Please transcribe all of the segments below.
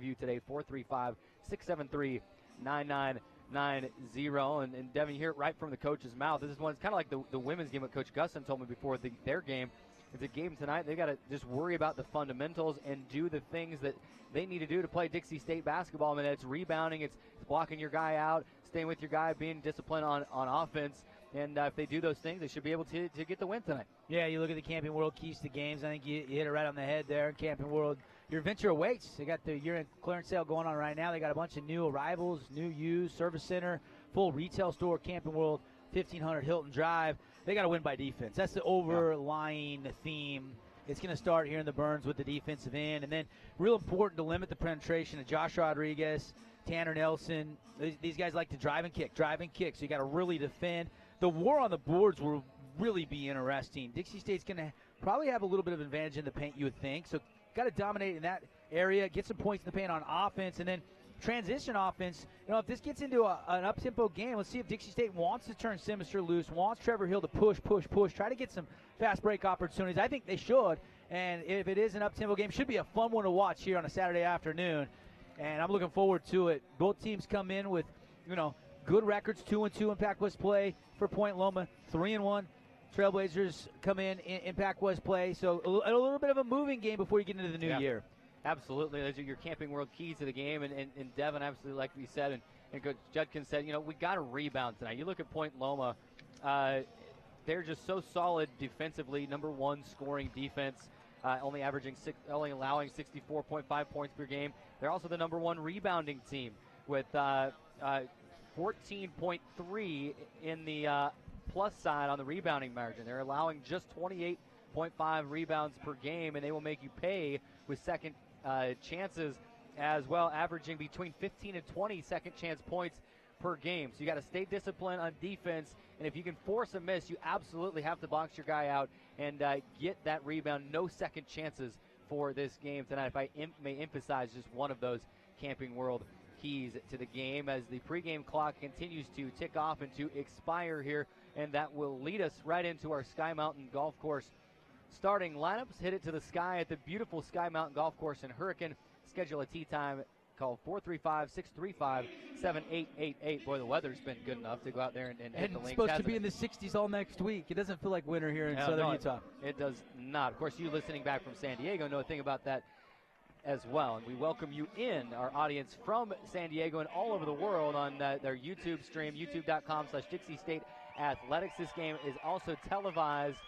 of you today, 435-673-9990. And Devin, you hear it right from the coach's mouth. This is one, it's kind of like the women's game what Coach Gustin told me before their game. It's a game tonight. They got to just worry about the fundamentals and do the things that they need to do to play Dixie State basketball. I mean, it's rebounding, it's blocking your guy out, staying with your guy, being disciplined on offense. And if they do those things, they should be able to get the win tonight. Yeah, you look at the Camping World keys to games. I think you hit it right on the head there. Camping World, your Ventura Weights, they got the year-end clearance sale going on right now. They got a bunch of new arrivals, new used, service center, full retail store, Camping World, 1500 Hilton Drive. They got to win by defense. That's the overlying theme. It's going to start here in the Burns with the defensive end. And then real important to limit the penetration of Josh Rodriguez, Tanner Nelson. These guys like to drive and kick. So you got to really defend. The war on the boards will really be interesting. Dixie State's going to probably have a little bit of advantage in the paint, you would think. So got to dominate in that area, get some points in the paint on offense, and then transition offense. You know, if this gets into an up-tempo game, let's see if Dixie State wants to turn Simister loose, wants Trevor Hill to push, try to get some fast break opportunities. I think they should. And if it is an up-tempo game, should be a fun one to watch here on a Saturday afternoon. And I'm looking forward to it. Both teams come in with, good records, 2-2 in Pac-West play for Point Loma, 3-1. Trailblazers come in Pac-West play. So a little bit of a moving game before you get into the new year. Absolutely. Those are your Camping World keys to the game. And Devin, absolutely, like we said, and Coach Judkins said, we got to rebound tonight. You look at Point Loma, they're just so solid defensively, number one scoring defense, only allowing 64.5 points per game. They're also the number one rebounding team with 14.3 in the plus side on the rebounding margin. They're allowing just 28.5 rebounds per game, and they will make you pay with second chances as well, averaging between 15 and 20 second chance points per game. So you got to stay disciplined on defense, and if you can force a miss, you absolutely have to box your guy out and get that rebound. No second chances for this game tonight. If I may emphasize just one of those Camping World keys to the game as the pregame clock continues to tick off and to expire here, and that will lead us right into our Sky Mountain Golf Course starting lineups. Hit it to the sky at the beautiful Sky Mountain Golf Course in Hurricane. Schedule a tee time. Call 435-635-7888. Boy, the weather's been good enough to go out there and hit the links. It's supposed to be in the 60s all next week. It doesn't feel like winter here in southern Utah. It does not. Of course, you listening back from San Diego know a thing about that as well. And we welcome you in, our audience from San Diego and all over the world on their YouTube stream, youtube.com/Dixie State Athletics. This game is also televised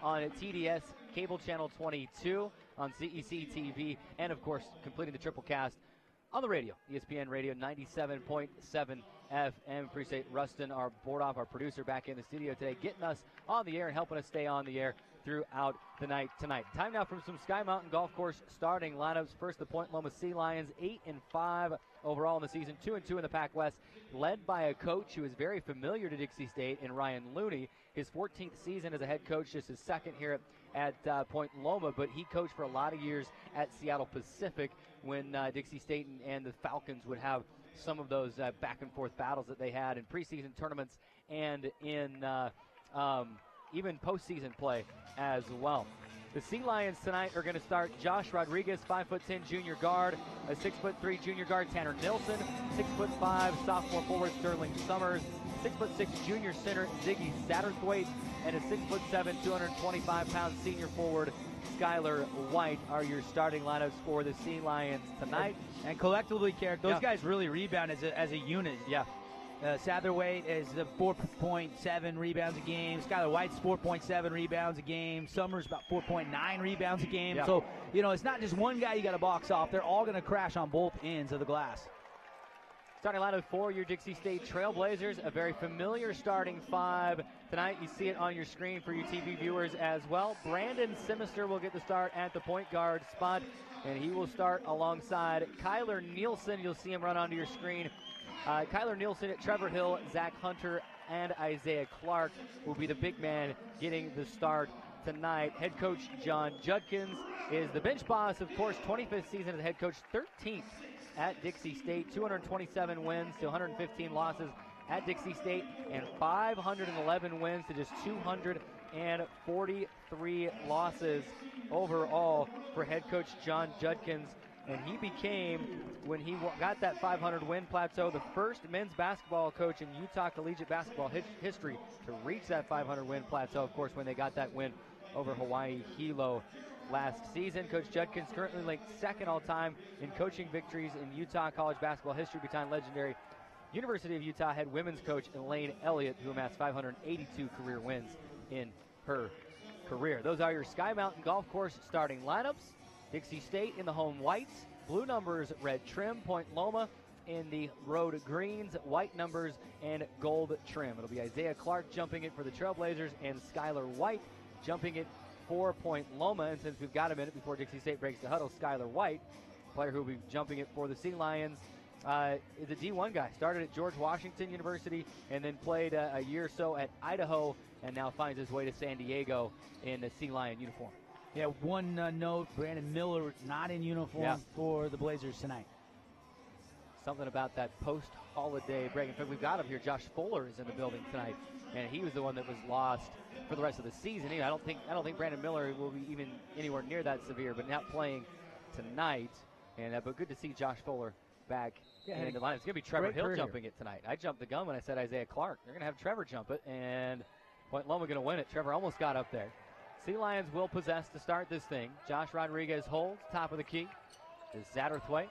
on TDS Cable Channel 22, on CEC TV, and, of course, completing the triple cast on the radio, ESPN Radio 97.7 FM. Appreciate Rustin, our board off, our producer, back in the studio today, getting us on the air and helping us stay on the air throughout the night tonight. Time now for some Sky Mountain Golf Course starting lineups. First, the Point Loma Sea Lions, 8-5 overall in the season, 2-2 in the Pac-West, led by a coach who is very familiar to Dixie State in Ryan Looney. His 14th season as a head coach, just his second here at Point Loma, but he coached for a lot of years at Seattle Pacific when Dixie State and the Falcons would have some of those back-and-forth battles that they had in preseason tournaments and in even postseason play as well. The Sea Lions tonight are going to start Josh Rodriguez, 5'10" junior guard, a 6'3" junior guard Tanner Nilsson, 6'5" sophomore forward Sterling Summers, 6'6" junior center Ziggy Satterthwaite, and a 6'7", 225-pound senior forward Skylar White are your starting lineups for the Sea Lions tonight. And collectively, Carrick, those guys really rebound as a unit. Yeah. Satterthwaite is 4.7 rebounds a game. Skylar White's 4.7 rebounds a game. Summers about 4.9 rebounds a game. Yeah. So, it's not just one guy you got to box off. They're all going to crash on both ends of the glass. Starting lineup for your Dixie State Trailblazers, a very familiar starting five tonight. You see it on your screen for you TV viewers as well. Brandon Simister will get the start at the point guard spot, and he will start alongside Kyler Nielsen. You'll see him run onto your screen. Kyler Nielsen at Trevor Hill, Zach Hunter, and Isaiah Clark will be the big man getting the start tonight. Head coach John Judkins is the bench boss, of course, 25th season as head coach, 13th at Dixie State, 227 wins to 115 losses at Dixie State, and 511 wins to just 243 losses overall for head coach John Judkins And he became, when he got that 500-win plateau, the first men's basketball coach in Utah collegiate basketball history to reach that 500-win plateau, of course, when they got that win over Hawaii Hilo last season. Coach Judkins currently ranked second all-time in coaching victories in Utah college basketball history behind legendary University of Utah head women's coach Elaine Elliott, who amassed 582 career wins in her career. Those are your Sky Mountain Golf Course starting lineups. Dixie State in the home whites, blue numbers, red trim. Point Loma in the road greens, white numbers, and gold trim. It'll be Isaiah Clark jumping it for the Trailblazers and Skylar White jumping it for Point Loma. And since we've got a minute before Dixie State breaks the huddle, Skylar White, player who will be jumping it for the Sea Lions, is a D1 guy. Started at George Washington University and then played a year or so at Idaho, and now finds his way to San Diego in the Sea Lion uniform. Yeah, one note, Brandon Miller not in uniform for the Blazers tonight. Something about that post-holiday break. In fact, we've got him here. Josh Fuller is in the building tonight, and he was the one that was lost for the rest of the season. I don't think Brandon Miller will be even anywhere near that severe, but not playing tonight. And but good to see Josh Fuller back in the line. It's going to be Trevor Hill jumping it tonight. I jumped the gun when I said Isaiah Clark. They're going to have Trevor jump it, and Point Loma going to win it. Trevor almost got up there. Sea Lions will possess to start this thing. Josh Rodriguez holds, top of the key. Is Satterthwaite.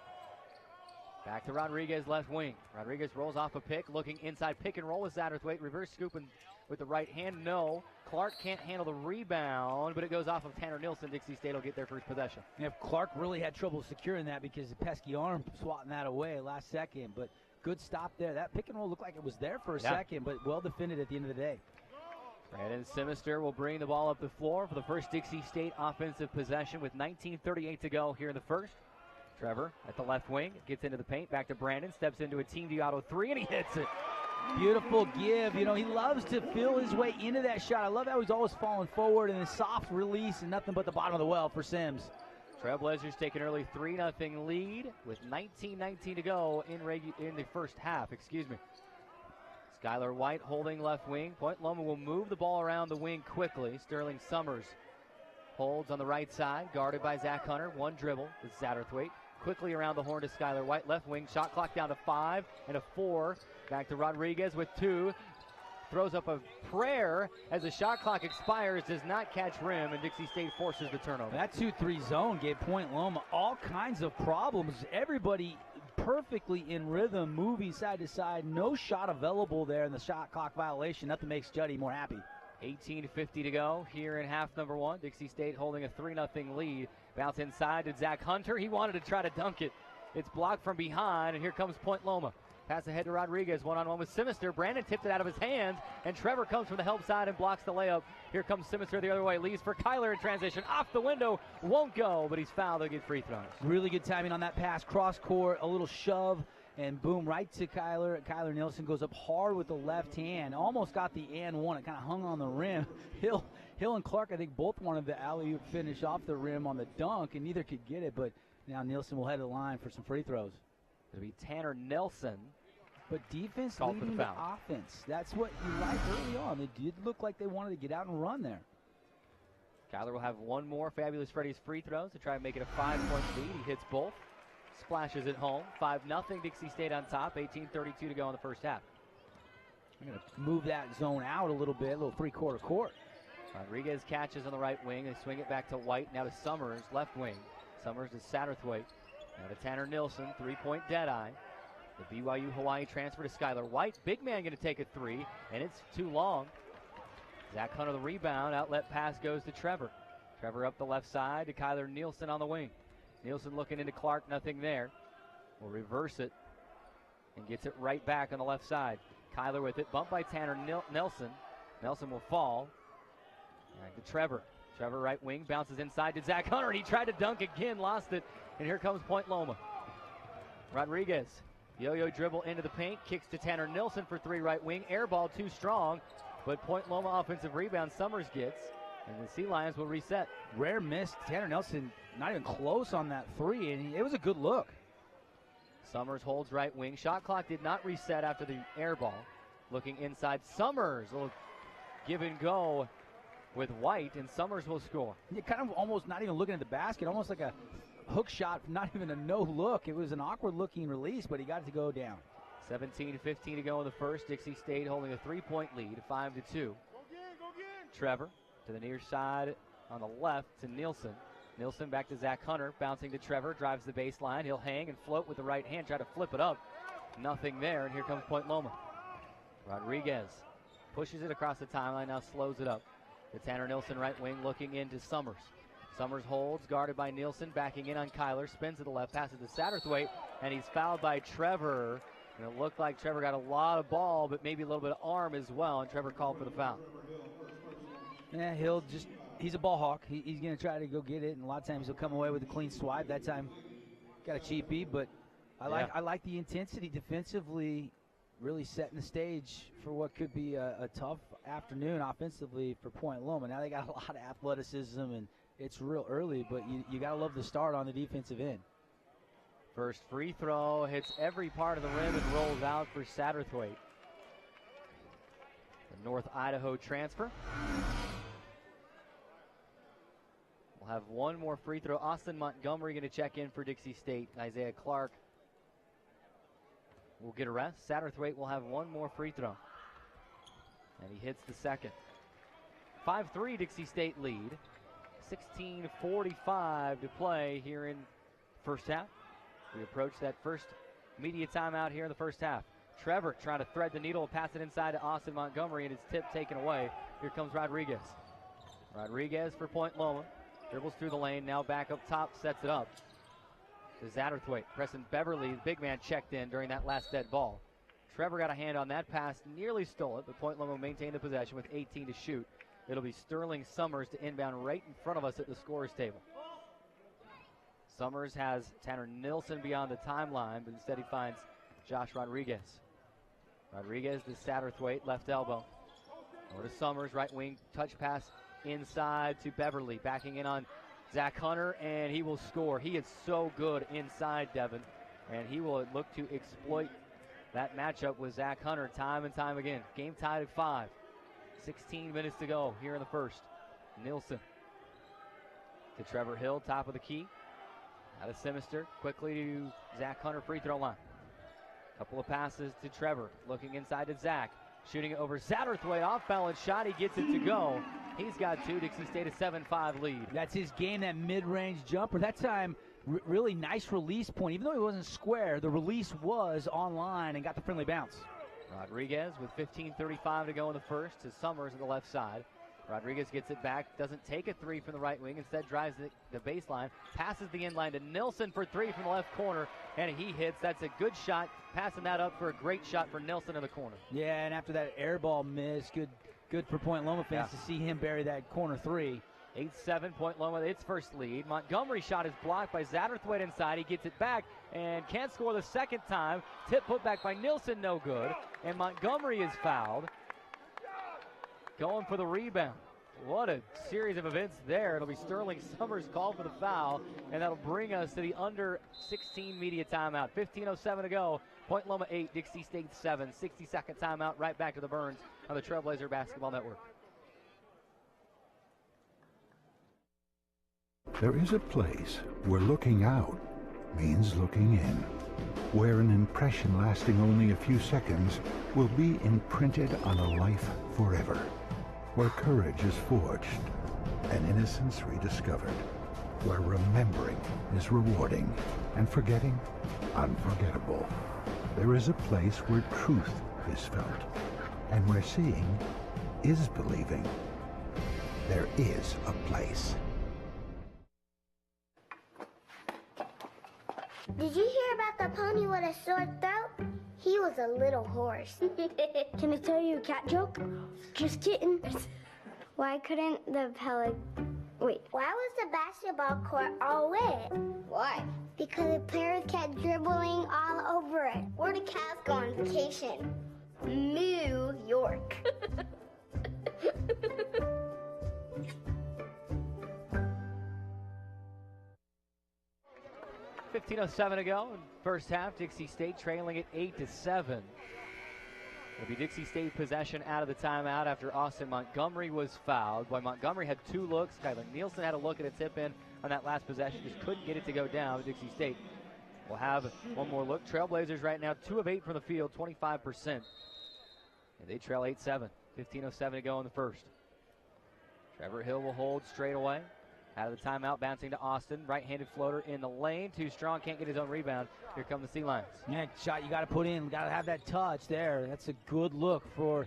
Back to Rodriguez, left wing. Rodriguez rolls off a pick, looking inside, pick and roll with Satterthwaite. Reverse scooping with the right hand, no. Clark can't handle the rebound, but it goes off of Tanner Nilsson. Dixie State will get their first possession. And if Clark really had trouble securing that because the pesky arm swatting that away last second, but good stop there. That pick and roll looked like it was there for a second, but well defended at the end of the day. Brandon Simister will bring the ball up the floor for the first Dixie State offensive possession with 19:38 to go here in the first. Trevor at the left wing, gets into the paint, back to Brandon, steps into a team auto three, and he hits it. Beautiful give. You know, he loves to feel his way into that shot. I love how he's always falling forward and a soft release and nothing but the bottom of the well for Sims. Trailblazers take an early 3-0 lead with 19:19 to go in the first half. Skylar White holding left wing. Point Loma will move the ball around the wing quickly. Sterling Summers holds on the right side, guarded by Zach Hunter. One dribble with Satterthwaite. Quickly around the horn to Skylar White. Left wing, shot clock down to 5 and a 4. Back to Rodriguez with 2. Throws up a prayer as the shot clock expires. Does not catch rim, and Dixie State forces the turnover. That 2-3 zone gave Point Loma all kinds of problems. Everybody perfectly in rhythm, moving side to side. No shot available there in the shot clock violation. Nothing makes Juddy more happy. 18:50 to go here in half number one. Dixie State holding a 3-0 lead. Bounce inside to Zach Hunter. He wanted to try to dunk it. It's blocked from behind, and here comes Point Loma. Pass ahead to Rodriguez, one-on-one with Simister. Brandon tipped it out of his hands, and Trevor comes from the help side and blocks the layup. Here comes Simister the other way. Leaves for Kyler in transition. Off the window, won't go, but he's fouled. They'll get free throws. Really good timing on that pass. Cross court, a little shove, and boom, right to Kyler. Kyler Nilsson goes up hard with the left hand. Almost got the and one. It kind of hung on the rim. Hill and Clark, I think, both wanted the alley-oop finish off the rim on the dunk, and neither could get it, but now Nilsson will head to the line for some free throws. It'll be Tanner Nelson. But defense leading the offense. That's what you like early on. It did look like they wanted to get out and run there. Kyler will have one more Fabulous Freddy's free throws to try and make it a 5-point lead. He hits both. Splashes it home. 5-0 Dixie State on top. 18:32 to go in the first half. I'm going to move that zone out a little bit, a little three-quarter court. Rodriguez catches on the right wing. They swing it back to White. Now to Summers, left wing. Summers to Satterthwaite. Now to Tanner Nilsson, three-point deadeye. The BYU Hawaii transfer to Skylar White. Big man going to take a three, and it's too long. Zach Hunter the rebound. Outlet pass goes to Trevor. Trevor up the left side to Kyler Nielsen on the wing. Nielsen looking into Clark, nothing there. Will reverse it and gets it right back on the left side. Kyler with it, bumped by Tanner Nelson. Nelson will fall. Back to Trevor. Trevor right wing, bounces inside to Zach Hunter, and he tried to dunk again, lost it, and here comes Point Loma. Rodriguez, yo-yo dribble into the paint, kicks to Tanner Nilsson for three right wing. Air ball too strong, but Point Loma offensive rebound Summers gets, and the Sea Lions will reset. Rare miss. Tanner Nelson not even close on that three, and it was a good look. Summers holds right wing. Shot clock did not reset after the air ball. Looking inside, Summers, a little give and go with White, and Summers will score. You're kind of almost not even looking at the basket, almost like a hook shot, not even a no look. It was an awkward looking release, but he got it to go down. 17-15 to go in the first. Dixie State holding a 3-point lead, 5-2. Trevor to the near side on the left to Nielsen. Nielsen back to Zach Hunter, bouncing to Trevor, drives the baseline. He'll hang and float with the right hand, try to flip it up. Nothing there, and here comes Point Loma. Rodriguez pushes it across the timeline, now slows it up. To Tanner Nielsen, right wing, looking into Summers. Summers holds, guarded by Nielsen, backing in on Kyler, spins to the left, passes to Satterthwaite, and he's fouled by Trevor. And it looked like Trevor got a lot of ball, but maybe a little bit of arm as well, and Trevor called for the foul. Yeah, he's a ball hawk. He's going to try to go get it, and a lot of times he'll come away with a clean swipe. That time got a cheapie, but I like the intensity defensively, really setting the stage for what could be a tough afternoon offensively for Point Loma. Now they got a lot of athleticism, and it's real early, but you got to love the start on the defensive end. First free throw hits every part of the rim and rolls out for Satterthwaite. The North Idaho transfer. We'll have one more free throw. Austin Montgomery going to check in for Dixie State. Isaiah Clark will get a rest. Satterthwaite will have one more free throw. And he hits the second. 5-3 Dixie State lead. 16:45 to play here in first half. We approach that first media timeout here in the first half. Trevor trying to thread the needle, pass it inside to Austin Montgomery, and his tip taken away. Here comes Rodriguez. Rodriguez for Point Loma. Dribbles through the lane, now back up top, sets it up to Satterthwaite. Preston Beverly, the big man, checked in during that last dead ball. Trevor got a hand on that pass, nearly stole it, but Point Loma maintained the possession with 18 to shoot. It'll be Sterling Summers to inbound right in front of us at the scorer's table. Summers has Tanner Nielsen beyond the timeline, but instead he finds Josh Rodriguez. Rodriguez to Satterthwaite, left elbow. Over to Summers, right wing, touch pass inside to Beverly, backing in on Zach Hunter, and he will score. He is so good inside, Devin, and he will look to exploit that matchup with Zach Hunter time and time again. Game tied at 5. 16 minutes to go here in the first. Nielsen to Trevor Hill, top of the key. Out of Simister, quickly to Zach Hunter, free throw line. Couple of passes to Trevor, looking inside to Zach. Shooting it over Satterthwaite, off balance shot, he gets it to go. He's got two. Dixie State a 7-5 lead. That's his game, that mid-range jumper. That time, really nice release point. Even though he wasn't square, the release was online and got the friendly bounce. Rodriguez with 15:35 to go in the first to Summers on the left side. Rodriguez gets it back, doesn't take a three from the right wing, instead drives the baseline, passes the inline to Nielsen for three from the left corner, and he hits. That's a good shot, passing that up for a great shot for Nielsen in the corner. Yeah, and after that air ball miss, good for Point Loma fans to see him bury that corner three. 8-7, Point Loma, its first lead. Montgomery shot is blocked by Satterthwaite inside. He gets it back and can't score the second time. Tip put back by Nielsen, no good. And Montgomery is fouled. Going for the rebound. What a series of events there. It'll be Sterling Summers called for the foul, and that'll bring us to the under 16 media timeout. 15:07 to go. Point Loma 8, Dixie State 7. 60-second timeout, right back to the Burns on the Trailblazer Basketball Network. There is a place where looking out means looking in, where an impression lasting only a few seconds will be imprinted on a life forever, where courage is forged and innocence rediscovered, where remembering is rewarding and forgetting unforgettable. There is a place where truth is felt and where seeing is believing. There is a place. Did you hear about the pony with a sore throat? He was a little horse. Can I tell you a cat joke? Just kidding. Why couldn't the Why was the basketball court all wet? Why? Because the players kept dribbling all over it. Where did cats go on vacation? New York. 15:07 to go in first half. Dixie State trailing at 8-7. It'll be Dixie State possession out of the timeout after Austin Montgomery was fouled. Boy, Montgomery had two looks. Kyler Nielsen had a look at a tip in on that last possession. Just couldn't get it to go down. Dixie State will have one more look. Trailblazers right now 2 of 8 from the field, 25%. And they trail 8-7. 15:07 to go in the first. Trevor Hill will hold straight away. Out of the timeout, bouncing to Austin. Right-handed floater in the lane. Too strong, can't get his own rebound. Here come the Sea Lions. Yeah, shot you got to put in. Got to have that touch there. That's a good look for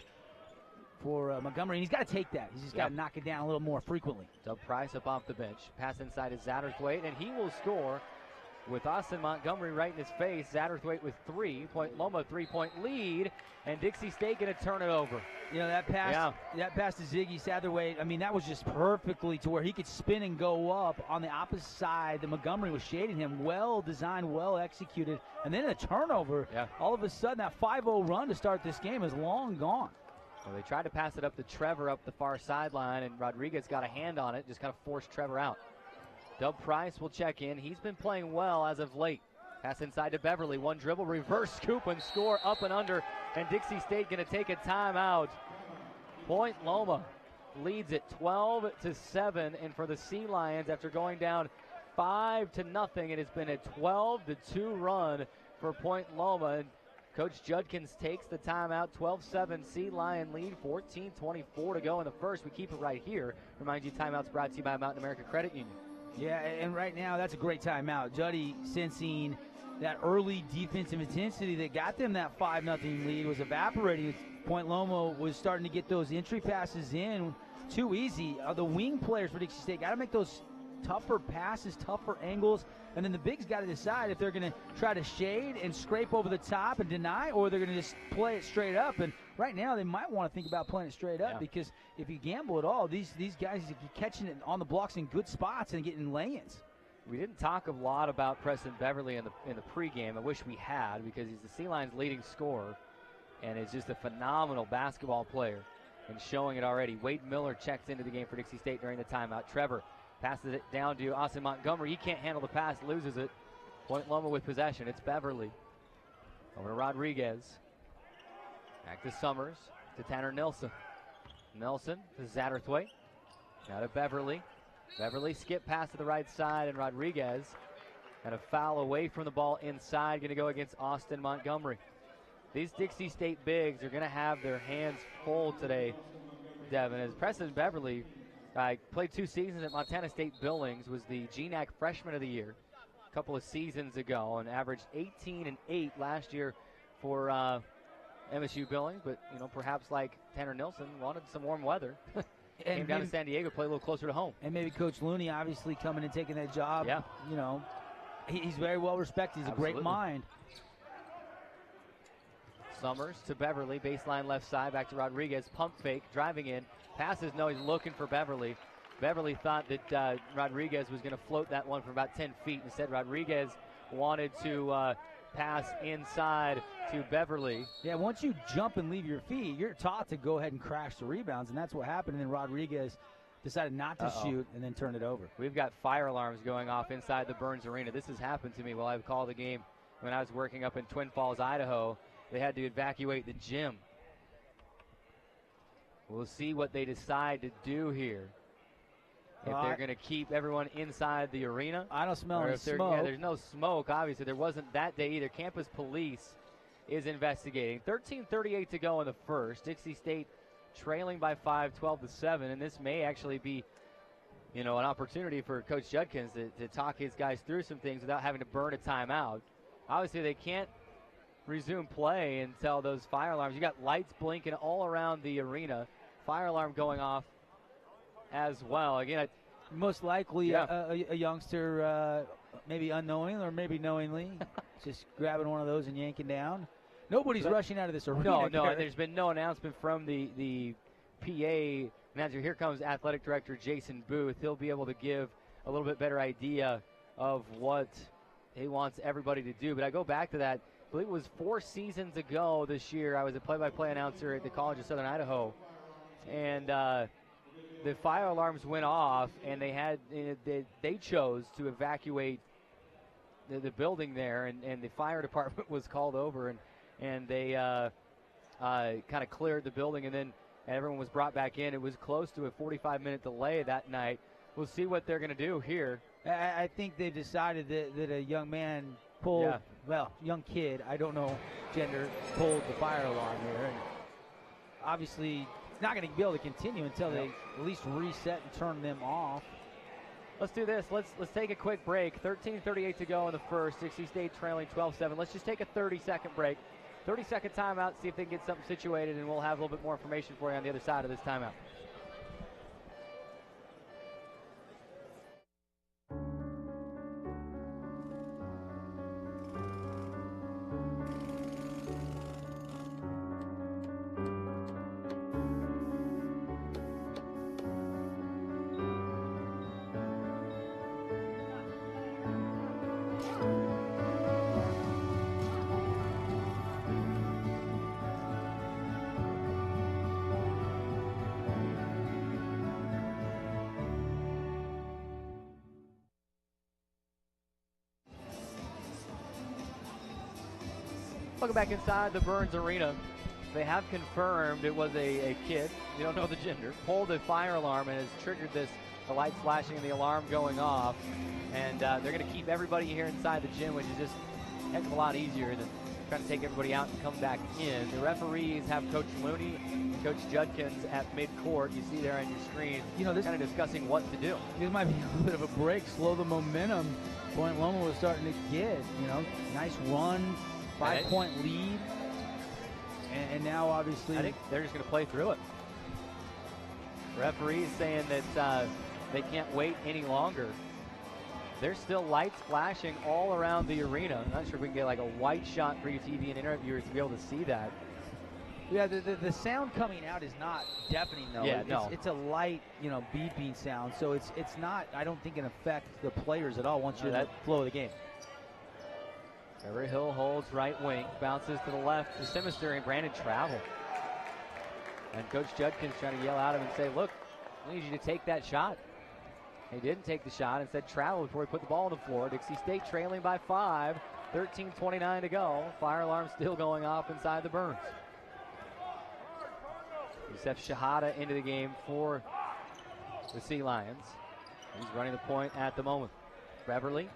Montgomery. And he's got to take that. He's just got to knock it down a little more frequently. Doug Price up off the bench. Pass inside is Satterthwaite, and he will score with Austin Montgomery right in his face. Satterthwaite with 3. Point Loma 3-point lead, and Dixie State going to turn it over. You know, that pass to Ziggy Satterthwaite, I mean, that was just perfectly to where he could spin and go up on the opposite side that Montgomery was shading him. Well designed, well executed. And then a turnover. Yeah. All of a sudden, that 5-0 run to start this game is long gone. Well, they tried to pass it up to Trevor up the far sideline, and Rodriguez got a hand on it, just kind of forced Trevor out. Doug Price will check in. He's been playing well as of late. Pass inside to Beverly. One dribble, reverse scoop, and score up and under. And Dixie State going to take a timeout. Point Loma leads it 12-7. And for the Sea Lions, after going down 5-0, it has been a 12-2 run for Point Loma. And Coach Judkins takes the timeout. 12-7 Sea Lion lead. 14:24 to go in the first. We keep it right here. Remind you, timeouts brought to you by Mountain America Credit Union. Yeah, and right now, that's a great timeout. Juddy sensing that early defensive intensity that got them that 5-0 lead was evaporating. Point Loma was starting to get those entry passes in too easy. The wing players for Dixie State got to make those tougher passes, tougher angles, and then the bigs got to decide if they're going to try to shade and scrape over the top and deny, or they're going to just play it straight up. And right now, they might want to think about playing it straight up, because if you gamble at all, these guys are catching it on the blocks in good spots and getting lay-ins. We didn't talk a lot about Preston Beverly in the pregame. I wish we had, because he's the Sea Lions' leading scorer and is just a phenomenal basketball player and showing it already. Wade Miller checks into the game for Dixie State during the timeout. Trevor passes it down to Austin Montgomery. He can't handle the pass, loses it. Point Loma with possession. It's Beverly. Over to Rodriguez. Back to Summers, to Tanner Nelson. Nelson to Satterthwaite. Now to Beverly. Beverly skip pass to the right side, and Rodriguez and a foul away from the ball inside, going to go against Austin Montgomery. These Dixie State bigs are going to have their hands full today, Devin, as Preston Beverly played 2 seasons at Montana State Billings, was the GNAC Freshman of the Year a couple of seasons ago, and averaged 18-8 last year for MSU Billings, but perhaps like Tanner Nelson, wanted some warm weather. Came down to San Diego, play a little closer to home. And maybe Coach Looney obviously coming and taking that job. Yeah. He's very well respected. He's Absolutely. a great mind. Summers to Beverly, baseline left side, back to Rodriguez, pump fake, driving in, passes, no, he's looking for Beverly. Beverly thought that Rodriguez was going to float that one from about 10 feet. Instead, Rodriguez wanted to pass inside to Beverly. Yeah, once you jump and leave your feet, you're taught to go ahead and crash the rebounds, and that's what happened. And then Rodriguez decided not to shoot and then turned it over. We've got fire alarms going off inside the Burns Arena. This has happened to me while I've called the game when I was working up in Twin Falls, Idaho. They had to evacuate the gym. We'll see what they decide to do here. If they're going to keep everyone inside the arena. I don't smell any smoke. Yeah, there's no smoke, obviously. There wasn't that day either. Campus Police is investigating. 13:38 to go in the first. Dixie State trailing by 5, 12-7. And this may actually be, an opportunity for Coach Judkins to talk his guys through some things without having to burn a timeout. Obviously, they can't resume play until those fire alarms. You got lights blinking all around the arena. Fire alarm going off as well. Again, most likely a youngster, maybe unknowingly or maybe knowingly, just grabbing one of those and yanking down. Nobody's rushing out of this arena. No, and there's been no announcement from the PA announcer. Here comes Athletic Director Jason Booth. He'll be able to give a little bit better idea of what he wants everybody to do. But I go back to that. I believe it was 4 seasons ago this year. I was a play-by-play announcer at the College of Southern Idaho, and the fire alarms went off, and they chose to evacuate the building there, and the fire department was called over, and they kind of cleared the building, and then everyone was brought back in. It was close to a 45-minute delay that night. We'll see what they're going to do here. I think they've decided that a young man pulled, well, young kid, I don't know gender, pulled the fire alarm here. And obviously, it's not going to be able to continue until they at least reset and turn them off. Let's do this. Let's take a quick break. 13:38 to go in the first. Dixie State trailing 12-7. Let's just take a 30-second break. 30-second timeout, see if they can get something situated, and we'll have a little bit more information for you on the other side of this timeout. Welcome back inside the Burns Arena. They have confirmed it was a kid, you don't know the gender, pulled a fire alarm and has triggered the lights flashing and the alarm going off. And they're going to keep everybody here inside the gym, which is just a heck of a lot easier than trying to take everybody out and come back in. The referees have Coach Looney and Coach Judkins at midcourt. You see there on your screen, this kind of discussing what to do. This might be a little bit of a break, slow the momentum Point Loma was starting to get. Nice run. 5-point lead, and now obviously I think they're just going to play through it. Referees saying that they can't wait any longer. There's still lights flashing all around the arena. I'm not sure if we can get like a white shot for your TV and interviewers to be able to see that. Yeah, the sound coming out is not deafening though. Yeah, it's a light, beeping sound. So it's not. I don't think it affects the players at all once you're in the flow of the game. Trevor Hill holds right wing, bounces to the left to Simister and Brandon Travel. And Coach Judkins trying to yell at him and say, look, we need you to take that shot. He didn't take the shot and said travel before he put the ball on the floor. Dixie State trailing by 5, 13:29 to go. Fire alarm still going off inside the Burns. Yusef Shahada into the game for the Sea Lions. He's running the point at the moment. Beverly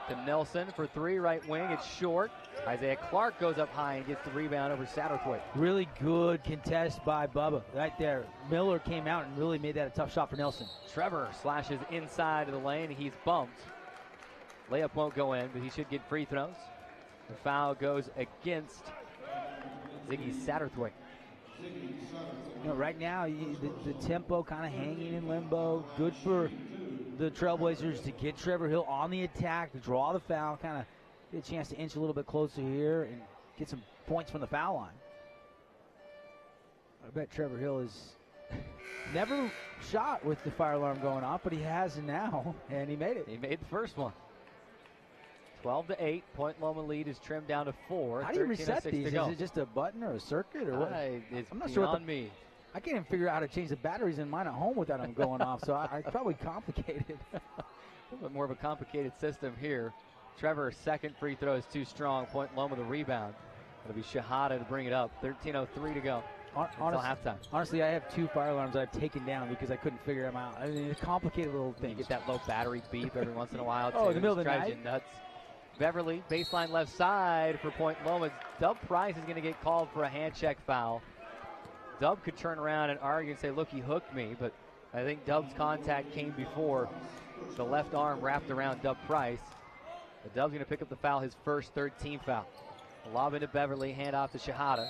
to Nelson for 3, right wing. It's short. Isaiah Clark goes up high and gets the rebound over Satterthwaite. Really good contest by Bubba right there. Miller came out and really made that a tough shot for Nelson. Trevor slashes inside of the lane. He's bumped. Layup won't go in, but he should get free throws. The foul goes against Ziggy Satterthwaite. Right now, the tempo kind of hanging in limbo. Good for the Trailblazers to get Trevor Hill on the attack, to draw the foul, kind of get a chance to inch a little bit closer here and get some points from the foul line. I bet Trevor Hill is never shot with the fire alarm going off, but he has now, and he made it. He made the first one. 12-8, Point Loma lead is trimmed down to 4. How do you reset these? Is it just a button or a circuit or what? It's I'm not sure sure me. I can't even figure out how to change the batteries in mine at home without them going off, so it's probably complicated. A little bit more of a complicated system here. Trevor's second free throw is too strong. Point Loma the rebound. It'll be Shahada to bring it up. 13:03 to go until halftime. Honestly, I have 2 fire alarms I've taken down because I couldn't figure them out. I mean, it's complicated little things. You get that low battery beep every once in a while, too. Oh, in the middle of the drives night? you nuts. Beverly, baseline left side for Point Loma. Dub Price is going to get called for a hand check foul. Dub could turn around and argue and say, look, he hooked me, but I think Dub's contact came before the left arm wrapped around Dub Price. But Dub's going to pick up the foul, his first third-team foul. A lob into Beverly, hand off to Shahada.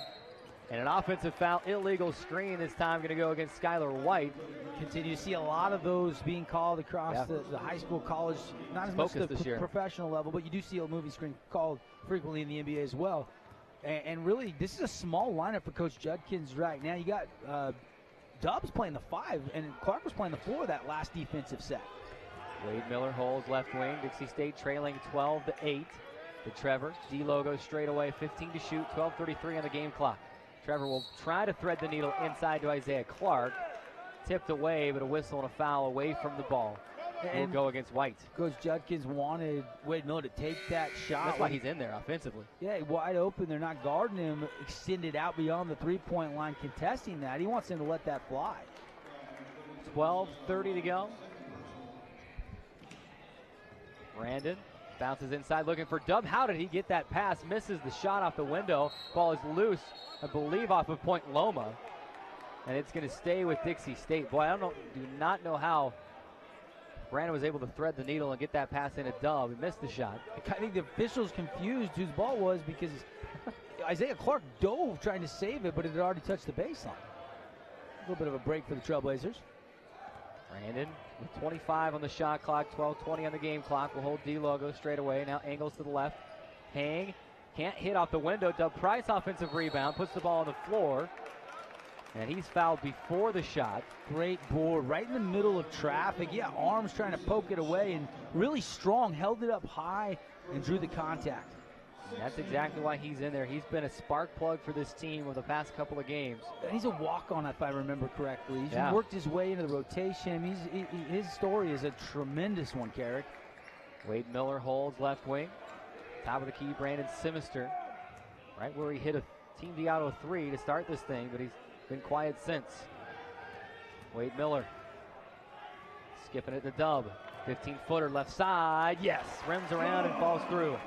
And an offensive foul, illegal screen this time going to go against Skylar White. Continue to see a lot of those being called across the high school, college, not as much the professional level, but you do see a moving screen called frequently in the NBA as well. And really, this is a small lineup for Coach Judkins right now. You got Dubs playing the 5, and Clark was playing the 4 that last defensive set. Wade Miller holds left wing. Dixie State trailing 12-8. The Trevor, D-logo straight away, 15 to shoot, 12:33 on the game clock. Trevor will try to thread the needle inside to Isaiah Clark. Tipped away, but a whistle and a foul away from the ball. Will go against White. Coach Judkins wanted Wade Miller to take that shot. That's why he's in there offensively. Yeah, wide open. They're not guarding him, extended out beyond the three-point line, contesting that. He wants him to let that fly. 12:30 to go. Brandon bounces inside looking for Dub. How did he get that pass? Misses the shot off the window. Ball is loose, I believe, off of Point Loma. And it's going to stay with Dixie State. Boy, do not know how Brandon was able to thread the needle and get that pass in a Dub. He missed the shot. I think the officials confused whose ball was because Isaiah Clark dove trying to save it, but it had already touched the baseline. A little bit of a break for the Trailblazers. Brandon with 25 on the shot clock, 12:20 on the game clock. Will hold D logo straight away. Now angles to the left. Hang. Can't hit off the window. Dub Price offensive rebound. Puts the ball on the floor. And he's fouled before the shot. Great board right in the middle of traffic. Yeah, arms trying to poke it away and really strong. Held it up high and drew the contact. And that's exactly why he's in there. He's been a spark plug for this team over the past couple of games. And he's a walk-on, if I remember correctly. He's worked his way into the rotation. His story is a tremendous one, Carrick. Wade Miller holds left wing. Top of the key, Brandon Simister. Right where he hit a Team Diauto 3 to start this thing, but he's been quiet since. Wade Miller skipping it to Dub. 15-footer left side. Yes, rims around and falls through.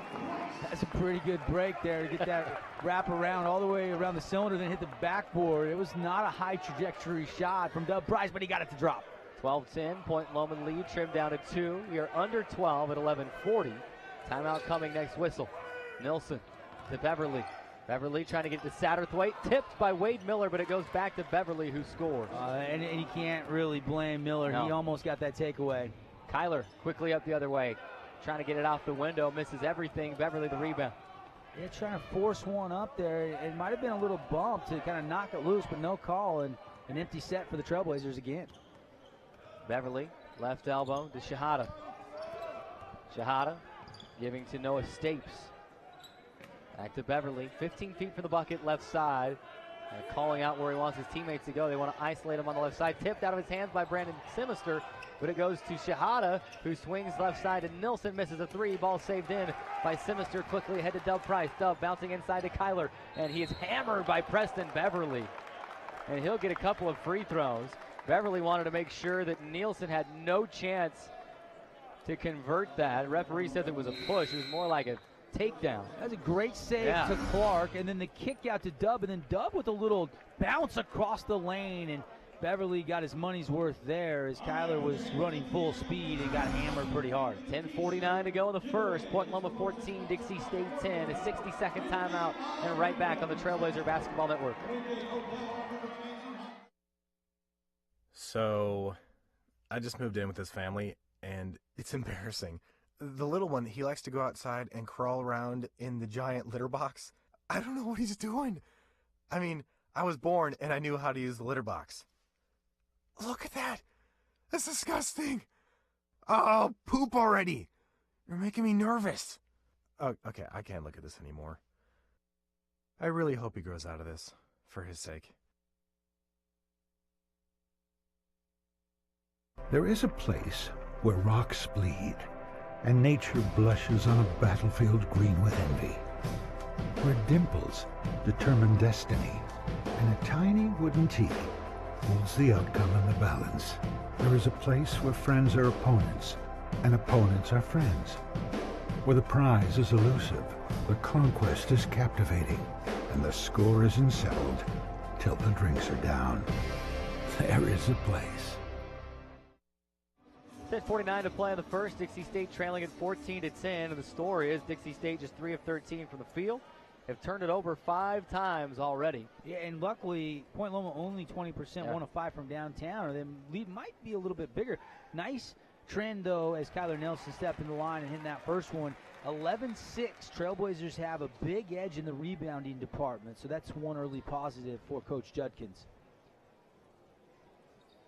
That's a pretty good break there to get that wrap around all the way around the cylinder, then hit the backboard. It was not a high trajectory shot from Dub Price, but he got it to drop. 12-10, Point Loma lead trimmed down to 2. We are under 12 at 11:40. Timeout coming next whistle. Nilsson to Beverly. Beverly trying to get to Satterthwaite. Tipped by Wade Miller, but it goes back to Beverly, who scores. And you can't really blame Miller. No. He almost got that takeaway. Kyler quickly up the other way. Trying to get it off the window. Misses everything. Beverly the rebound. Yeah, trying to force one up there. It might have been a little bump to kind of knock it loose, but no call. And an empty set for the Trailblazers again. Beverly, left elbow to Shahada. Shahada giving to Noah Stapes. Back to Beverly, 15 feet from the bucket, left side. And calling out where he wants his teammates to go. They want to isolate him on the left side. Tipped out of his hands by Brandon Simister, but it goes to Shahada, who swings left side, and Nilsson misses a 3. Ball saved in by Simister, quickly ahead to Dub Price. Dub bouncing inside to Kyler, and he is hammered by Preston Beverly. And he'll get a couple of free throws. Beverly wanted to make sure that Nielsen had no chance to convert that. Referee said it was a push. It was more like a takedown. That's a great save to Clark, and then the kick out to Dub, and then Dub with a little bounce across the lane, and Beverly got his money's worth there as Kyler was running full speed and got hammered pretty hard. 10:49 to go in the first. Point Loma 14, Dixie State 10. A 60-second timeout, and right back on the Trailblazer Basketball Network. So, I just moved in with his family, and it's embarrassing. The little one, he likes to go outside and crawl around in the giant litter box. I don't know what he's doing. I mean, I was born and I knew how to use the litter box. Look at that. That's disgusting. Oh, poop already. You're making me nervous. Oh, okay, I can't look at this anymore. I really hope he grows out of this, for his sake. There is a place where rocks bleed, and nature blushes on a battlefield green with envy, where dimples determine destiny, and a tiny wooden tee holds the outcome in the balance. There is a place where friends are opponents, and opponents are friends, where the prize is elusive, the conquest is captivating, and the score isn't settled till the drinks are down. There is a place. 10:49 to play in the first. Dixie State trailing at 14-10, and the story is Dixie State just 3 of 13 from the field. Have turned it over 5 times already. Yeah, and luckily, Point Loma only 20%, 1 of 5 from downtown, or the lead might be a little bit bigger. Nice trend, though, as Kyler Nelson stepped in the line and hit that first one. 11-6, Trailblazers have a big edge in the rebounding department, so that's one early positive for Coach Judkins.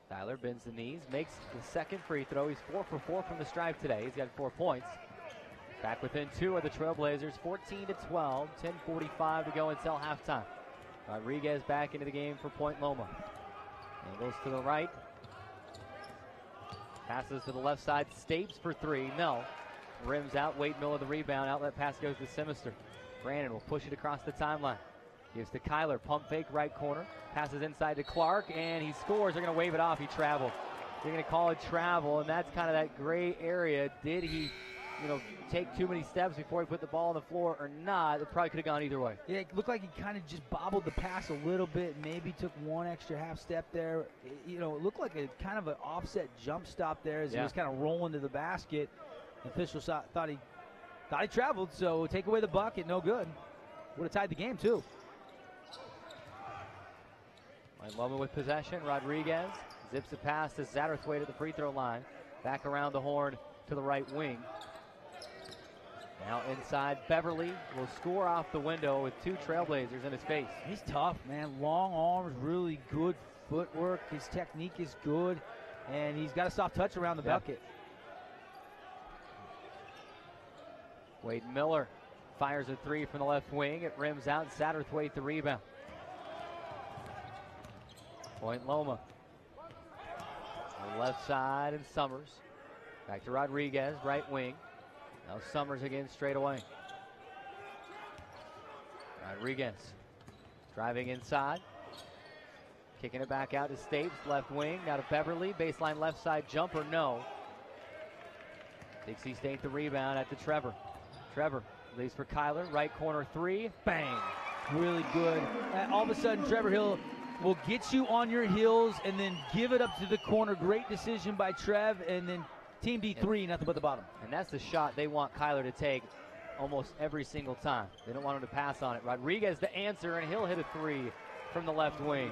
Tyler bends the knees, makes the second free throw. He's 4 for 4 from the stripe today. He's got 4 points. Back within 2 are the Trailblazers, 14-12, 10:45 to go until halftime. Rodriguez back into the game for Point Loma. Angles to the right. Passes to the left side. Stapes for 3. No. Rims out. Wade Miller the rebound. Outlet pass goes to Simister. Brandon will push it across the timeline. Gives to Kyler. Pump fake right corner. Passes inside to Clark, and he scores. They're going to wave it off. He traveled. They're going to call it travel, and that's kind of that gray area. Did he take too many steps before he put the ball on the floor or not. It probably could have gone either way. Yeah, it looked like he kind of just bobbled the pass a little bit, maybe took one extra half step there. It looked like a kind of an offset jump stop there as he was kind of rolling to the basket. The official thought he traveled, so take away the bucket, no good. Would have tied the game too. Loma with possession. Rodriguez zips it past to Satterthwaite at the free throw line. Back around the horn to the right wing. Now inside, Beverly will score off the window with 2 Trailblazers in his face. He's tough, man. Long arms, really good footwork. His technique is good, and he's got a soft touch around the bucket. Wade Miller fires a 3 from the left wing. It rims out. Satterthwaite the rebound. Point Loma. On the left side, and Summers. Back to Rodriguez, right wing. Now Summers again straight away. Rodriguez driving inside. Kicking it back out to Stapes, left wing. Now to Beverly, baseline left side jumper, no. Dixie State the rebound at the Trevor. Trevor leaves for Kyler, right corner 3, bang. Really good. All of a sudden, Trevor Hill will get you on your heels and then give it up to the corner. Great decision by Trev, and then Team D3, nothing but the bottom. And that's the shot they want Kyler to take almost every single time. They don't want him to pass on it. Rodriguez the answer, and he'll hit a 3 from the left wing.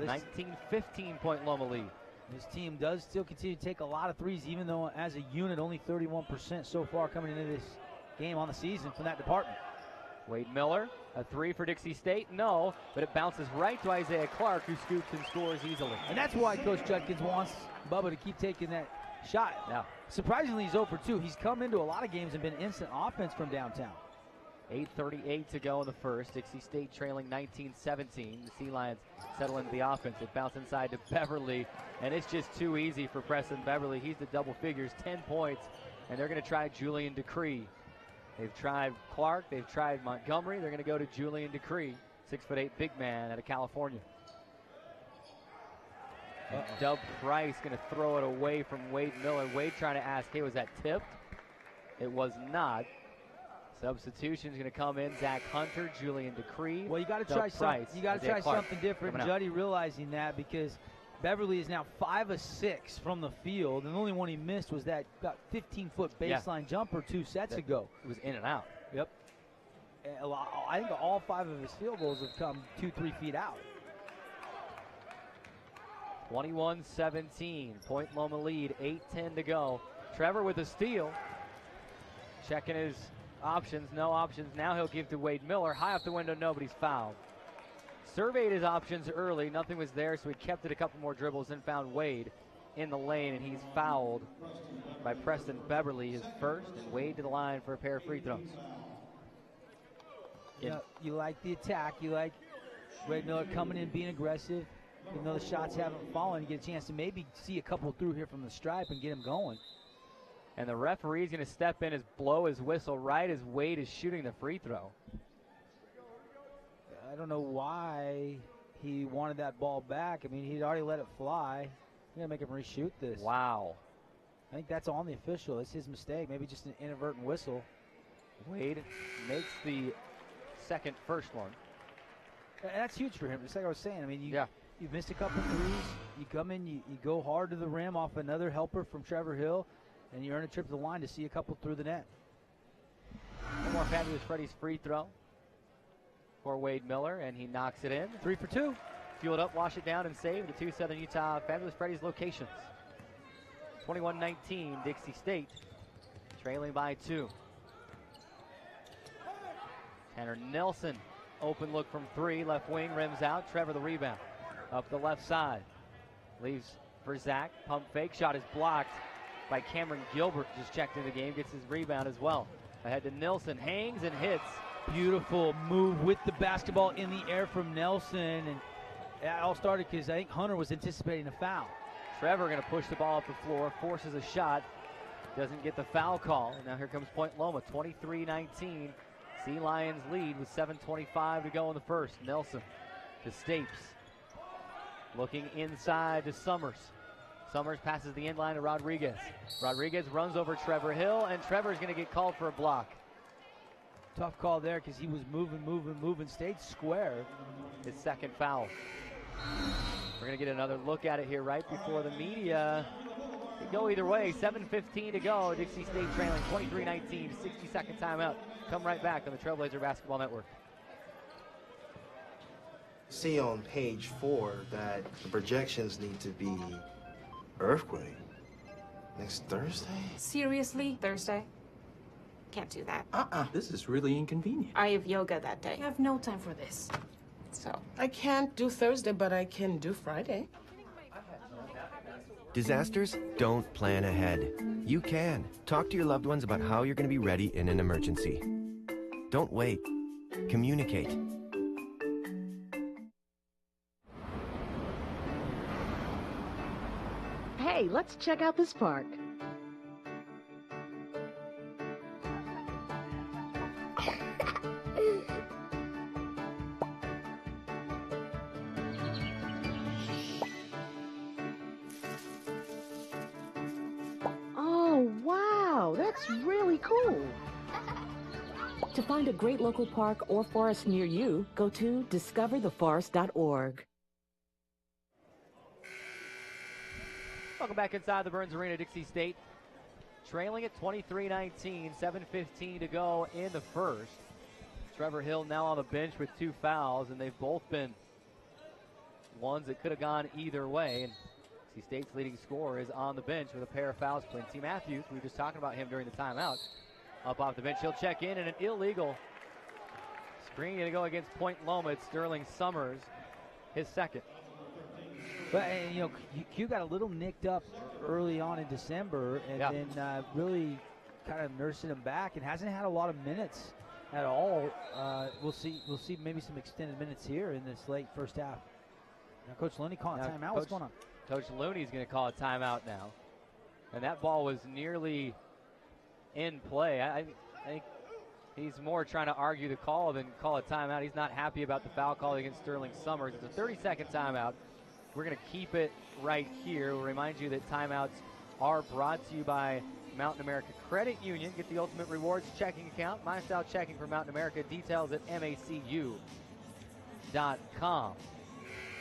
19-15 point Loma lead. This team does still continue to take a lot of threes, even though as a unit only 31% so far coming into this game on the season from that department. Wade Miller, a 3 for Dixie State, no, but it bounces right to Isaiah Clark, who scoops and scores easily. And that's why Coach Judkins wants Bubba to keep taking that shot. Yeah. Surprisingly, he's 0 for 2. He's come into a lot of games and been instant offense from downtown. 8:38 to go in the first. Dixie State trailing 19-17. The Sea Lions settle into the offense. It bounced inside to Beverly, and it's just too easy for Preston Beverly. He's the double figures, 10 points, and they're going to try Julian Decree. They've tried Clark, they've tried Montgomery. They're going to go to Julian Decree, 6'8" big man out of California. Dub Price going to throw it away from Wade Miller. Wade trying to ask, hey, was that tipped? It was not. Substitution's going to come in. Zach Hunter, Julian Decree. Well, you got to try something. You got to try something different. Juddy realizing that, because Beverly is now 5 of 6 from the field, and the only one he missed was that about 15-foot baseline jumper 2 sets ago. It was in and out. Yep. I think all 5 of his field goals have come 2-3 feet out. 21-17, Point Loma lead, 8:10 to go. Trevor with a steal. Checking his options, no options. Now he'll give to Wade Miller. High off the window, nobody's fouled. Surveyed his options early, nothing was there, so he kept it a couple more dribbles and found Wade in the lane, and he's fouled by Preston Beverly, his first, and Wade to the line for a pair of free throws. You like the attack. You like Wade Miller coming in, being aggressive. Even though the shots haven't fallen, you get a chance to maybe see a couple through here from the stripe and get him going. And the referee's going to step in and blow his whistle right as Wade is shooting the free throw. I don't know why he wanted that ball back. I mean, he'd already let it fly. You're going to make him reshoot this. Wow. I think that's on the official. It's his mistake. Maybe just an inadvertent whistle. Wade makes the first one. And that's huge for him. Just like I was saying. I mean, you've missed a couple threes. You come in, you go hard to the rim off another helper from Trevor Hill, and you earn a trip to the line to see a couple through the net. One more Fabulous Freddy's free throw for Wade Miller, and he knocks it in. 3 for 2. Fuel it up, wash it down, and save the 2 Southern Utah Fabulous Freddy's locations. 21-19, Dixie State trailing by 2. Tanner Nelson, open look from 3, left wing, rims out. Trevor the rebound. Up the left side. Leaves for Zach. Pump fake. Shot is blocked by Cameron Gilbert. Just checked in the game. Gets his rebound as well. Ahead to Nelson. Hangs and hits. Beautiful move with the basketball in the air from Nelson. And that all started because I think Hunter was anticipating a foul. Trevor going to push the ball up the floor. Forces a shot. Doesn't get the foul call. And now here comes Point Loma. 23-19. Sea Lions lead with 7:25 to go in the first. Nelson to Stapes. Looking inside to Summers. Summers passes the inline to Rodriguez. Rodriguez runs over Trevor Hill, and Trevor's going to get called for a block. Tough call there because he was moving, stayed square. His second foul. We're going to get another look at it here right before the media. It could go either way. 7:15 to go. Dixie State trailing 23-19, 60-second timeout. Come right back on the Trailblazer Basketball Network. See on page 4 that the projections need to be earthquake next Thursday. Seriously? Thursday? Can't do that. This is really inconvenient. I have yoga that day. I have no time for this. So. I can't do Thursday, but I can do Friday. Disasters don't plan ahead. You can. Talk to your loved ones about how you're going to be ready in an emergency. Don't wait. Communicate. Hey, let's check out this park. Oh, wow, that's really cool. To find a great local park or forest near you, go to discovertheforest.org. Welcome back inside the Burns Arena. Dixie State trailing at 23-19, 7:15 to go in the first. Trevor Hill now on the bench with 2 fouls, and they've both been ones that could have gone either way. And Dixie State's leading scorer is on the bench with a pair of fouls. Quincy Matthews, we were just talking about him during the timeout. Up off the bench, he'll check in, and an illegal screen to go against Point Loma. It's Sterling Summers, his second. But, you know, Q got a little nicked up early on in December, and then really kind of nursing him back, and hasn't had a lot of minutes at all. We'll see maybe some extended minutes here in this late first half. Now, Coach Looney calling a timeout. What's going on? Coach Looney's going to call a timeout now, and that ball was nearly in play. I think he's more trying to argue the call than call a timeout. He's not happy about the foul call against Sterling Summers. It's a 30-second timeout. We're going to keep it right here. We'll remind you that timeouts are brought to you by Mountain America Credit Union. Get the ultimate rewards checking account. My Style Checking for Mountain America. Details at macu.com.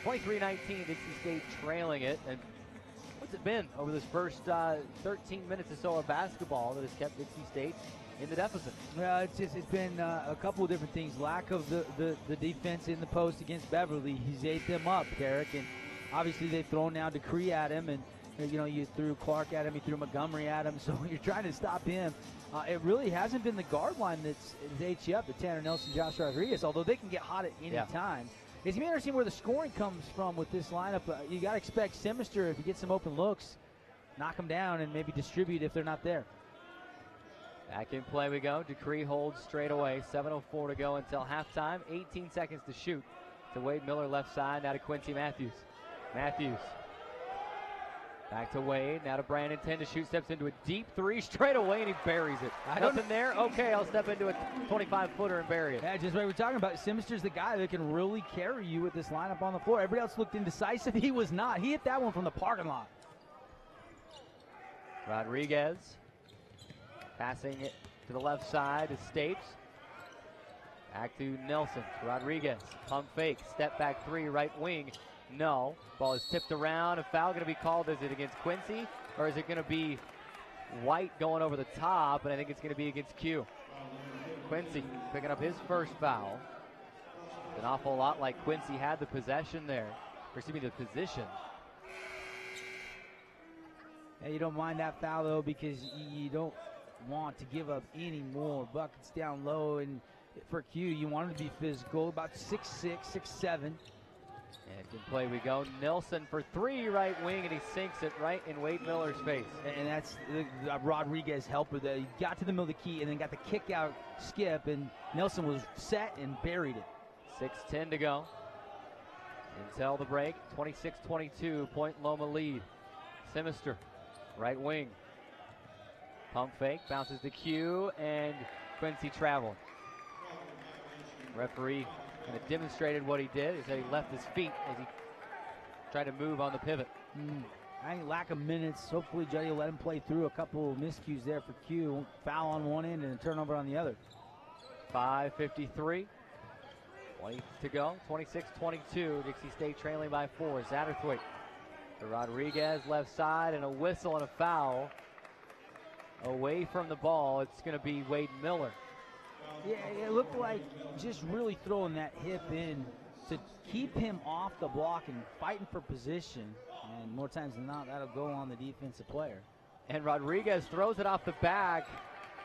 23-19, Dixie State trailing it. And what's it been over this first 13 minutes or so of basketball that has kept Dixie State in the deficit? Well, it's been a couple of different things. Lack of the defense in the post against Beverly. He's ate them up, Derek, and obviously they've thrown now Decree at him, and you know, you threw Clark at him, you threw Montgomery at him, so you're trying to stop him. It really hasn't been the guard line that's ate you up, the Tanner Nelson, Josh Rodriguez, although they can get hot at any time. It's going to be interesting where the scoring comes from with this lineup. You got to expect Simister, if he gets some open looks, knock them down and maybe distribute if they're not there. Back in play we go. Decree holds straight away. 7:04 to go until halftime. 18 seconds to shoot. To Wade Miller left side. Now to Quincy Matthews. Matthews. Back to Wade. Now to Brandon 10 to shoot. Steps into a deep 3 straight away, and he buries it. Nothing there? Okay, I'll step into a 25-footer and bury it. Yeah, just what we're talking about. Simister's the guy that can really carry you with this lineup on the floor. Everybody else looked indecisive. He was not. He hit that one from the parking lot. Rodriguez passing it to the left side to Stapes. Back to Nelson. Rodriguez. Pump fake. Step back 3, right wing. No. Ball is tipped around. A foul going to be called. Is it against Quincy, or is it going to be White going over the top? And I think it's going to be against Q. Quincy picking up his first foul. An awful lot like Quincy had the possession there. Or excuse me, the position. Yeah, you don't mind that foul, though, because you don't want to give up any more buckets down low. And for Q, you want him to be physical, about 6'6", 6'7". And in play we go. Nelson for 3, right wing, and he sinks it right in Wade Miller's face. And that's the Rodriguez helper that he got to the middle of the key and then got the kick out skip, and Nelson was set and buried it. 6:10 to go until the break. 26-22, Point Loma lead. Simister, right wing. Pump fake, bounces to Q, and Quincy traveling. Referee kind of demonstrated what he did. He said he left his feet as he tried to move on the pivot. I think lack of minutes. Hopefully Juddy will let him play through a couple of miscues there for Q. Foul on one end and a turnover on the other. 5:53. 20 to go. 26-22. Dixie State trailing by 4. Satterthwaite to Rodriguez, left side, and a whistle and a foul. Away from the ball, it's going to be Wade Miller. Yeah, it looked like just really throwing that hip in to keep him off the block and fighting for position. And more times than not, that'll go on the defensive player. And Rodriguez throws it off the back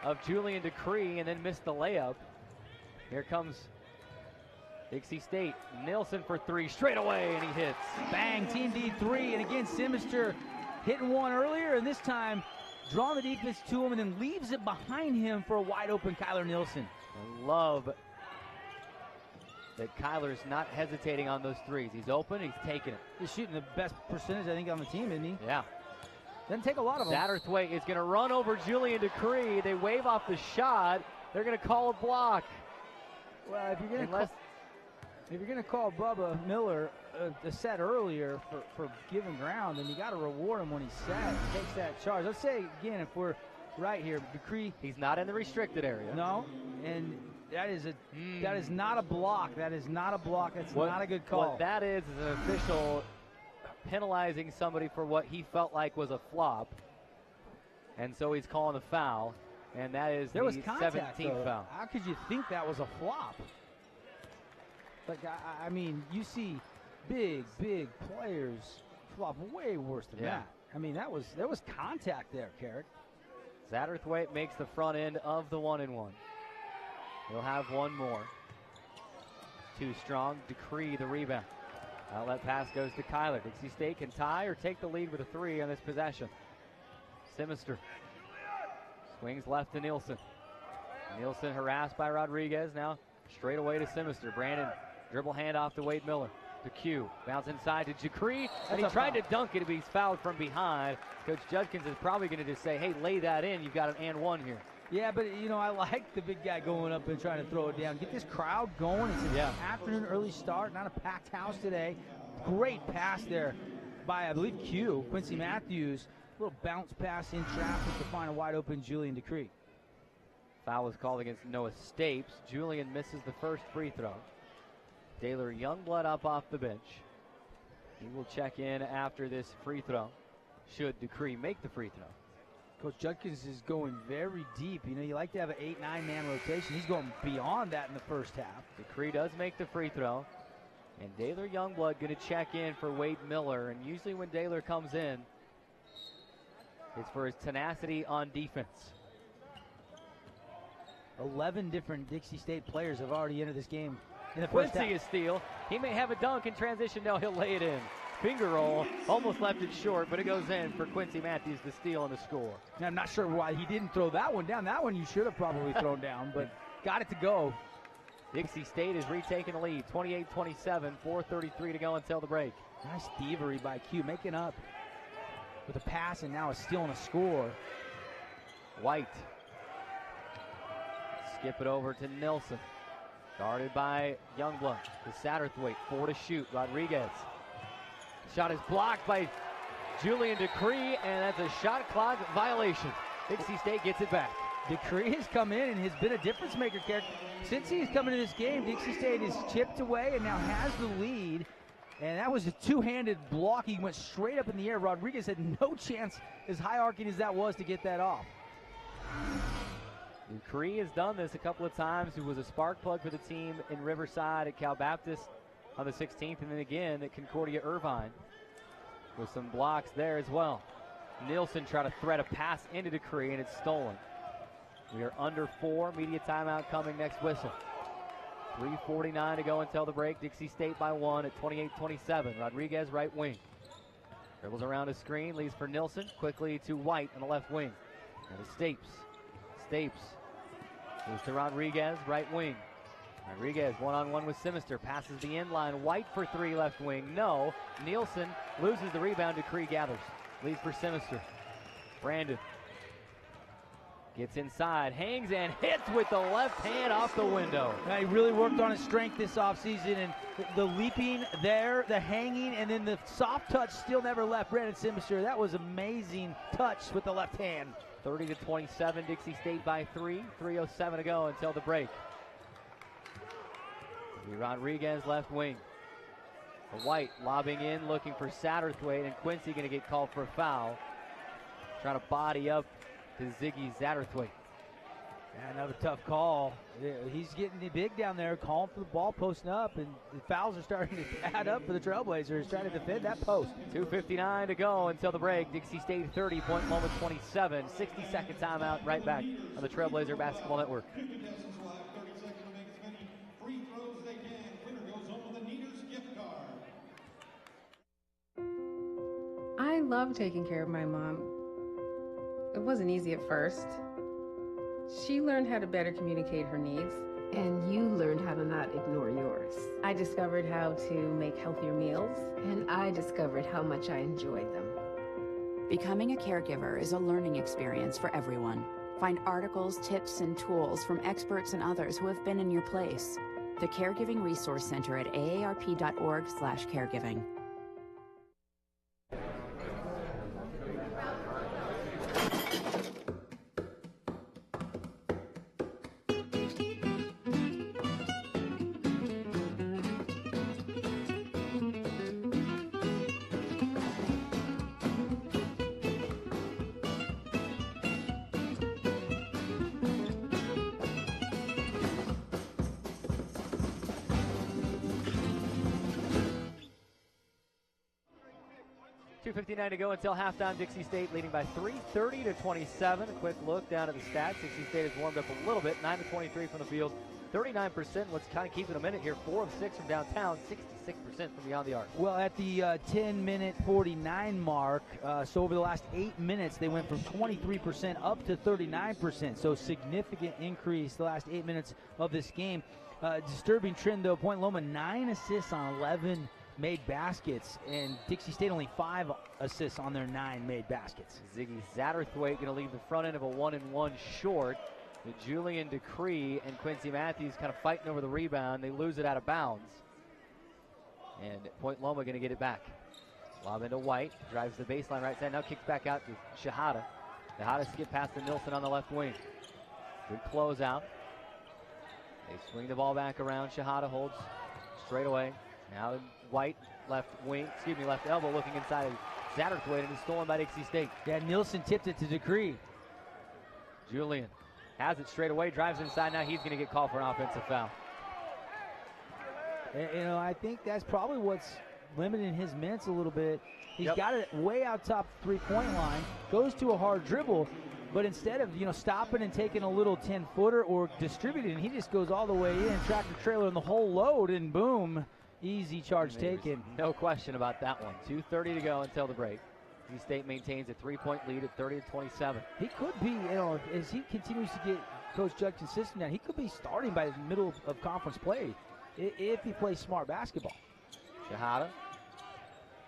of Julian Decree and then missed the layup. Here comes Dixie State. Nielsen for 3 straight away, and he hits. Bang, Team D3, and again, Simister hitting one earlier, and this time drawing the defense to him and then leaves it behind him for a wide open Kyler Nielsen. I love that Kyler's not hesitating on those threes. He's open, he's taking it. He's shooting the best percentage, I think, on the team, isn't he? Yeah. Doesn't take a lot of them. Satterthwaite is going to run over Julian Decree. They wave off the shot. They're going to call a block. Well, if you're going to call Bubba Miller a set earlier for giving ground, then you got to reward him when he takes that charge. Let's say again, if we're right here, Decree. He's not in the restricted area. No, and that is not a block. That is not a block. That's not a good call. What that is an official penalizing somebody for what he felt like was a flop, and so he's calling a foul, and that is there was contact, 17th foul. How could you think that was a flop? Like, I mean, you see big players flop way worse than that. I mean, there was contact there, Carrick. Satterthwaite makes the front end of the 1-and-1. He'll have one more. Too strong. Decree the rebound. Outlet pass goes to Kyler. Dixie State can tie or take the lead with a 3 on this possession. Simister swings left to Nielsen. Nielsen harassed by Rodriguez. Now straight away to Simister. Brandon dribble handoff to Wade Miller. To Q. Bounce inside to Decree. And he tried to dunk it, but he's fouled from behind. Coach Judkins is probably going to just say, hey, lay that in. You've got an and one here. Yeah, but, you know, I like the big guy going up and trying to throw it down. Get this crowd going. It's an afternoon early start, not a packed house today. Great pass there by, I believe, Q, Quincy Matthews. Little bounce pass in traffic to find a wide open Julian Decree. Foul was called against Noah Stapes. Julian misses the first free throw. Taylor Youngblood up off the bench. He will check in after this free throw, should Decree make the free throw. Coach Judkins is going very deep. You know, you like to have an 8-9 man rotation. He's going beyond that in the first half. Decree does make the free throw. And Taylor Youngblood going to check in for Wade Miller. And usually when Taylor comes in, it's for his tenacity on defense. 11 different Dixie State players have already entered this game. In the first Quincy half. is steal. He may have a dunk in transition. No, he'll lay it in. Finger roll. Almost left it short, but it goes in for Quincy Matthews to steal and the score. Now, I'm not sure why he didn't throw that one down. That one you should have probably thrown down, but got it to go. Dixie State is retaking the lead. 28-27. 4:33 to go until the break. Nice thievery by Q, making up with a pass and now a steal and a score. White. Skip it over to Nilsson. Guarded by Youngblood. To Satterthwaite. 4 to shoot. Rodriguez. Shot is blocked by Julian Decree, and that's a shot clock violation. Dixie State gets it back. Decree has come in and has been a difference maker, Kerr. Since he's come into this game, Dixie State has chipped away and now has the lead. And that was a two-handed block. He went straight up in the air. Rodriguez had no chance, as high arcing as that was, to get that off. Decree has done this a couple of times. He was a spark plug for the team in Riverside at Cal Baptist on the 16th, and then again at Concordia Irvine with some blocks there as well. Nielsen tried to thread a pass into Decree, and it's stolen. We are under 4. Media timeout coming next whistle. 3:49 to go until the break. Dixie State by 1 at 28-27. Rodriguez right wing. Dribbles around a screen, leaves for Nielsen. Quickly to White on the left wing. And to Stapes. Stapes moves to Rodriguez, right wing. Rodriguez one-on-one with Simister. Passes the end line. White for 3 left wing. No. Nielsen loses the rebound. Decree gathers. Leaves for Simister. Brandon. Gets inside, hangs, and hits with the left hand off the window. Now, he really worked on his strength this offseason, and the leaping there, the hanging, and then the soft touch still never left Brandon Simsher. That was amazing touch with the left hand. 30-27, Dixie State by 3. 3:07 to go until the break. Rodriguez left wing. White lobbing in, looking for Satterthwaite, and Quincy going to get called for a foul. Trying to body up to Ziggy Satterthwaite. Yeah, another tough call. He's getting big down there, calling for the ball, posting up, and the fouls are starting to add up for the Trailblazers, trying to defend that post. 2:59 to go until the break. Dixie State 30, Point Loma 27. 60-second timeout, right back on the Trailblazer Basketball Network. I love taking care of my mom. It wasn't easy at first. She learned how to better communicate her needs. And you learned how to not ignore yours. I discovered how to make healthier meals. And I discovered how much I enjoyed them. Becoming a caregiver is a learning experience for everyone. Find articles, tips, and tools from experts and others who have been in your place. The Caregiving Resource Center at aarp.org/caregiving. $2:59 to go until halftime. Dixie State leading by 3, 30-27. A quick look down at the stats. Dixie State has warmed up a little bit, 9-23 from the field, 39%. What's kind of keeping them in it here, 4 of 6 from downtown, 66% from beyond the arc. Well, at the 10-minute 49 mark, so over the last 8 minutes, they went from 23% up to 39%. So significant increase the last 8 minutes of this game. Disturbing trend, though. Point Loma, 9 assists on 11 made baskets, and Dixie State only 5 assists on their 9 made baskets. Ziggy Satterthwaite going to leave the front end of a 1-and-1 short. Julian Decree and Quincy Matthews kind of fighting over the rebound. They lose it out of bounds. And Point Loma going to get it back. Lob into White, drives the baseline right side, now kicks back out to Shahada. Shahada skip past to Nilsson on the left wing. Good closeout. They swing the ball back around. Shahada holds straight away. Now White, left elbow looking inside of Satterthwaite, and it's stolen by Dixie State. Yeah, Nilsson tipped it to Decree. Julian has it straight away, drives inside. Now he's going to get called for an offensive foul. I think that's probably what's limiting his minutes a little bit. He's got it way out top three-point line, goes to a hard dribble, but instead of stopping and taking a little 10-footer or distributing, he just goes all the way in, tractor trailer, and the whole load, and boom. Easy charge taken. No question about that one. 2:30 to go until the break. Dixie State maintains a 3-point lead at 30-27. He could be, as he continues to get Coach Judd consistent now, he could be starting by the middle of conference play if he plays smart basketball. Shahada,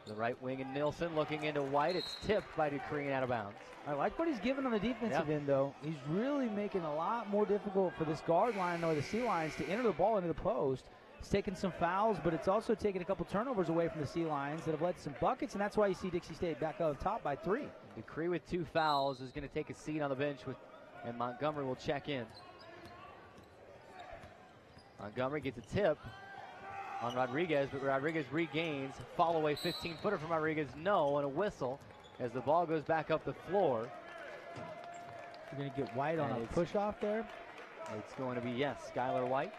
the right wing, and Nilsson looking into White. It's tipped by Decree and out of bounds. I like what he's given on the defensive end, though. He's really making a lot more difficult for this guard line or the C-lines to enter the ball into the post. It's taken some fouls, but it's also taken a couple turnovers away from the C-lines that have led to some buckets, and that's why you see Dixie State back up top by 3. Decree with 2 fouls is going to take a seat on the bench, and Montgomery will check in. Montgomery gets a tip on Rodriguez, but Rodriguez regains. Fall away 15-footer from Rodriguez, no, and a whistle as the ball goes back up the floor. You're going to get White on a push-off there? It's going to be, yes, Skylar White.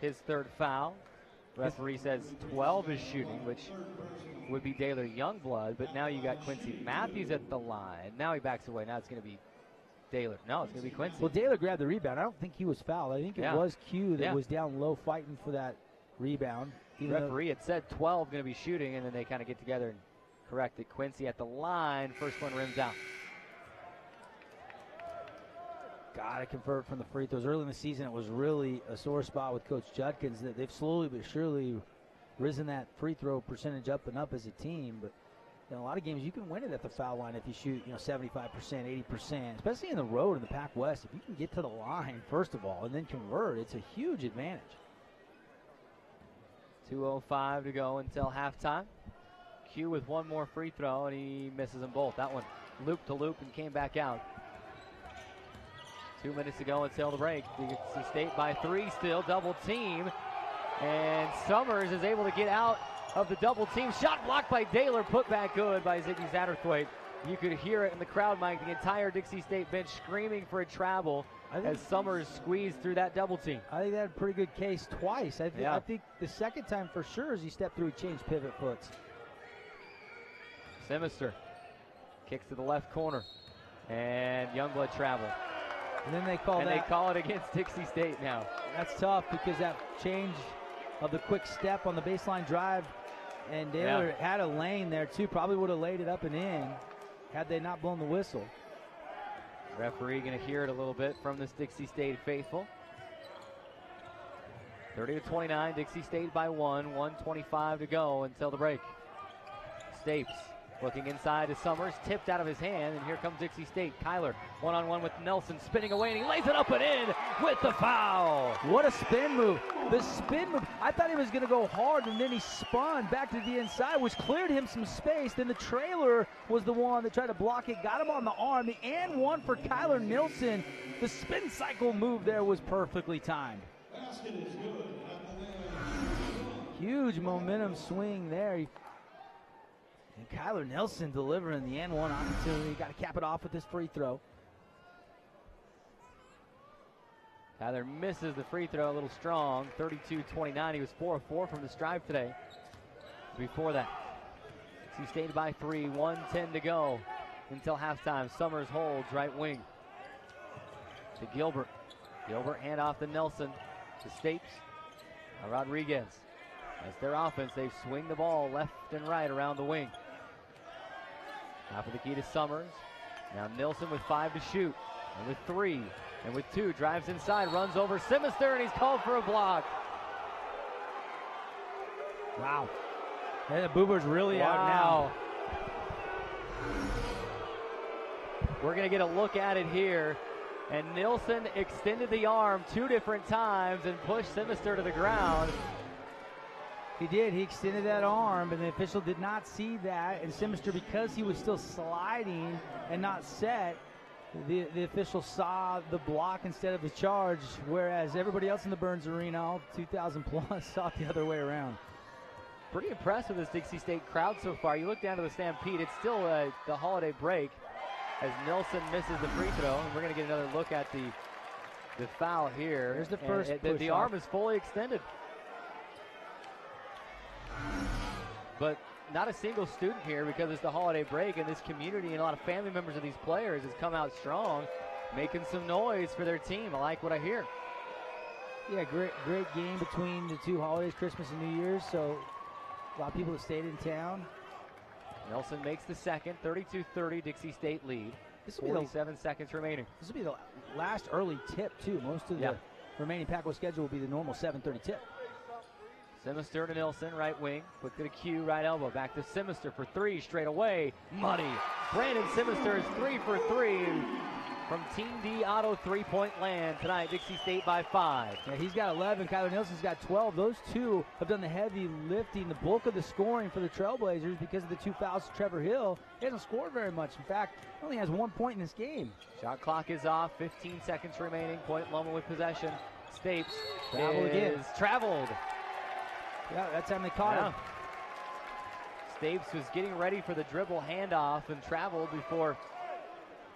His 3rd foul. Referee says 12 is shooting, which would be Daylor Youngblood, but now you got Quincy Matthews at the line. Now he backs away. Now it's going to be Daylor. No, it's going to be Quincy. Well, Daylor grabbed the rebound. I don't think he was fouled. I think it was Q that was down low fighting for that rebound. The referee had said 12 going to be shooting, and then they kind of get together and correct it. Quincy at the line. First one rims out. Got to convert from the free throws. Early in the season, it was really a sore spot with Coach Judkins. They've slowly but surely risen that free throw percentage up and up as a team. But In a lot of games, you can win it at the foul line if you shoot, 75%, 80%, especially in the road in the Pac West. If you can get to the line, first of all, and then convert, it's a huge advantage. 2:05 to go until halftime. Q with one more free throw, and he misses them both. That one looped to loop and came back out. 2 minutes to go until the break. DXC State by 3 still, double team. And Summers is able to get out of the double team. Shot blocked by Daler, put back good by Ziggy Satterthwaite. You could hear it in the crowd, Mike. The entire Dixie State bench screaming for a travel as Summers squeezed through that double team. I think that had a pretty good case twice. I think the second time for sure as he stepped through, he changed pivot foots. Simister kicks to the left corner, and Youngblood travel. And then they call they call it against Dixie State now. That's tough because that change of the quick step on the baseline drive, and Daler had a lane there too. Probably would have laid it up and in had they not blown the whistle. Referee going to hear it a little bit from this Dixie State faithful. 30-29, Dixie State by 1. 1:25 to go until the break. Stapes looking inside to Summers, tipped out of his hand, and here comes Dixie State. Kyler one-on-one with Nelson, spinning away, and he lays it up and in with the foul. What a spin move. The spin move, I thought he was going to go hard, and then he spun back to the inside, which cleared him some space. Then the trailer was the one that tried to block it, got him on the arm. The and one for Kyler Nilsson. The spin cycle move there was perfectly timed. Huge momentum swing there. And Kyler Nelson delivering the N1 opportunity. Got to cap it off with this free throw. Kyler misses the free throw a little strong. 32-29. He was 4 of 4 from the stripe today. Before that, he stayed by 3. 1:10 to go until halftime. Summers holds right wing to Gilbert. Gilbert hand off to Nelson. To Stapes. Rodriguez. That's their offense. They swing the ball left and right around the wing. Top of the key to Summers. Now Nilsson with 5 to shoot. And with 3. And with 2. Drives inside. Runs over Simister. And he's called for a block. Wow. And the Boober's really out now. We're going to get a look at it here. And Nilsson extended the arm 2 different times and pushed Simister to the ground. He did. He extended that arm, and the official did not see that. And Simister, because he was still sliding and not set, the official saw the block instead of the charge, whereas everybody else in the Burns Arena, all 2,000 plus, saw it the other way around. Pretty impressed with this Dixie State crowd so far. You look down to the Stampede. It's still the holiday break as Nilsson misses the free throw. And we're going to get another look at the foul here. There's the first push the arm is fully extended. But not a single student here because it's the holiday break, and this community and a lot of family members of these players has come out strong, making some noise for their team. I like what I hear. Yeah, great game between the 2 holidays, Christmas and New Year's, so a lot of people that stayed in town. Nelson makes the second, 32-30, Dixie State lead. 47 seconds remaining. This will be the last early tip, too. Most of the remaining Pac-12 schedule will be the normal 7:30 tip. Simister to Nilsson, right wing. Quick to the Q, right elbow. Back to Simister for 3, straight away. Money. Brandon Simister is 3 for 3 from Team D Auto 3-point land tonight. Dixie State by 5. Yeah, he's got 11. Kyler Nilsson's got 12. Those 2 have done the heavy lifting, the bulk of the scoring for the Trailblazers because of the 2 fouls to Trevor Hill. He hasn't scored very much. In fact, he only has 1 point in this game. Shot clock is off. 15 seconds remaining. Point Loma with possession. Stapes is traveled. Yeah, that time they caught him. Stapes was getting ready for the dribble handoff and traveled before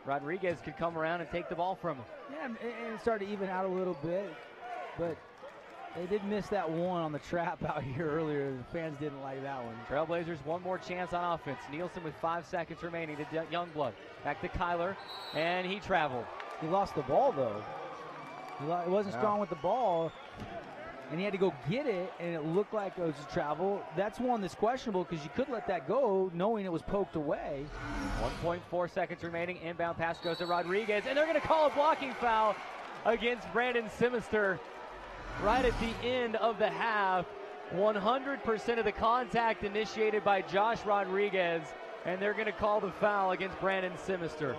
Rodriguez could come around and take the ball from him. Yeah, and it started to even out a little bit, but they did miss that one on the trap out here earlier. The fans didn't like that one. Trailblazers, one more chance on offense. Nielsen with 5 seconds remaining to Youngblood. Back to Kyler, and he traveled. He lost the ball, though. He wasn't strong with the ball. And he had to go get it, and it looked like it was a travel. That's one that's questionable because you could let that go knowing it was poked away. 1.4 seconds remaining. Inbound pass goes to Rodriguez, and they're going to call a blocking foul against Brandon Simister right at the end of the half. 100% of the contact initiated by Josh Rodriguez. and they're going to call the foul against Brandon Simister.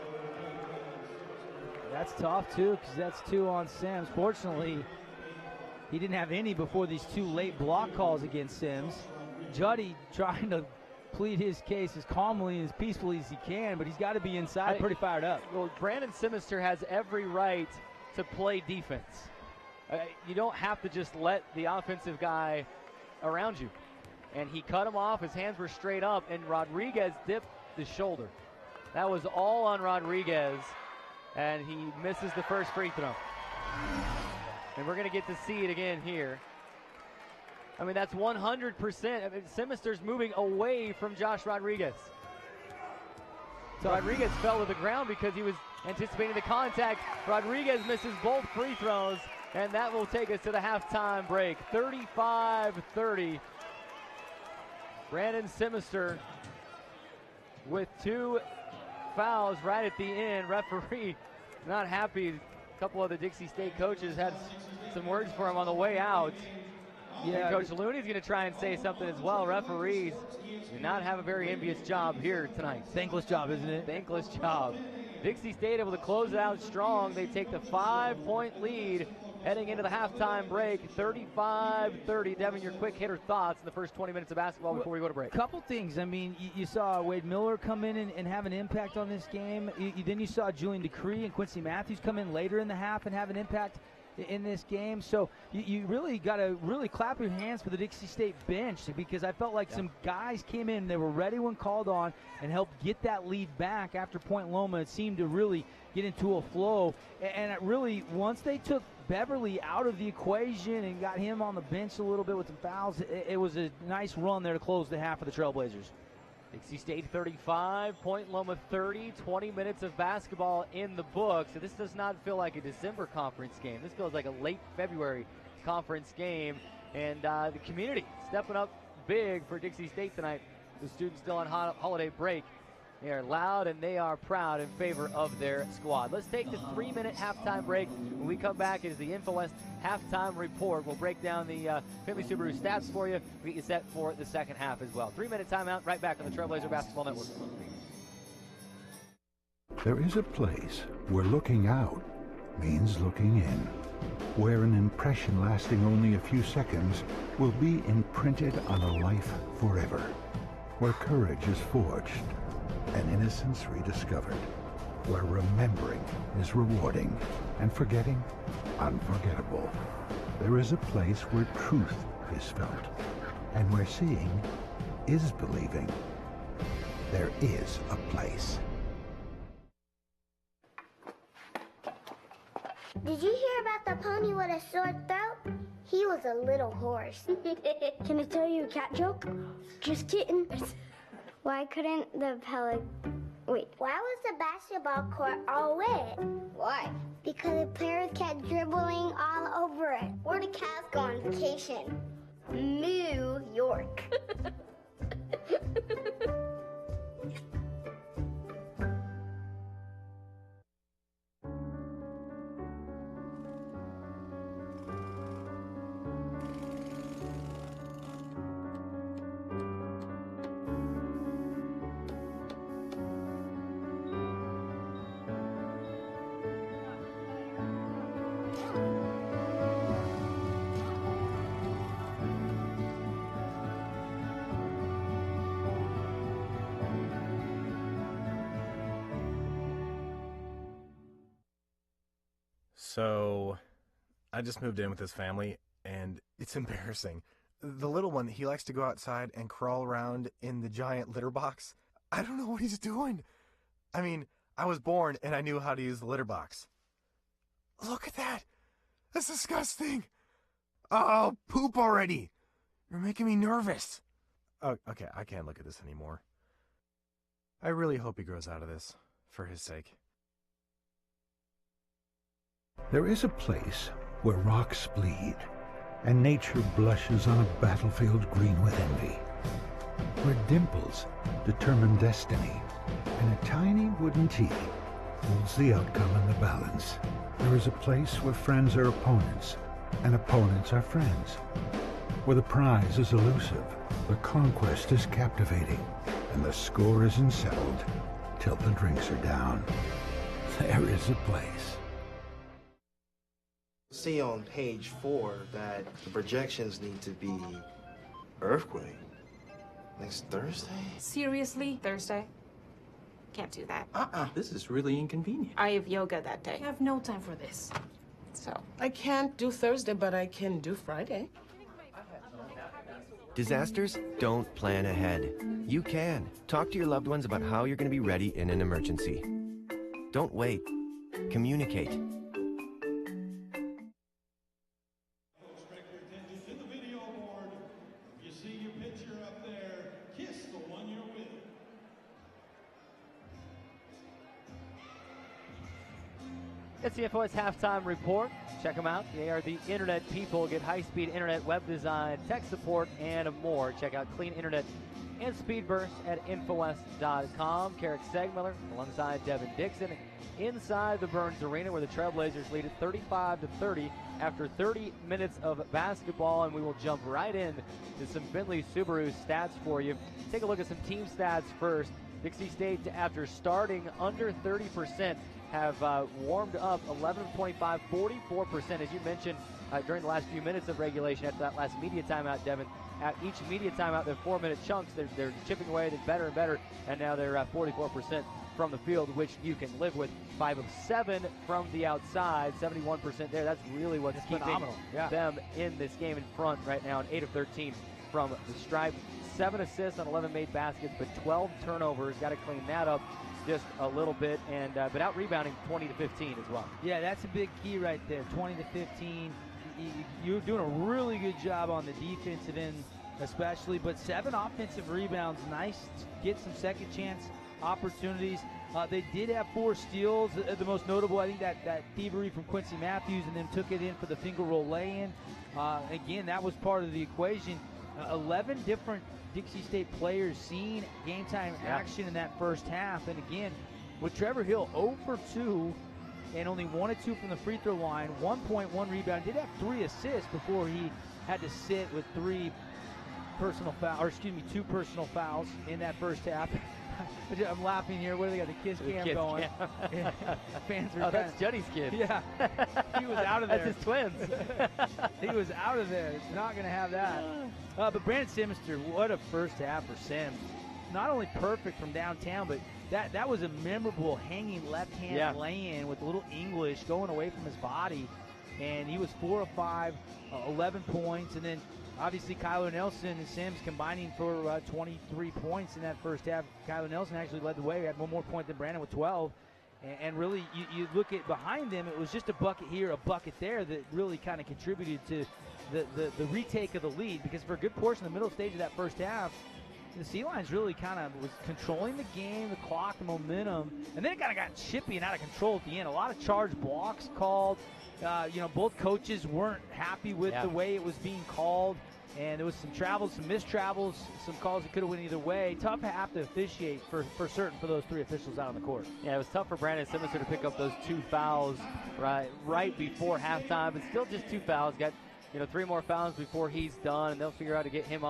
That's tough, too, because that's 2 on Sims. Fortunately, he didn't have any before these 2 late block calls against Sims. Juddy trying to plead his case as calmly and as peacefully as he can, but he's got to be inside pretty fired up. Well, Brandon Simister has every right to play defense. You don't have to just let the offensive guy around you. And he cut him off. His hands were straight up, and Rodriguez dipped the shoulder. That was all on Rodriguez, and he misses the first free throw. And we're going to get to see it again here. I mean, that's 100%. I mean, Simister's moving away from Josh Rodriguez. So Rodriguez fell to the ground because he was anticipating the contact. Rodriguez misses both free throws, and that will take us to the halftime break. 35-30. Brandon Simister with 2 fouls right at the end. Referee not happy. A couple of the Dixie State coaches had some words for him on the way out. Yeah, and Coach Looney's going to try and say something as well. Referees do not have a very envious job here tonight. Thankless job, isn't it? Thankless job. Dixie State able to close it out strong. They take the 5-point lead heading into the halftime break, 35-30. Devin, your quick hitter thoughts in the first 20 minutes of basketball before we go to break. Couple things. I mean, you saw Wade Miller come in and have an impact on this game. Then you saw Julian Decree and Quincy Matthews come in later in the half and have an impact in this game. So you really got to really clap your hands for the Dixie State bench, because I felt like some guys came in, they were ready when called on, and helped get that lead back after Point Loma. It seemed to really get into a flow. And it really, once they took Beverly out of the equation and got him on the bench a little bit with some fouls, it was a nice run there to close the half for the Trailblazers. Dixie State 35, Point Loma 30, 20 minutes of basketball in the books. So this does not feel like a December conference game. This feels like a late February conference game. And the community stepping up big for Dixie State tonight. The students still on holiday break. They are loud and they are proud in favor of their squad. Let's take the 3-minute halftime break. When we come back, it is the InfoWest halftime report. We'll break down the Findlay Subaru stats for you. We get you set for the second half as well. 3-minute timeout, right back on the Trailblazer Basketball Network. There is a place where looking out means looking in, where an impression lasting only a few seconds will be imprinted on a life forever, where courage is forged and innocence rediscovered, where remembering is rewarding and forgetting unforgettable. There is a place where truth is felt and where seeing is believing. There is a place. Did you hear about the pony with a sore throat? He was a little horse. Can I tell you a cat joke? Just kidding. Why couldn't the why was the basketball court all wet? Why? Because the players kept dribbling all over it. Where did cats go on vacation? New York. So, I just moved in with his family, and it's embarrassing. The little one, he likes to go outside and crawl around in the giant litter box. I don't know what he's doing. I mean, I was born and I knew how to use the litter box. Look at that. That's disgusting. Oh, poop already. You're making me nervous. Oh, okay, I can't look at this anymore. I really hope he grows out of this, for his sake. There is a place where rocks bleed, and nature blushes on a battlefield green with envy, where dimples determine destiny, and a tiny wooden T holds the outcome in the balance. There is a place where friends are opponents, and opponents are friends, where the prize is elusive, the conquest is captivating, and the score isn't settled till the drinks are down. There is a place. See on page 4 that the projections need to be earthquake next Thursday. Seriously? Thursday? Can't do that. This is really inconvenient. I have yoga that day. I have no time for this. So. I can't do Thursday, but I can do Friday. Disasters don't plan ahead. You can. Talk to your loved ones about how you're going to be ready in an emergency. Don't wait. Communicate. It's the FOS Halftime Report. Check them out. They are the internet people. Get high-speed internet, web design, tech support, and more. Check out Clean Internet and Speedburst at Infowest.com. Carrick Segmiller alongside Devin Dixon inside the Burns Arena where the Trailblazers lead it 35-30 after 30 minutes of basketball, and we will jump right in to some Bentley Subaru stats for you. Take a look at some team stats first. Dixie State, after starting under 30%, have warmed up 11 of 25, 44%, as you mentioned during the last few minutes of regulation after that last media timeout, Devin. At each media timeout, they're 4-minute chunks. They're chipping away, they're better and better, and now they're at 44% from the field, which you can live with. 5 of 7 from the outside, 71% there. That's really what's keeping them in this game in front right now, and 8 of 13 from the stripe. 7 assists on 11 made baskets, but 12 turnovers. Got to clean that up just a little bit, and but out rebounding 20 to 15 as well. Yeah, that's a big key right there. 20 to 15. You're doing a really good job on the defensive end, especially. But 7 offensive rebounds, nice to get some second chance opportunities. They did have 4 steals. The most notable, I think, that thievery from Quincy Matthews, and then took it in for the finger roll lay-in. Again, that was part of the equation. 11 different Dixie State players seeing game time action in that first half. And again, with Trevor Hill 0 for 2 and only 1 of 2 from the free throw line, 1.1 rebound, did have 3 assists before he had to sit with 2 personal fouls in that first half. I'm laughing here. What do they got? The kiss cam going. Fans are that's Juddy's kid. Yeah. He was out of there. That's his twins. He was out of there. It's not going to have that. But Brandon Simister, what a first half for Sims. Not only perfect from downtown, but that was a memorable hanging left-hand lay-in with a little English going away from his body. And he was 4 of 5, 11 points. And then obviously, Kyler Nelson and Sims combining for 23 points in that first half. Kyler Nelson actually led the way. He had 1 more point than Brandon with 12. And really, you look at behind them, it was just a bucket here, a bucket there that really kind of contributed to the retake of the lead. Because for a good portion of the middle stage of that first half, the Sea Lions really kind of was controlling the game, the clock, the momentum. And then it kind of got chippy and out of control at the end. A lot of charged blocks called. Both coaches weren't happy with the way it was being called. And there was some travels, some missed travels, some calls that could have went either way. Tough half to officiate for certain for those 3 officials out on the court. Yeah, it was tough for Brandon Simmons to pick up those 2 fouls right before halftime, but still just 2 fouls. Got 3 more fouls before he's done, and they'll figure out to get him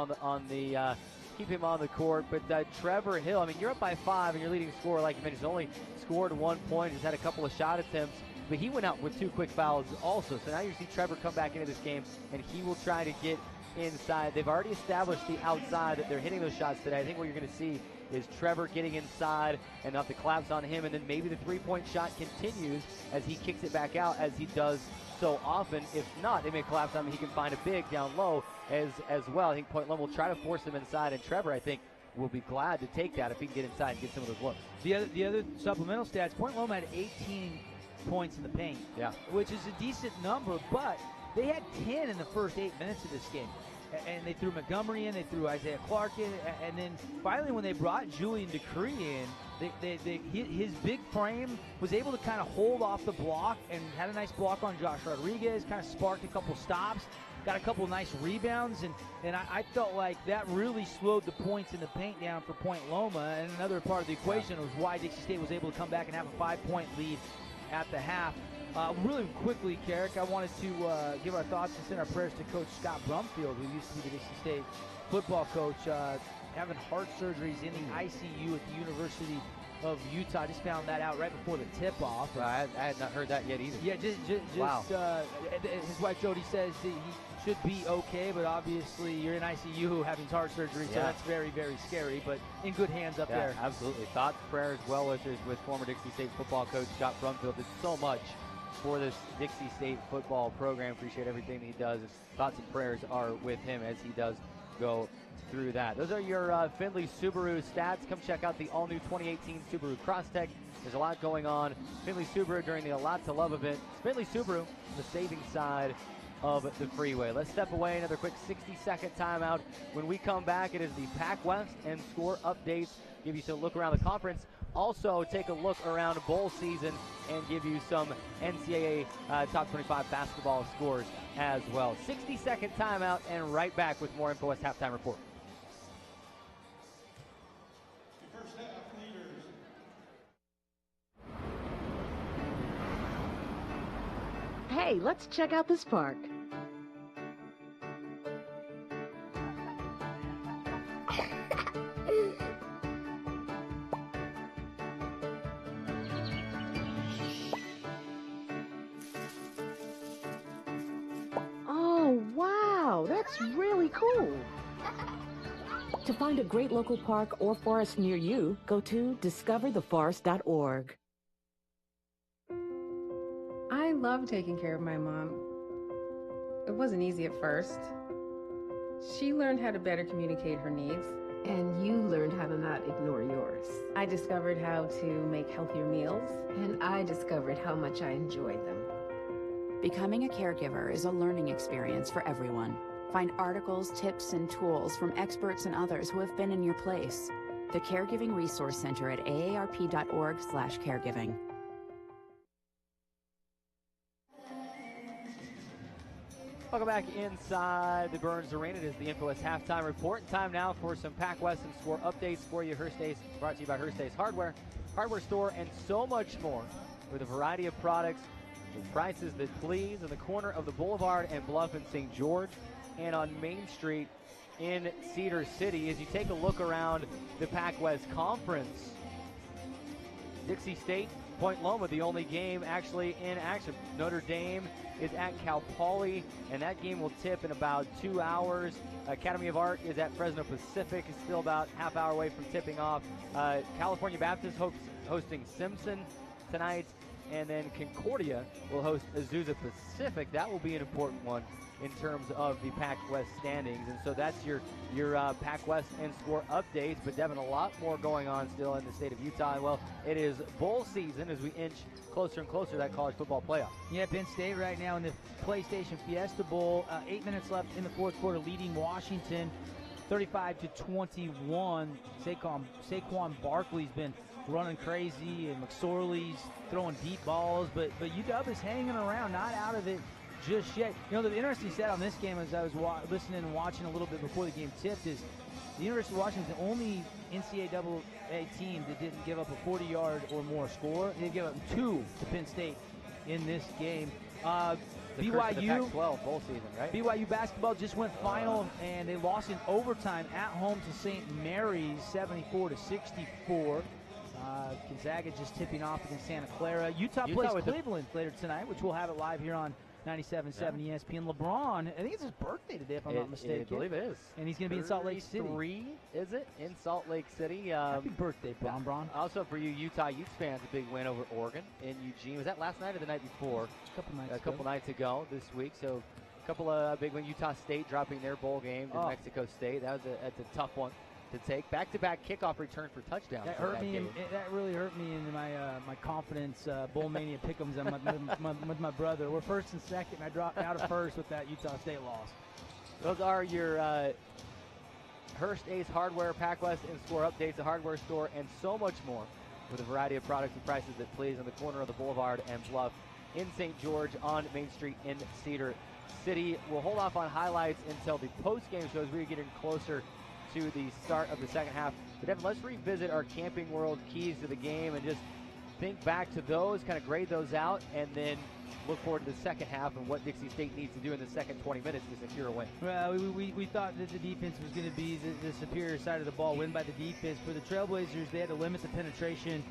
keep him on the court. But Trevor Hill, I mean, you're up by 5 and your leading scorer, like you mentioned, only scored 1 point, just had a couple of shot attempts. But he went out with 2 quick fouls also. So now you see Trevor come back into this game, and he will try to get inside. They've already established the outside that they're hitting those shots today. I think what you're going to see is Trevor getting inside and not the collapse on him, and then maybe the 3-point shot continues as he kicks it back out, as he does so often. If not, they may collapse on him. He can find a big down low as well. I think Point Loma will try to force him inside, and Trevor, I think, will be glad to take that if he can get inside and get some of those looks. The other supplemental stats, Point Loma had 18 points in the paint, which is a decent number, but they had 10 in the first 8 minutes of this game. And they threw Montgomery in, they threw Isaiah Clark in, and then finally when they brought Julian Decree in, his big frame was able to kind of hold off the block and had a nice block on Josh Rodriguez, kind of sparked a couple stops, got a couple nice rebounds, and I felt like that really slowed the points in the paint down for Point Loma. And another part of the equation was why Dixie State was able to come back and have a 5-point lead at the half. Really quickly, Carrick, I wanted to give our thoughts and send our prayers to Coach Scott Brumfield, who used to be the Dixie State football coach, having heart surgeries in the ICU at the University of Utah. I just found that out right before the tip-off. I had not heard that yet either. Yeah, just wow. His wife Jody says he should be okay, but obviously you're in ICU having heart surgery, so that's very, very scary, but in good hands up there. Absolutely. Thoughts, prayers, well wishes with former Dixie State football coach Scott Brumfield. Did so much for this Dixie State football program. Appreciate everything he does. Thoughts and prayers are with him as he does go through that. Those are your Findlay Subaru stats. Come check out the all-new 2018 Subaru Crosstrek. There's a lot going on. Findlay Subaru during the A Lot to Love event. Findlay Subaru, the saving side of the freeway. Let's step away. Another quick 60-second timeout. When we come back, it is the Pac West and score updates. Give you some look around the conference. Also, take a look around bowl season and give you some NCAA top 25 basketball scores as well. 60-second timeout and right back with more Info West Halftime Report. Hey, let's check out this park. Oh, wow, that's really cool. To find a great local park or forest near you, go to discovertheforest.org. I love taking care of my mom. It wasn't easy at first. She learned how to better communicate her needs. And you learned how to not ignore yours. I discovered how to make healthier meals. And I discovered how much I enjoyed them. Becoming a caregiver is a learning experience for everyone. Find articles, tips, and tools from experts and others who have been in your place. The Caregiving Resource Center at aarp.org/caregiving. Welcome back inside the Burns Arena. It is the Info West Halftime Report. Time now for some Pac West and score updates for you. Hearst Ace, brought to you by Hearst Ace Hardware store, and so much more with a variety of products with prices that please in the corner of the Boulevard and Bluff in St. George and on Main Street in Cedar City. As you take a look around the Pac West Conference, Dixie State, Point Loma, the only game actually in action. Notre Dame is at Cal Poly, and that game will tip in about 2 hours. Academy of Art is at Fresno Pacific. It's still about half hour away from tipping off. California Baptist hosting Simpson tonight, and then Concordia will host Azusa Pacific. That will be an important one in terms of the Pac West standings. And so that's your Pac West and score updates. But Devin, a lot more going on still in the state of Utah. Well, it is bowl season as we inch closer and closer to that college football playoff. Yeah, Penn State right now in the PlayStation Fiesta Bowl. 8 minutes left in the fourth quarter, leading Washington 35-21. Saquon Barkley's been running crazy, and McSorley's throwing deep balls, but UW is hanging around, not out of it just yet. You know, the interesting stat on this game, as I was listening and watching a little bit before the game tipped, is the University of Washington is the only NCAA team that didn't give up a 40-yard or more score. They gave up 2 to Penn State in this game. BYU, Pac-12 bowl season, right? BYU basketball just went final, and they lost in overtime at home to St. Mary's, 74-64. Gonzaga just tipping off against Santa Clara. Utah plays Cleveland later tonight, which we'll have it live here on 97.7 ESPN. LeBron, I think it's his birthday today, if I'm not mistaken. I believe it is. And he's going to be in Salt Lake City. 33, is it? In Salt Lake City. Happy birthday, Bron. Also for you Utah Utes fans, a big win over Oregon in Eugene. Was that last night or the night before? A couple nights ago this week. So a couple of big win. Utah State dropping their bowl game to Mexico State. That's a tough one to take. Back-to-back kickoff return for touchdowns. That hurt me. That really hurt me in my confidence. Bowl mania pick'ems with my brother. We're first and second. I dropped out of first with that Utah State loss. Those are your Hearst Ace Hardware, Pac West and score updates, the hardware store, and so much more with a variety of products and prices that please on the corner of the Boulevard and Bluff in St. George on Main Street in Cedar City. We'll hold off on highlights until the post-game shows. We're getting closer to the start of the second half. But Devin, let's revisit our Camping World keys to the game and just think back to those, kind of grade those out, and then look forward to the second half and what Dixie State needs to do in the second 20 minutes to secure a win. Well, we thought that the defense was going to be the superior side of the ball, win by the defense. For the Trailblazers, they had to limit the penetration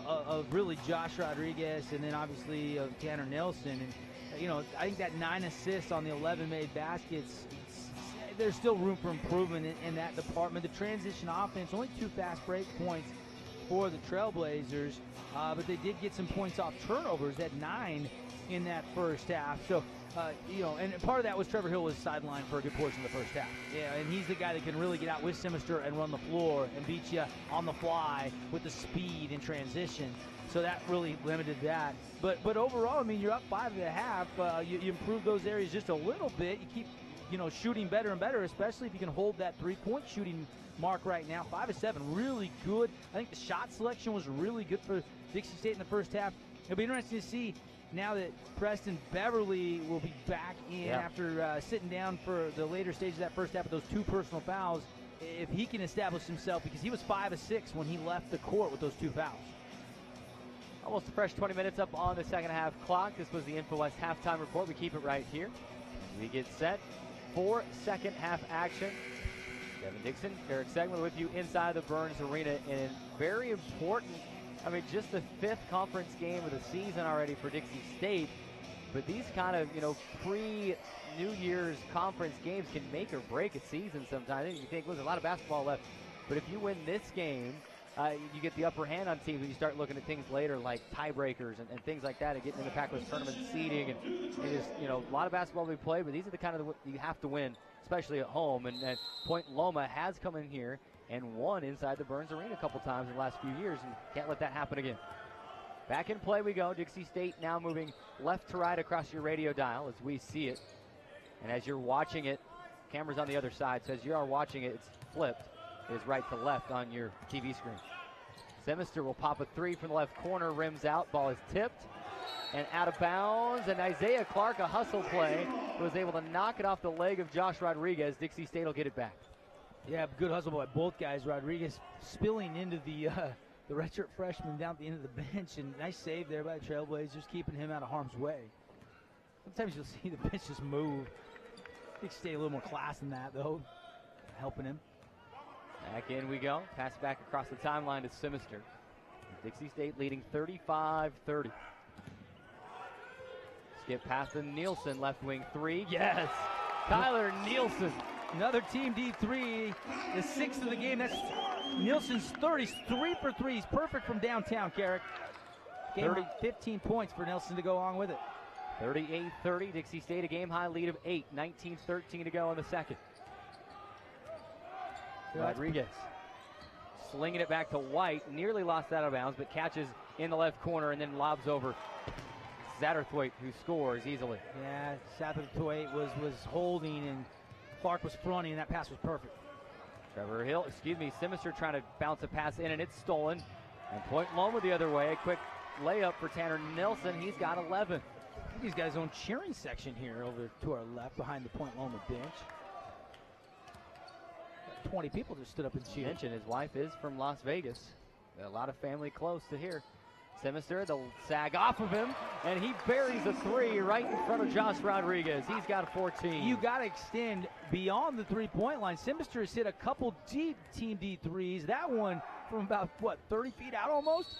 of really Josh Rodriguez and then obviously of Tanner Nelson. And, I think that 9 assists on the 11 made baskets, there's still room for improvement in that department. The transition offense, only 2 fast break points for the Trailblazers, but they did get some points off turnovers at 9 in that first half. So, and part of that was Trevor Hill was sidelined for a good portion of the first half. Yeah, and he's the guy that can really get out with Simister and run the floor and beat you on the fly with the speed and transition. So that really limited that. But overall, I mean, you're up 5 at the half. You improve those areas just a little bit. You keep, shooting better and better, especially if you can hold that 3-point shooting mark right now. 5 of 7, really good. I think the shot selection was really good for Dixie State in the first half. It'll be interesting to see now that Preston Beverly will be back in after sitting down for the later stage of that first half with those 2 personal fouls, if he can establish himself, because he was 5 of 6 when he left the court with those 2 fouls. Almost a fresh 20 minutes up on the second half clock. This was the InfoWest halftime report. We keep it right here. We get set for second half action. Devin Dixon, Eric Segman with you inside the Burns Arena, and very important, just the 5th conference game of the season already for Dixie State. But these kind of, pre-New Year's conference games can make or break a season sometimes. You think, there's a lot of basketball left. But if you win this game, you get the upper hand on teams when you start looking at things later like tiebreakers and things like that, and getting into Pac-12 tournament seeding. And just, a lot of basketball we play, but these are the kind of you have to win, especially at home. And Point Loma has come in here and won inside the Burns Arena a couple times in the last few years, and can't let that happen again. Back in play we go. Dixie State now moving left to right across your radio dial as we see it. And as you're watching it, camera's on the other side, so as you are watching it, it's flipped. It is right to left on your TV screen. Semister will pop a 3 from the left corner, rims out, ball is tipped and out of bounds. And Isaiah Clark, a hustle play, was able to knock it off the leg of Josh Rodriguez. Dixie State will get it back. Yeah, good hustle by both guys. Rodriguez spilling into the redshirt freshman down at the end of the bench, and nice save there by the Trailblazers, keeping him out of harm's way. Sometimes you'll see the bench just move. Dixie State a little more class than that, though, helping him. Back in we go. Pass back across the timeline to Simister. Dixie State leading 35-30. Skip past the Nielsen left wing 3. Yes! Tyler Nielsen. Another Team D3, the 6th of the game. That's Nielsen's 30. He's 3 for 3. He's perfect from downtown, Carrick. Game 15 points for Nielsen to go along with it. 38-30. Dixie State a game-high lead of 8. 19-13 to go in the second. Rodriguez slinging it back to White. Nearly lost out of bounds, but catches in the left corner and then lobs over Satterthwaite, who scores easily. Yeah, Satterthwaite was holding and Clark was fronting, and that pass was perfect. Simister trying to bounce a pass in, and it's stolen. And Point Loma the other way. A quick layup for Tanner Nelson. He's got 11. He's got his own cheering section here over to our left behind the Point Loma bench. 20 people just stood up and cheered. Mentioned his wife is from Las Vegas. A lot of family close to here. Simister, the sag off of him, and he buries a 3 right in front of Josh Rodriguez. He's got 14. You got to extend beyond the 3-point line. Simister has hit a couple deep Team D3s. That one from about, 30 feet out almost?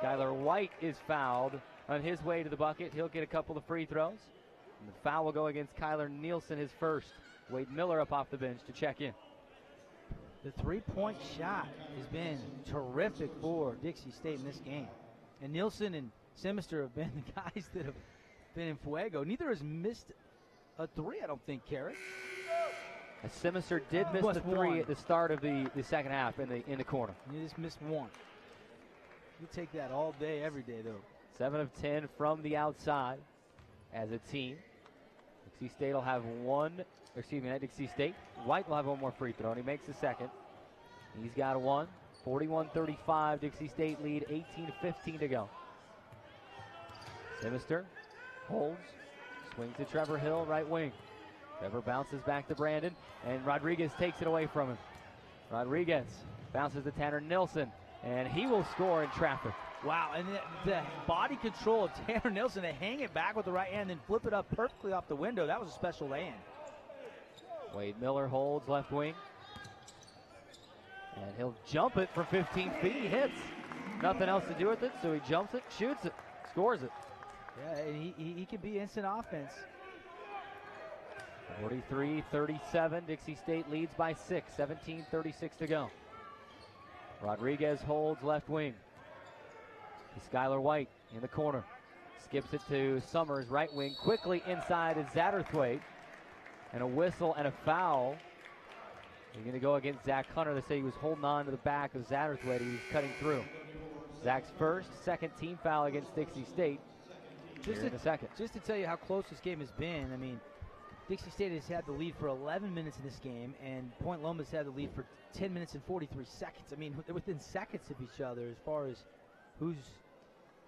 Skylar White is fouled on his way to the bucket. He'll get a couple of free throws. And the foul will go against Kyler Nielsen, his first. Wade Miller up off the bench to check in. The 3-point shot has been terrific for Dixie State in this game. And Nielsen and Simister have been the guys that have been in fuego. Neither has missed a 3, I don't think, Carrick. Simister did miss the 3 at the start of the second half in the corner. You just missed 1. You take that all day, every day, though. 7 of 10 from the outside as a team. Dixie State will have not Dixie State. White will have one more free throw, and he makes the second. He's got 1. 41-35, Dixie State lead, 18-15 to go. Simister holds, swings to Trevor Hill, right wing. Trevor bounces back to Brandon, and Rodriguez takes it away from him. Rodriguez bounces to Tanner Nilsson, and he will score in traffic. Wow, and the body control of Tanner Nilsson to hang it back with the right hand and flip it up perfectly off the window. That was a special lay-in. Wade Miller holds left wing. And he'll jump it from 15 feet. He hits. Nothing else to do with it, so he jumps it, shoots it, scores it. Yeah, and he can be instant offense. 43-37, Dixie State leads by 6, 17:36 to go. Rodriguez holds left wing. Skylar White in the corner. Skips it to Summers, right wing. Quickly inside is Satterthwaite. And a whistle and a foul. He's going to go against Zach Hunter. They say he was holding on to the back of Satterthwaite. He was cutting through. Zach's second team foul against Dixie State. Just in a second. Just to tell you how close this game has been, I mean, Dixie State has had the lead for 11 minutes in this game, and Point Loma's had the lead for 10 minutes and 43 seconds. I mean, they're within seconds of each other as far as who's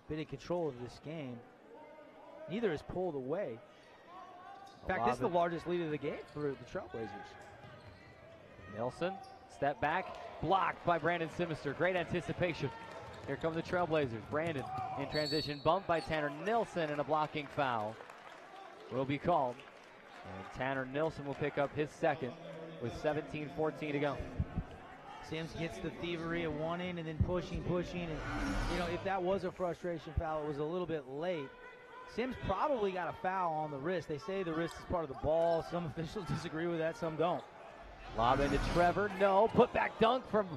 been in control of this game. Neither has pulled away. In fact, this is the largest lead of the game for the Trailblazers. Nelson, step back, blocked by Brandon Simister. Great anticipation. Here come the Trailblazers. Brandon in transition, bumped by Tanner Nilsson, and a blocking foul will be called. And Tanner Nilsson will pick up his second with 17:14 to go. Sims gets the thievery of wanting and then pushing, and you know, if that was a frustration foul, it was a little bit late. Sims probably got a foul on the wrist. They say the wrist is part of the ball. Some officials disagree with that, some don't. Lob into Trevor, no. Put back dunk from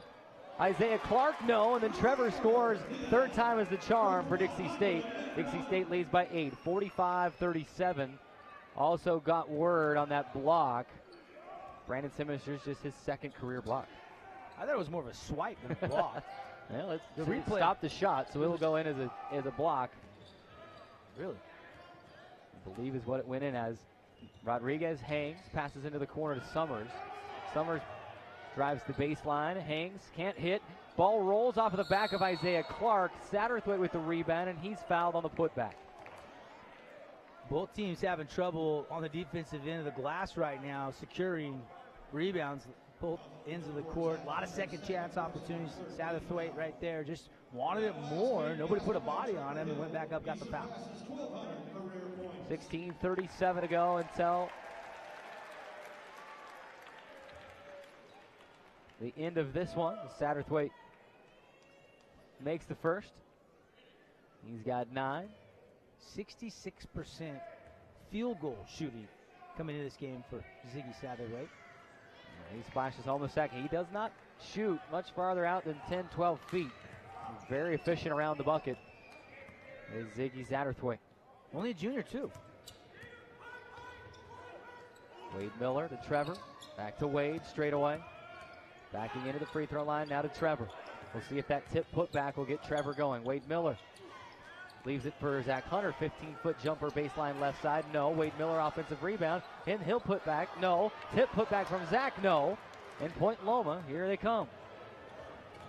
Isaiah Clark, no. And then Trevor scores. Third time is the charm for Dixie State. Dixie State leads by 8, 45-37. Also got word on that block. Brandon Simister's just his second career block. I thought it was more of a swipe than a block. Well, the replay stopped the shot, so it'll go in as a block. Really? I believe is what it went in as. Rodriguez hangs, passes into the corner to Summers. Summers drives the baseline, hangs, can't hit. Ball rolls off of the back of Isaiah Clark. Satterthwaite with the rebound, and he's fouled on the putback. Both teams having trouble on the defensive end of the glass right now, securing rebounds. Both ends of the court. A lot of second chance opportunities. Satterthwaite right there just wanted it more. Nobody put a body on him and went back up, got the foul. 16:37 to go until the end of this one. Satterthwaite makes the first. He's got 9. 66% field goal shooting coming into this game for Ziggy Satterthwaite. He splashes home the second. He does not shoot much farther out than 10, 12 feet. He's very efficient around the bucket. Is Ziggy Satterthwaite. Only a junior, too. Wade Miller to Trevor. Back to Wade straight away. Backing into the free throw line now to Trevor. We'll see if that tip putback will get Trevor going. Wade Miller leaves it for Zach Hunter. 15-foot jumper baseline left side. No. Wade Miller offensive rebound. And he'll put back. No. Tip putback from Zach. No. And Point Loma. Here they come.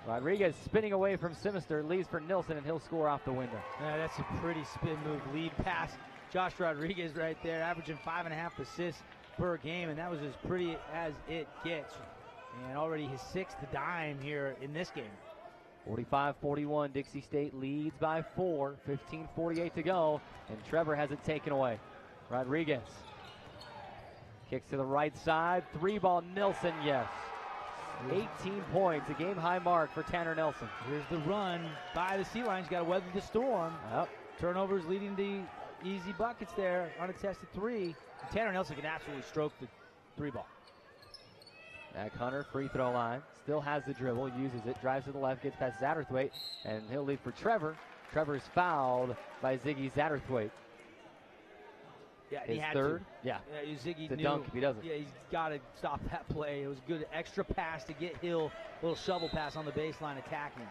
Rodriguez spinning away from Simister. Leaves for Nilsson, and he'll score off the window. That's a pretty spin move. Lead pass. Josh Rodriguez right there, averaging 5.5 assists per game, and that was as pretty as it gets. And already his 6th dime here in this game. 45-41, Dixie State leads by 4, 15:48 to go, and Trevor has it taken away. Rodriguez kicks to the right side, 3-ball Nilsson, yes. 18 points, a game-high mark for Tanner Nilsson. Here's the run by the Sea Lions, got to weather the storm. Yep. Turnovers leading to easy buckets there, unattested 3. Tanner Nilsson can absolutely stroke the 3-ball. Zach Hunter, free throw line, still has the dribble, uses it, drives to the left, gets past Satterthwaite, and he'll leave for Trevor. Trevor's fouled by Ziggy Satterthwaite. Yeah, his he had third. To. Yeah, Ziggy it's a knew, dunk if he doesn't. Yeah, he's got to stop that play. It was a good extra pass to get Hill, little shovel pass on the baseline attacking.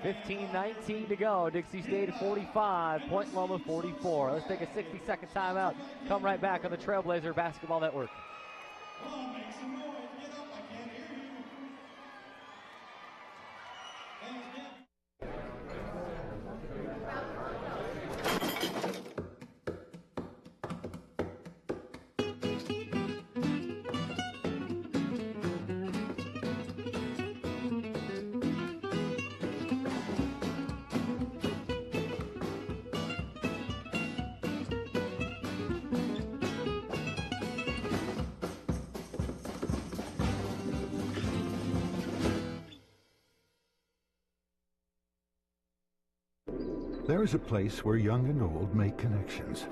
15-19 to go. Dixie State 45, Point Loma 44. Let's take a 60-second timeout. Come right back on the Trailblazer Basketball Network. There is a place where young and old make connections,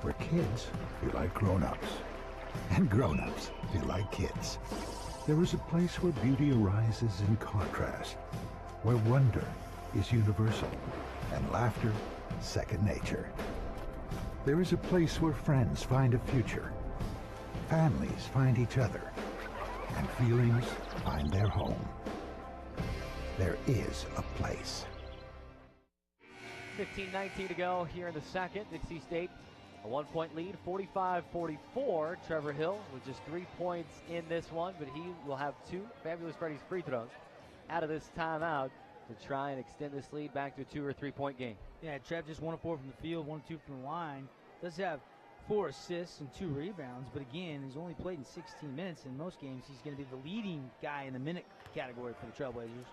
where kids feel like grown-ups, and grown-ups feel like kids. There is a place where beauty arises in contrast, where wonder is universal, and laughter second nature. There is a place where friends find a future, families find each other, and feelings find their home. There is a place. 15-19 to go here in the second. Dixie State a 1-point lead, 45-44. Trevor Hill with just 3 points in this one, but he will have 2 Fabulous Freddy's free throws out of this timeout to try and extend this lead back to a 2 or 3 point game. Yeah, Trev just 1 of 4 from the field, 1 of 2 from the line. Does have 4 assists and 2 rebounds, but again, he's only played in 16 minutes. In most games, he's going to be the leading guy in the minute category for the Trailblazers.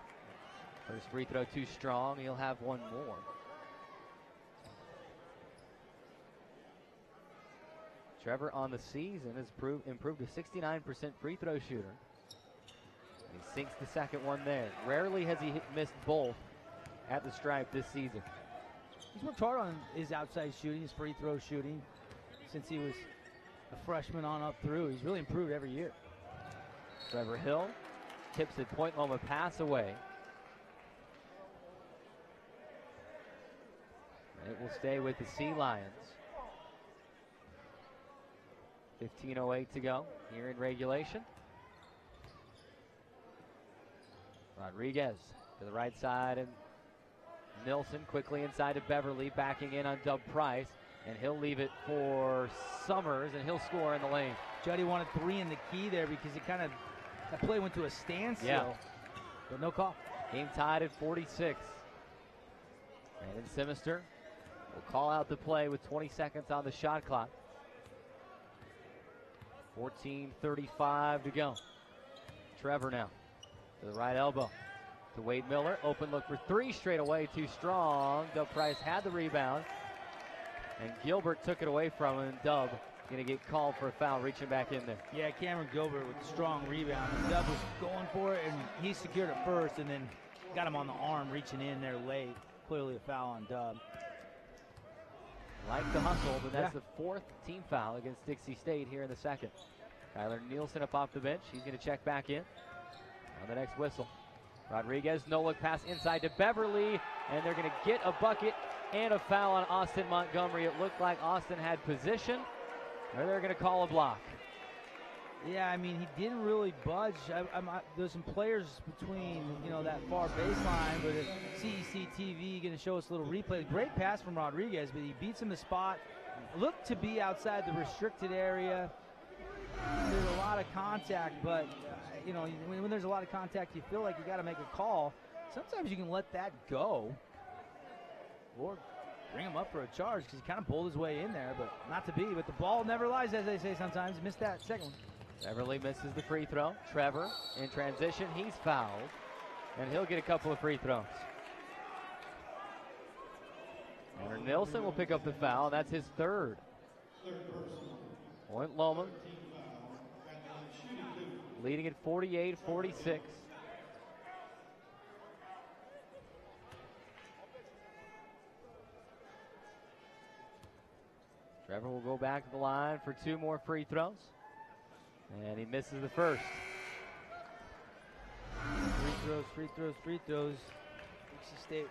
First free throw too strong. He'll have 1 more. Trevor on the season has improved to 69% free throw shooter. He sinks the second one there. Rarely has he missed both at the stripe this season. He's worked hard on his outside shooting, his free throw shooting, since he was a freshman on up through. He's really improved every year. Trevor Hill tips it, Point Loma pass away. It will stay with the Sea Lions. 15:08 to go here in regulation. Rodriguez to the right side, and Nilsson quickly inside to Beverly, backing in on Dub Price, and he'll leave it for Summers, and he'll score in the lane. Juddy wanted 3 in the key there because it kind of, that play went to a standstill, but no call. Game tied at 46. And Simister will call out the play with 20 seconds on the shot clock. 14:35 to go. Trevor now to the right elbow to Wade Miller. Open look for 3 straight away, too strong. Dub Price had the rebound, and Gilbert took it away from him, and Dub going to get called for a foul reaching back in there. Yeah, Cameron Gilbert with a strong rebound. And Dub was going for it, and he secured it first, and then got him on the arm reaching in there late. Clearly a foul on Dub. Like the hustle, but that's the 4th team foul against Dixie State here in the second. Kyler Nielsen up off the bench. He's going to check back in on the next whistle. Rodriguez, no-look pass inside to Beverly, and they're going to get a bucket and a foul on Austin Montgomery. It looked like Austin had position, or they're going to call a block. Yeah, I mean, he didn't really budge. There's some players between, that far baseline, but CEC TV going to show us a little replay. Great pass from Rodriguez, but he beats him the spot. Looked to be outside the restricted area. There's a lot of contact, but, when there's a lot of contact, you feel like you got to make a call. Sometimes you can let that go or bring him up for a charge because he kind of pulled his way in there, but not to be. But the ball never lies, as they say sometimes. Missed that second one. Beverly misses the free throw. Trevor in transition, he's fouled, and he'll get a couple of free throws. And Nilsson will pick up the foul, and that's his 3rd. Point Loma leading at 48-46. Trevor will go back to the line for 2 more free throws. And he misses the first. Free throws. Dixie State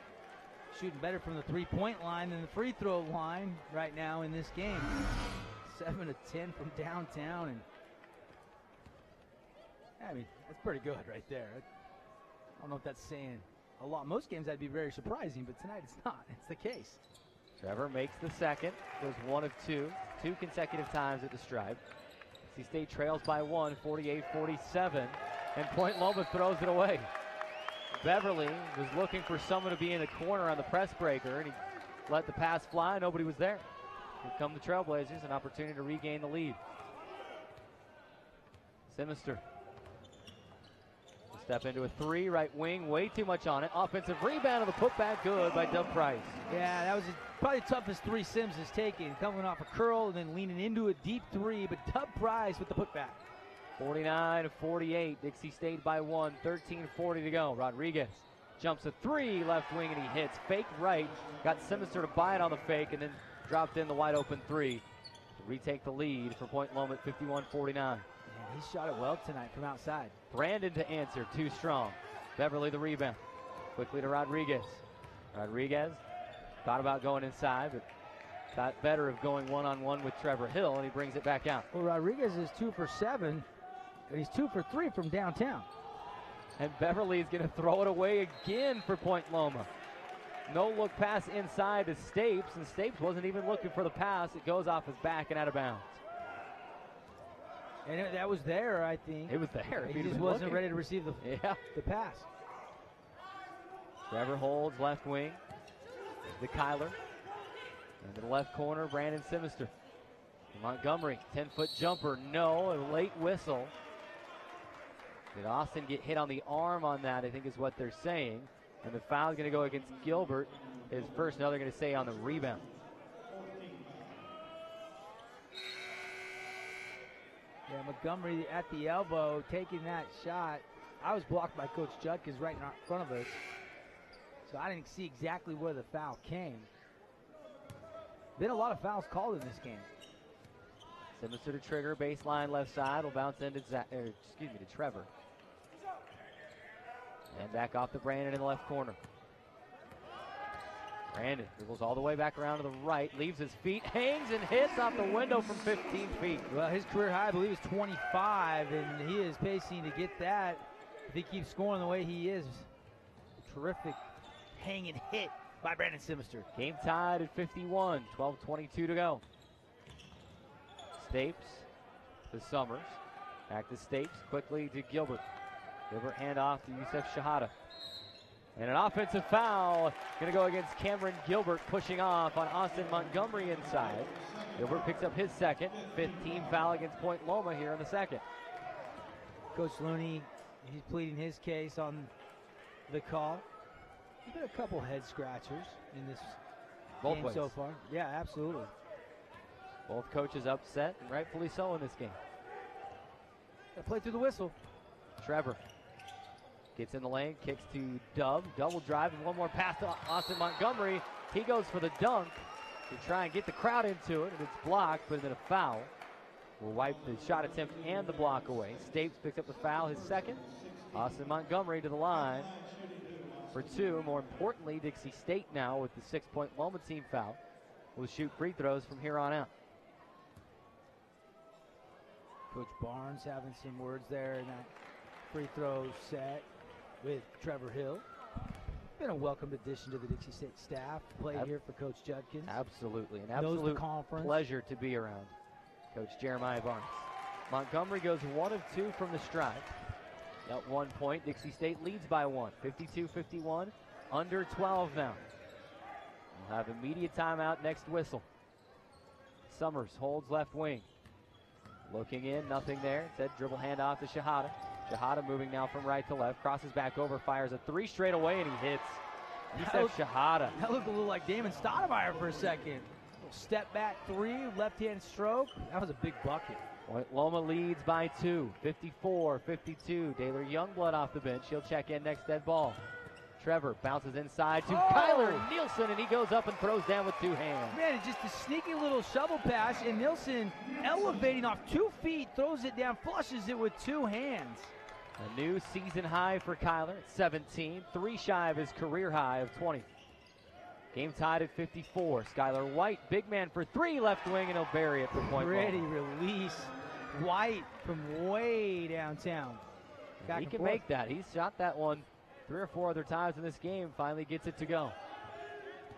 shooting better from the 3-point line than the free throw line right now in this game. 7 of 10 from downtown, and I mean, that's pretty good right there. I don't know if that's saying a lot. Most games that'd be very surprising, but tonight it's not. It's the case. Trevor makes the second. Goes 1 of 2 consecutive times at the stripe. NC State trails by 1, 48-47, and Point Loma throws it away. Beverly was looking for someone to be in the corner on the press breaker, and he let the pass fly. Nobody was there. Here come the Trailblazers, an opportunity to regain the lead. Sinister. Step into a 3, right wing, way too much on it. Offensive rebound and the putback good by Dub Price. Yeah, that was probably the toughest 3 Sims has taken. Coming off a curl and then leaning into a deep 3, but Dub Price with the putback. 49-48, Dixie State by 1, 13:40 to go. Rodriguez Jumps a three, left wing, and he hits. Fake right. Got Simister to buy it on the fake, and then dropped in the wide open three to retake the lead for Point Loma at 51-49. Man, he shot it well tonight from outside. Brandon to answer, too strong. Beverly the rebound. Quickly to Rodriguez. Rodriguez thought about going inside, but got better of going one-on-one with Trevor Hill, and he brings it back out. Well, Rodriguez is 2 for 7, and he's 2 for 3 from downtown. And Beverly is going to throw it away again for Point Loma. No look pass inside to Stapes, and Stapes wasn't even looking for the pass. It goes off his back and out of bounds. And that was there, I think. It was there. He just wasn't ready to receive the pass. Trevor holds left wing. The Kyler. And to the left corner, Brandon Simister. Montgomery, 10-foot jumper, no, a late whistle. Did Austin get hit on the arm on that, I think is what they're saying. And the foul is going to go against Gilbert. His first, now they're going to say on the rebound. Yeah, Montgomery at the elbow, taking that shot. I was blocked by Coach Judkins right in front of us. So I didn't see exactly where the foul came. Been a lot of fouls called in this game. Simister to trigger, baseline left side, will bounce into to Trevor. And back off to Brandon in the left corner. Brandon dribbles all the way back around to the right, leaves his feet, hangs and hits off the window from 15 feet. Well, his career high, I believe, is 25, and he is pacing to get that. If he keeps scoring the way he is, terrific hang and hit by Brandon Simister. Game tied at 51, 12:22 to go. Stapes to Summers. Back to Stapes, quickly to Gilbert. Gilbert handoff to Yusef Shahada. And an offensive foul going to go against Cameron Gilbert, pushing off on Austin Montgomery inside. Gilbert picks up his second, 15 foul against Point Loma here in the second. Coach Looney, he's pleading his case on the call. There's been a couple head scratchers in this game ways so far. Yeah, absolutely. Both coaches upset, and rightfully so in this game. Got to play through the whistle. Trevor gets in the lane, kicks to Dub, double drive, and one more pass to Austin Montgomery. He goes for the dunk to try and get the crowd into it, and it's blocked, but then a foul will wipe the shot attempt and the block away. Stapes picks up the foul, his second. Austin Montgomery to the line for two. More importantly, Dixie State now with the 6-point Loma team foul will shoot free throws from here on out. Coach Barnes having some words there in that free throw set with Trevor Hill. Been a welcome addition to the Dixie State staff. Played here for Coach Judkins. Absolutely. An Knows absolute the conference. Pleasure to be around Coach Jeremiah Barnes. Montgomery goes 1 of 2 from the stripe. At 1 point, Dixie State leads by 1. 52-51, under 12 now. We'll have immediate timeout next whistle. Summers holds left wing. Looking in, nothing there. Instead, dribble handoff to Shahada. Shahada moving now from right to left, crosses back over, fires a 3 straight away, and he hits. Yusef Shahada. That looked a little like Damon Stoudemire for a second. Step back 3, left-hand stroke. That was a big bucket. Point Loma leads by 2, 54-52. Taylor Youngblood off the bench. He'll check in next dead ball. Trevor bounces inside to Kyler Nielsen, and he goes up and throws down with 2 hands. Man, it's just a sneaky little shovel pass, and Nielsen elevating off 2 feet, throws it down, flushes it with 2 hands. A new season high for Kyler at 17, 3 shy of his career high of 20. Game tied at 54. Skylar White, big man for 3, left wing, and he'll bury it for Point Loma. Pretty release. White from way downtown. He can make that. He's shot that one 3 or 4 other times in this game. Finally gets it to go.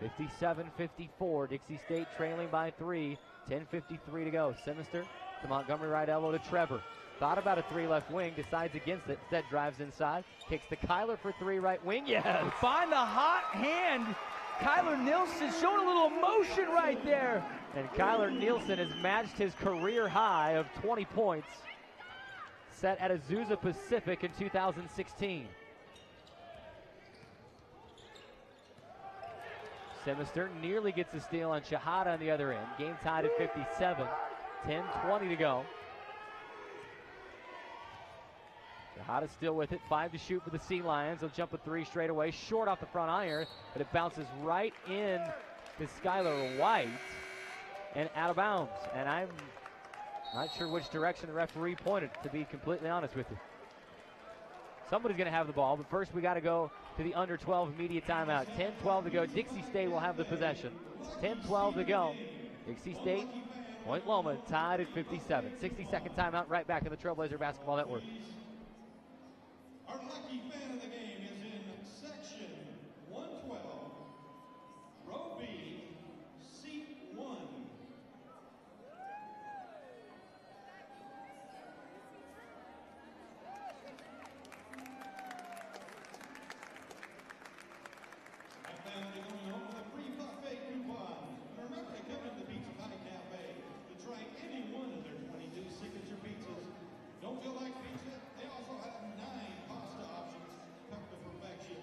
57-54. Dixie State trailing by 3. 10:53 to go. Simister to Montgomery, right elbow to Trevor. Thought about a 3 left wing, decides against it. Instead drives inside. Kicks to Kyler for 3 right wing. Yes! Find the hot hand. Kyler Nielsen showing a little emotion right there. And Kyler Nielsen has matched his career high of 20 points set at Azusa Pacific in 2016. Simister nearly gets a steal on Shahada on the other end. Game tied at 57. 10:20 to go. Hot is still with it. 5 to shoot for the Sea Lions. They'll jump a 3 straight away. Short off the front iron, but it bounces right in to Skylar White and out of bounds. And I'm not sure which direction the referee pointed, to be completely honest with you. Somebody's going to have the ball, but first we got to go to the under 12 media timeout. 10-12 to go. Dixie State will have the possession. 10-12 to go. Dixie State, Point Loma tied at 57. 60-second timeout, right back in the Trailblazer Basketball Network. Our lucky fan of the game is in section 112, row B, seat 1. Our family going home with a free buffet coupon. And remember to come to the Pizza Pie Cafe to try any one of their 22 signature pizzas. Don't feel like pizza? They also have 9 pasta options cooked to perfection.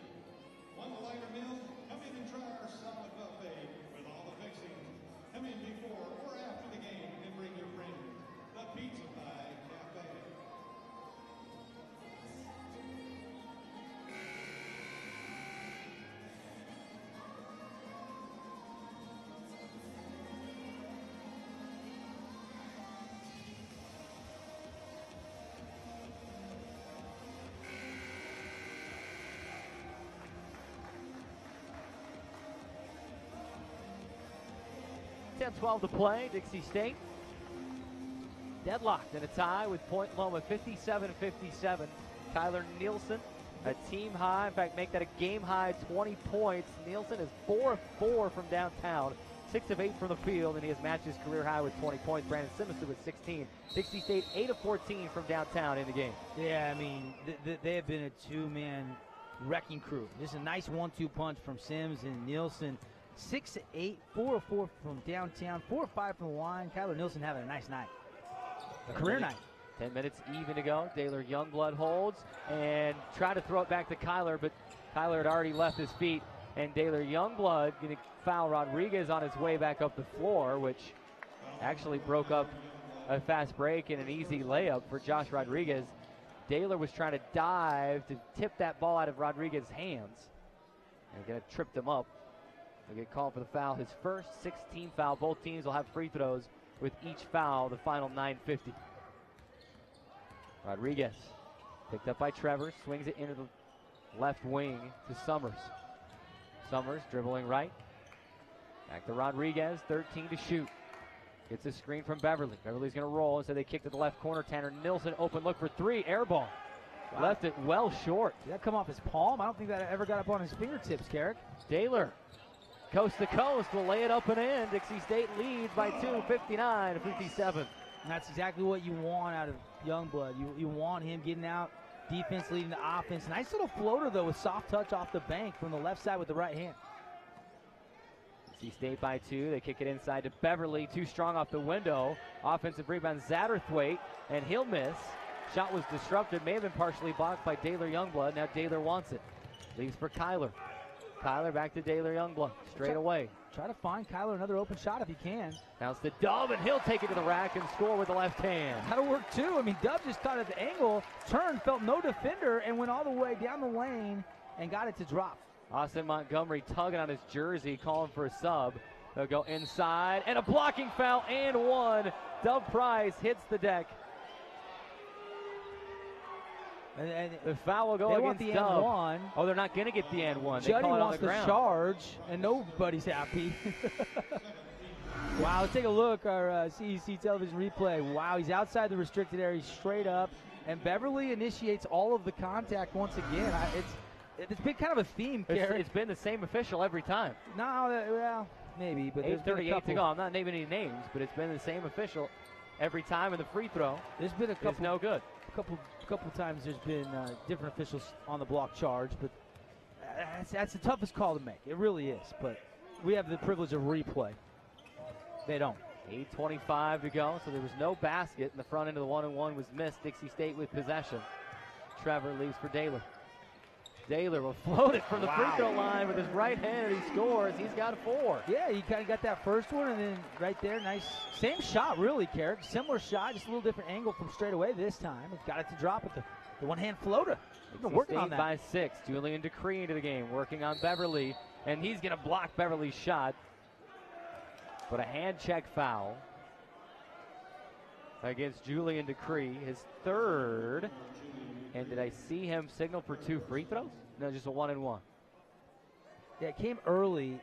Want a lighter meal? Come in and try our solid buffet with all the fixings. Come in before or after the game and bring your friends. The Pizza Pie Cafe. Ten 12 to play. Dixie State deadlocked in a tie with Point Loma 57-57. Kyler Nielsen, a team high, in fact, make that a game high 20 points. Nielsen is 4 of 4 from downtown, 6 of 8 from the field, and he has matched his career high with 20 points. Brandon Simonson with 16. Dixie State 8 of 14 from downtown in the game. Yeah, I mean, they have been a two-man wrecking crew. Just a nice 1-2 punch from Sims and Nielsen. 6 of 8, 4 of 4 from downtown, 4 of 5 from the line. Kyler Nielsen having a nice night. A career night. 10 minutes even to go. Daylor Youngblood holds and try to throw it back to Kyler, but Kyler had already left his feet. And Daylor Youngblood going to foul Rodriguez on his way back up the floor, which actually broke up a fast break and an easy layup for Josh Rodriguez. Daylor was trying to dive to tip that ball out of Rodriguez's hands. And going to trip them up. They'll get called for the foul. His first 16 foul. Both teams will have free throws with each foul, the final 9:50. Rodriguez picked up by Trevor, swings it into the left wing to Summers. Summers dribbling right. Back to Rodriguez, 13 to shoot. Gets a screen from Beverly. Beverly's going to roll, and so they kick to the left corner. Tanner Nilsson open look for 3, air ball. Wow. Left it well short. Did that come off his palm? I don't think that ever got up on his fingertips, Carrick. Daylor, coast to coast, will lay it up and in. Dixie State leads by 2, 59-57. And that's exactly what you want out of Youngblood. You want him getting out, defense leading the offense. Nice little floater, though, with soft touch off the bank from the left side with the right hand. Dixie State by 2. They kick it inside to Beverly. Too strong off the window. Offensive rebound, Satterthwaite, and he'll miss. Shot was disrupted. May have been partially blocked by Daylor Youngblood. Now Daylor wants it. Leaves for Kyler. Kyler back to Daylor Youngblood. Straight away. Try to find Kyler another open shot if he can. Now it's the Dub, and he'll take it to the rack and score with the left hand. That'll work too. I mean, Dub just caught at the angle, turned, felt no defender, and went all the way down the lane and got it to drop. Austin Montgomery tugging on his jersey, calling for a sub. They'll go inside, and a blocking foul, and one. Dub Price hits the deck. And the foul will go against the Dub. and one. Oh, they're not going to get the and one. They Juddy call it wants on the ground. charge, and nobody's happy. Wow, let's take a look. Our CEC television replay. Wow, he's outside the restricted area, straight up. And Beverly initiates all of the contact once again. It's been kind of a theme, Garrett. It's been the same official every time. No, well, maybe. But 8:38 to go. I'm not naming any names, but it's been the same official every time, and the free throw there's been a couple, is no good. Couple times there's been different officials on the block charge, but that's the toughest call to make. It really is, but we have the privilege of replay. They don't. 8:25 to go, so there was no basket, and the front end of the 1-and-1 was missed. Dixie State with possession. Trevor leaves for Daylor. Daylor will float it from the free throw line with his right hand, and he scores. He's got 4. Yeah, he kind of got that first one, and then right there, nice. Same shot, really, Carrick. Similar shot, just a little different angle from straight away this time. He's got it to drop at the the one-hand floater. They've been working on that. By 6. Julian Decree into the game, working on Beverly, and he's going to block Beverly's shot. But a hand check foul against Julian Decree, his 3rd. And did I see him signal for 2 free throws? No, just a 1-and-1. Yeah, it came early,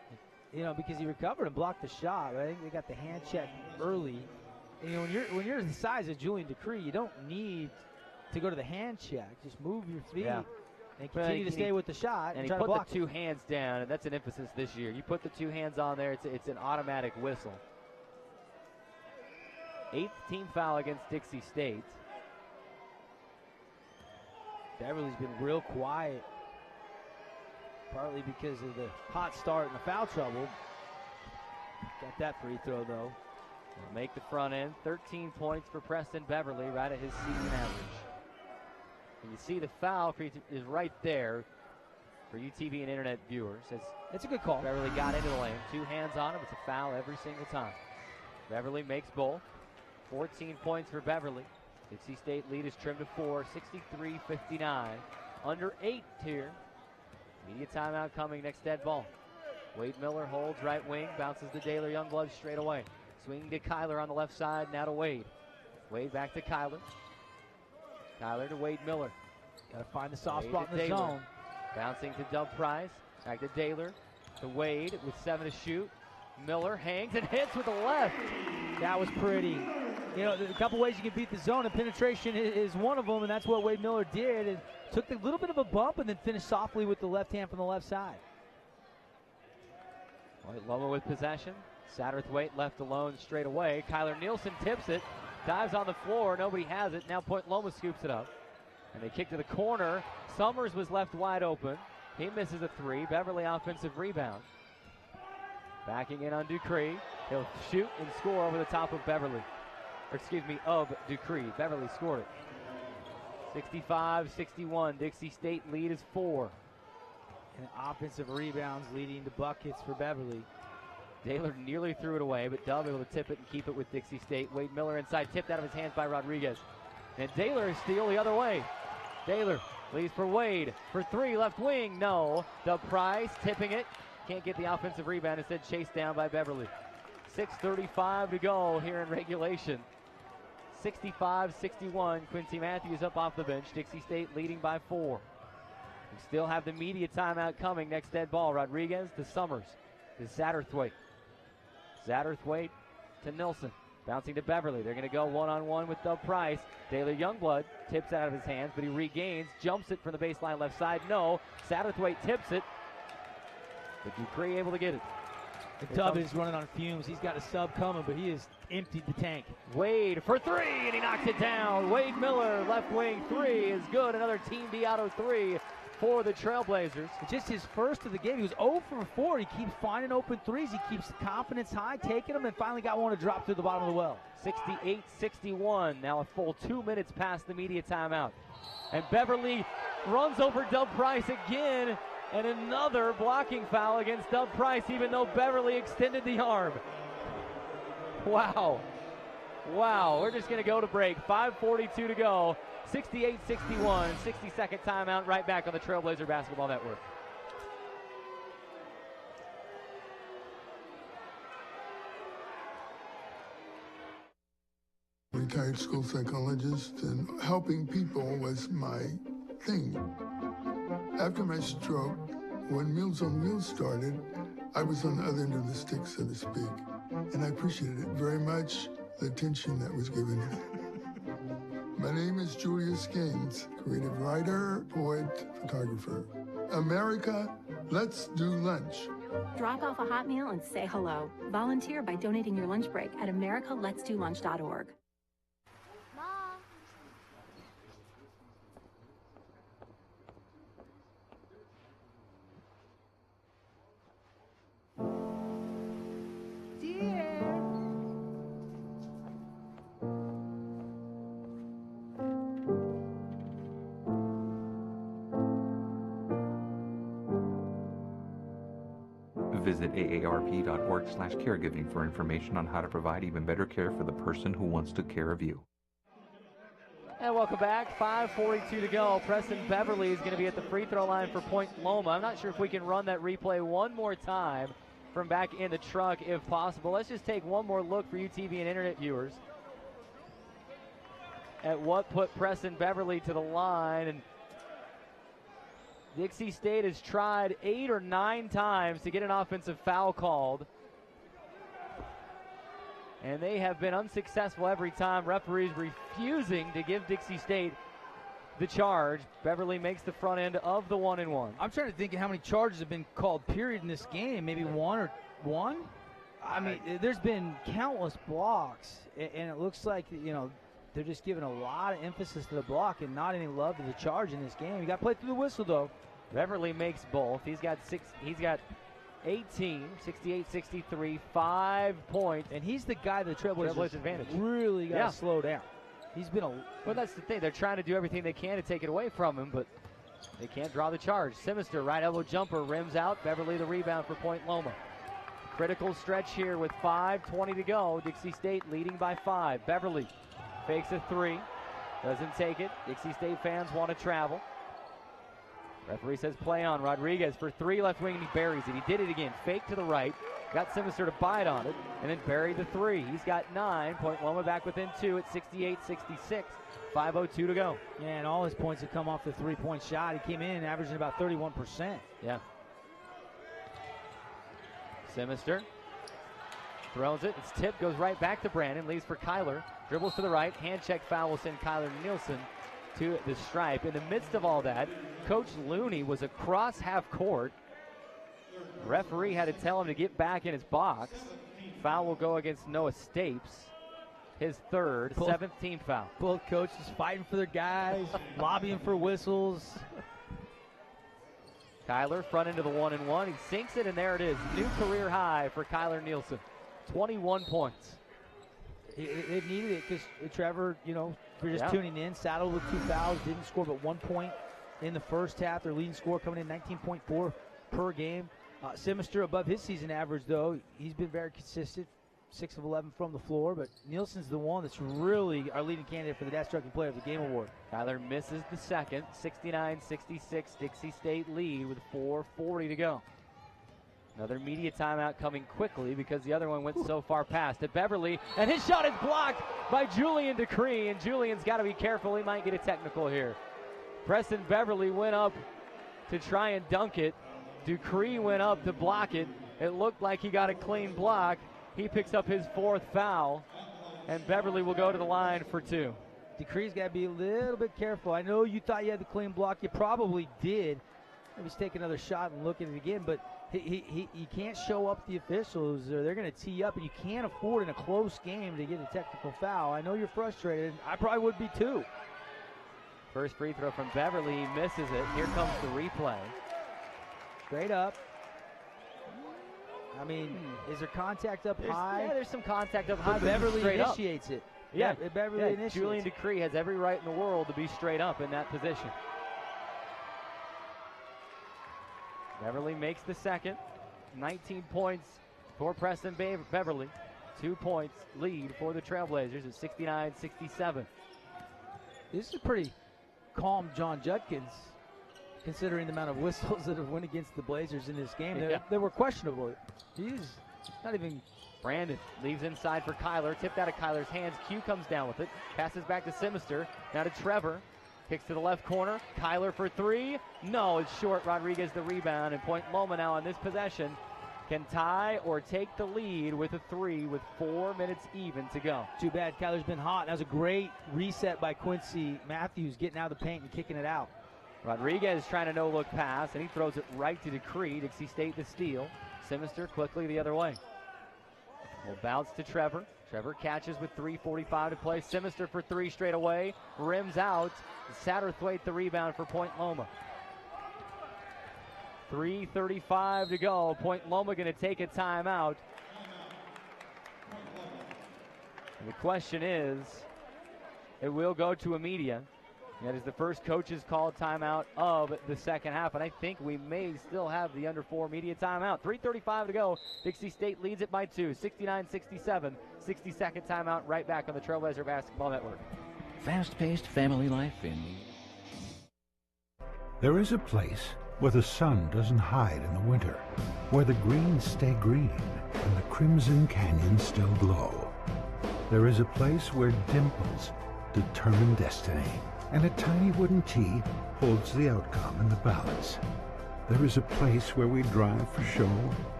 because he recovered and blocked the shot. But I think they got the hand check early. And, when you're the size of Julian Decree, you don't need to go to the hand check. Just move your feet and continue to stay with the shot. And he put the 2 hands down, and that's an emphasis this year. You put the 2 hands on there, it's an automatic whistle. 8th team foul against Dixie State. Beverly's been real quiet, partly because of the hot start and the foul trouble. Got that free throw, though. He'll make the front end. 13 points for Preston Beverly, right at his season average. And you see the foul is right there for UTV and internet viewers. It's a good call. Beverly got into the lane. 2 hands on him. It's a foul every single time. Beverly makes both. 14 points for Beverly. Dixie State lead is trimmed to 4, 63-59. Under 8 here. Media timeout coming, next dead ball. Wade Miller holds right wing, bounces to Daylor Youngblood straight away. Swinging to Kyler on the left side, now to Wade. Wade back to Kyler. Kyler to Wade Miller. Got to find the soft spot in the zone. Bouncing to Dub Price, back to Daylor, to Wade with 7 to shoot. Miller hangs and hits with the left. That was pretty. There's a couple ways you can beat the zone, and penetration is one of them, and that's what Wade Miller did. And took a little bit of a bump and then finished softly with the left hand from the left side. Loma with possession. Satterthwaite left alone straight away. Kyler Nielsen tips it, dives on the floor. Nobody has it. Now Point Loma scoops it up. And they kick to the corner. Summers was left wide open. He misses a 3. Beverly offensive rebound. Backing in on Dupree. He'll shoot and score over the top of Beverly. Of Dupree. Beverly scored it. 65-61. Dixie State lead is 4. And offensive rebounds leading to buckets for Beverly. Daylor nearly threw it away, but Dub able to tip it and keep it with Dixie State. Wade Miller inside, tipped out of his hands by Rodriguez. And Daylor is steal the other way. Daylor leaves for Wade. For 3, left wing, no. Dub Price tipping it. Can't get the offensive rebound, instead chased down by Beverly. 6:35 to go here in regulation. 65-61. Quincy Matthews up off the bench. Dixie State leading by 4. We still have the media timeout coming. Next dead ball. Rodriguez to Summers. To Satterthwaite. Satterthwaite to Nilsson. Bouncing to Beverly. They're going to go one-on-one with Dub Price. Daylor Youngblood tips out of his hands, but he regains. Jumps it from the baseline left side. No. Satterthwaite tips it. But Dupree able to get it. The Dub is running on fumes. He's got a sub coming, but he has emptied the tank. Wade for 3, and he knocks it down. Wade Miller, left wing 3 is good. Another Team D auto 3 for the Trailblazers. It's just his first of the game. He was 0 for 4. He keeps finding open threes. He keeps confidence high, taking them, and finally got one to drop through the bottom of the well. 68-61. Now a full 2 minutes past the media timeout. And Beverly runs over Dub Price again. And another blocking foul against Dub Price, even though Beverly extended the arm. Wow. Wow, we're just going to go to break. 5:42 to go. 68-61, 60-second timeout, right back on the Trailblazer Basketball Network. Retired school psychologist, and helping people was my thing. After my stroke, when Meals on Wheels started, I was on the other end of the stick, so to speak. And I appreciated it very much, the attention that was given. My name is Julius Gaines, creative writer, poet, photographer. America, let's do lunch. Drop off a hot meal and say hello. Volunteer by donating your lunch break at americaletsdolunch.org. Visit aarp.org/caregiving for information on how to provide even better care for the person who wants to care of you. And welcome back. 5:42 to go. Preston Beverly is going to be at the free throw line for Point Loma. I'm not sure if we can run that replay one more time from back in the truck if possible. Let's just take one more look for you TV and internet viewers at what put Preston Beverly to the line. And Dixie State has tried 8 or 9 times to get an offensive foul called, and they have been unsuccessful every time. Referees refusing to give Dixie State the charge. Beverly makes the front end of the 1-and-1. I'm trying to think of how many charges have been called, period, in this game. Maybe one? I mean, there's been countless blocks, and it looks like, they're just giving a lot of emphasis to the block and not any love to the charge in this game. You got to play through the whistle, though. Beverly makes both. He's got 18, 68-63, 5 points. And he's the guy the Trailblazers advantage. Really got to slow down. He's been Well, that's the thing. They're trying to do everything they can to take it away from him, but they can't draw the charge. Simister, right elbow jumper, rims out. Beverly the rebound for Point Loma. Critical stretch here with 5:20 to go. Dixie State leading by 5. Beverly fakes a 3. Doesn't take it. Dixie State fans want to travel. Referee says play on. Rodriguez for 3, left wing, and he buries it. He did it again. Fake to the right. Got Simister to bite on it, and then buried the 3. He's got 9. Point Loma back within 2 at 68-66. 5:02 to go. Yeah, and all his points have come off the three-point shot. He came in averaging about 31%. Yeah. Simister throws it. It's tipped, goes right back to Brandon. Leaves for Kyler. Dribbles to the right. Hand check foul will send Kyler Nielsen to the stripe. In the midst of all that, Coach Looney was across half court. Referee had to tell him to get back in his box. Foul will go against Noah Stapes. His third, 7th team foul. Both coaches fighting for their guys, lobbying for whistles. Kyler front into the 1-and-1. He sinks it, and there it is. New career high for Kyler Nielsen. 21 points. It needed it because Trevor, if you're just tuning in, saddled with 2 fouls, didn't score but 1 point in the first half. Their leading score coming in 19.4 per game. Simister above his season average, though. He's been very consistent, 6 of 11 from the floor, but Nielsen's the one that's really our leading candidate for the Death Striking Player of the Game award. Kyler misses the second, 69-66, Dixie State lead with 4:40 to go. Another media timeout coming quickly because the other one went so far past it. Beverly, and his shot is blocked by Julian Decree, and Julian's got to be careful. He might get a technical here. Preston Beverly went up to try and dunk it. Decree went up to block it. It looked like he got a clean block. He picks up his 4th foul, and Beverly will go to the line for 2. Decree's got to be a little bit careful. I know you thought you had the clean block. You probably did. Maybe take another shot and look at it again, but he can't show up the officials, or they're going to tee up, and you can't afford in a close game to get a technical foul. I know you're frustrated. I probably would be too. First free throw from Beverly. He misses it. Here comes the replay. Straight up. I mean, is there contact up high? Yeah, there's some contact up high. But Beverly initiates it. Yeah, Beverly initiates Julian it. Decree has every right in the world to be straight up in that position. Beverly makes the second. 19 points for Preston Beverly. 2 points lead for the Trailblazers at 69-67. This is a pretty calm John Judkins, considering the amount of whistles that have went against the Blazers in this game. They were questionable. He's not even... Brandon leaves inside for Kyler. Tipped out of Kyler's hands. Q comes down with it. Passes back to Simister. Now to Trevor. Kicks to the left corner. Kyler for 3. No, it's short. Rodriguez the rebound. And Point Loma now on this possession can tie or take the lead with a 3 with 4 minutes even to go. Too bad. Kyler's been hot. That was a great reset by Quincy Matthews, getting out of the paint and kicking it out. Rodriguez trying to no-look pass, and he throws it right to Decree. Dixie State the steal. Simister quickly the other way. Will bounce to Trevor. Trevor catches with 3:45 to play. Simister for 3 straight away. Rims out. Satterthwaite the rebound for Point Loma. 3:35 to go. Point Loma going to take a timeout. And the question is, it will go to a media. That is the first coach's called timeout of the second half, and I think we may still have the under 4 media timeout. 3:35 to go. Dixie State leads it by 2, 69-67. 60-second timeout right back on the Trailblazer Basketball Network. Fast-paced family life in... There is a place where the sun doesn't hide in the winter, where the greens stay green and the crimson canyons still glow. There is a place where dimples determine destiny, and a tiny wooden tee holds the outcome in the balance. There is a place where we drive for show,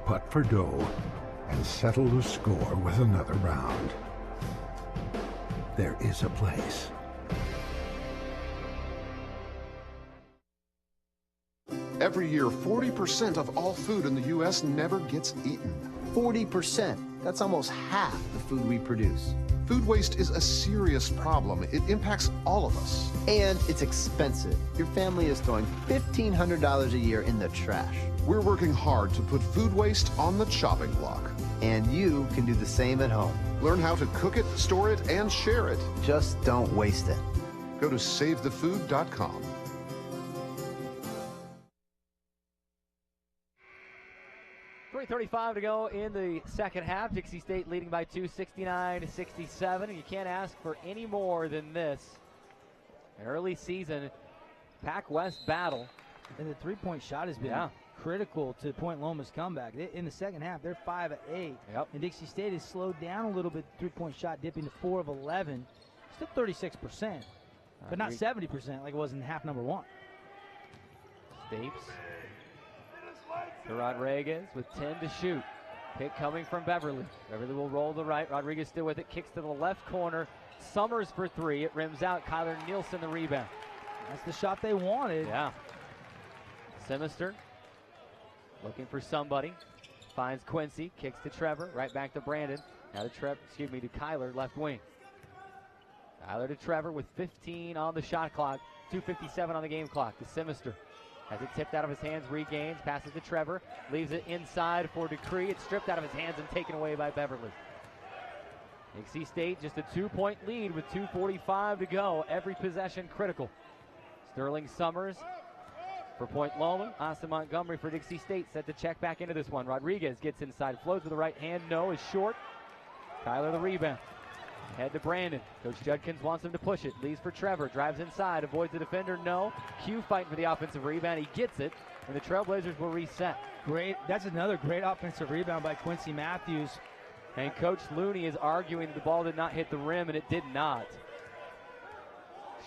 putt for dough, and settle the score with another round. There is a place. Every year, 40% of all food in the U.S. never gets eaten. 40%. That's almost half the food we produce. Food waste is a serious problem. It impacts all of us. And it's expensive. Your family is throwing $1,500 a year in the trash. We're working hard to put food waste on the chopping block. And you can do the same at home. Learn how to cook it, store it, and share it. Just don't waste it. Go to SaveTheFood.com. .335 to go in the second half. Dixie State leading by 2, 69-67. And you can't ask for any more than this. An early season Pac West battle. And the three-point shot has been critical to Point Loma's comeback. In the second half, they're 5 of 8. Yep. And Dixie State has slowed down a little bit. Three-point shot dipping to 4 of 11. Still 36%, but not 70% like it was in half number 1. Stapes to Rodriguez with 10 to shoot. Pick coming from Beverly. Beverly will roll to the right. Rodriguez still with it. Kicks to the left corner. Summers for 3. It rims out. Kyler Nielsen the rebound. That's the shot they wanted. Yeah. Simister looking for somebody. Finds Quincy. Kicks to Trevor. Right back to Brandon. Now to to Kyler, left wing. Kyler to Trevor with 15 on the shot clock. 2:57 on the game clock. To Simister. Has it tipped out of his hands, regains, passes to Trevor, leaves it inside for Decree. It's stripped out of his hands and taken away by Beverly. Dixie State just a 2-point lead with 2:45 to go. Every possession critical. Sterling Summers for Point Loma. Austin Montgomery for Dixie State set to check back into this one. Rodriguez gets inside, floats with the right hand. No, is short. Kyler the rebound. Head to Brandon. Coach Judkins wants him to push it. Leaves for Trevor. Drives inside. Avoids the defender. No. Q fighting for the offensive rebound. He gets it. And the Trailblazers will reset. Great. That's another great offensive rebound by Quincy Matthews. And Coach Looney is arguing the ball did not hit the rim, and it did not.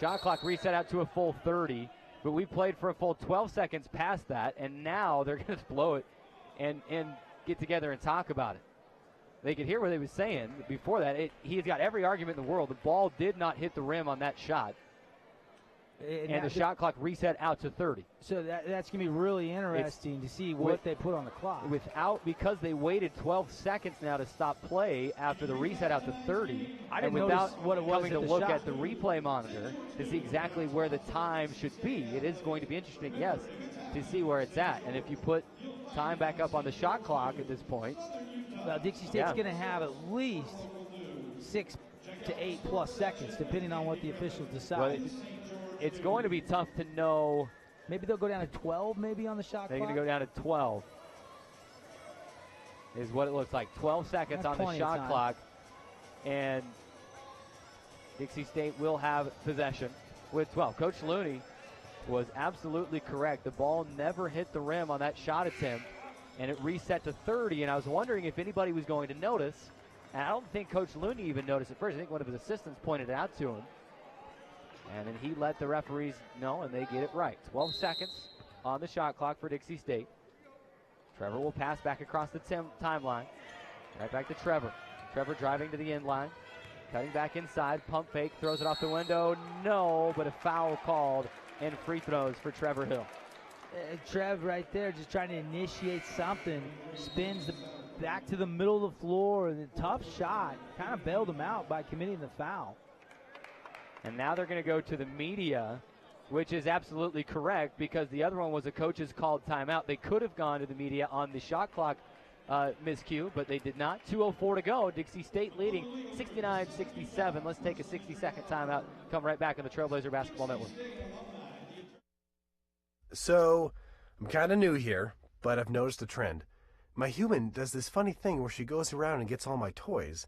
Shot clock reset out to a full 30. But we played for a full 12 seconds past that. And now they're going to blow it and get together and talk about it. They could hear what they were saying before that. He's got every argument in the world. The ball did not hit the rim on that shot. And the shot clock reset out to 30. So that's going to be really interesting to see what they put on the clock. Because they waited 12 seconds now to stop play after the reset out to 30. I didn't notice what it was coming to look at the replay monitor to see exactly where the time should be. It is going to be interesting, yes, to see where it's at. And if you put time back up on the shot clock at this point, well, Dixie State's going to have at least 6 to 8 plus seconds, depending on what the officials decide. Well, it's going to be tough to know. Maybe they'll go down to 12 maybe on the shot clock? They're going to go down to 12 is what it looks like. 12 seconds on the shot clock. And Dixie State will have possession with 12. Coach Looney was absolutely correct. The ball never hit the rim on that shot attempt. And it reset to 30, and I was wondering if anybody was going to notice. And I don't think Coach Looney even noticed at first. I think one of his assistants pointed it out to him. And then he let the referees know, and they get it right. 12 seconds on the shot clock for Dixie State. Trevor will pass back across the timeline. Right back to Trevor. Trevor driving to the end line. Cutting back inside, pump fake, throws it off the window. No, but a foul called, and free throws for Trevor Hill. Trev right there just trying to initiate something. Spins back to the middle of the floor. The tough shot. Kind of bailed him out by committing the foul. And now they're going to go to the media, which is absolutely correct because the other one was a coach's called timeout. They could have gone to the media on the shot clock miscue, but they did not. 2:04 to go. Dixie State leading 69-67. Let's take a 60-second timeout. Come right back on the Trailblazer Basketball Network. So, I'm kind of new here, but I've noticed a trend. My human does this funny thing where she goes around and gets all my toys,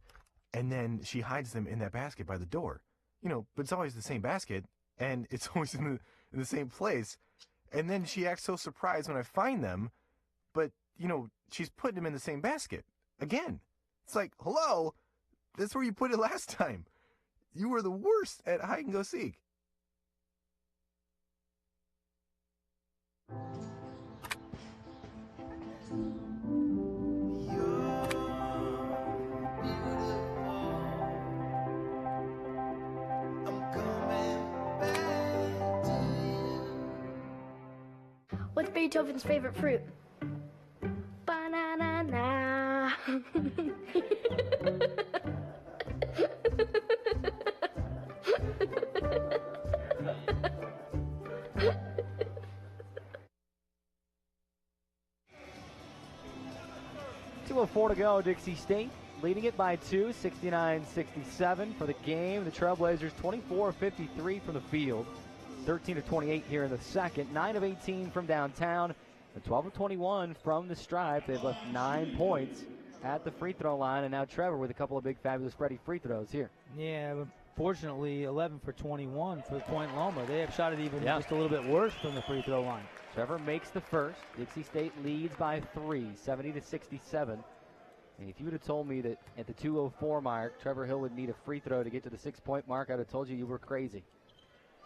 and then she hides them in that basket by the door. but it's always the same basket, and it's always in the same place. And then she acts so surprised when I find them, but, she's putting them in the same basket again. It's like, hello, that's where you put it last time. You were the worst at hide and go seek. What's Beethoven's favorite fruit? Banana. 2:04 to go. Dixie State leading it by 2, 69-67 for the game. The Trailblazers 24-53 from the field. 13 of 28 here in the second. 9 of 18 from downtown. And 12 of 21 from the stripe. They've left 9 points at the free throw line. And now Trevor with a couple of big, fabulous Freddie free throws here. Yeah, but fortunately, 11 for 21 for Point Loma. They have shot it even just a little bit worse from the free throw line. Trevor makes the first. Dixie State leads by 3, 70-67. And if you would have told me that at the 2:04 mark, Trevor Hill would need a free throw to get to the 6-point mark, I would have told you were crazy.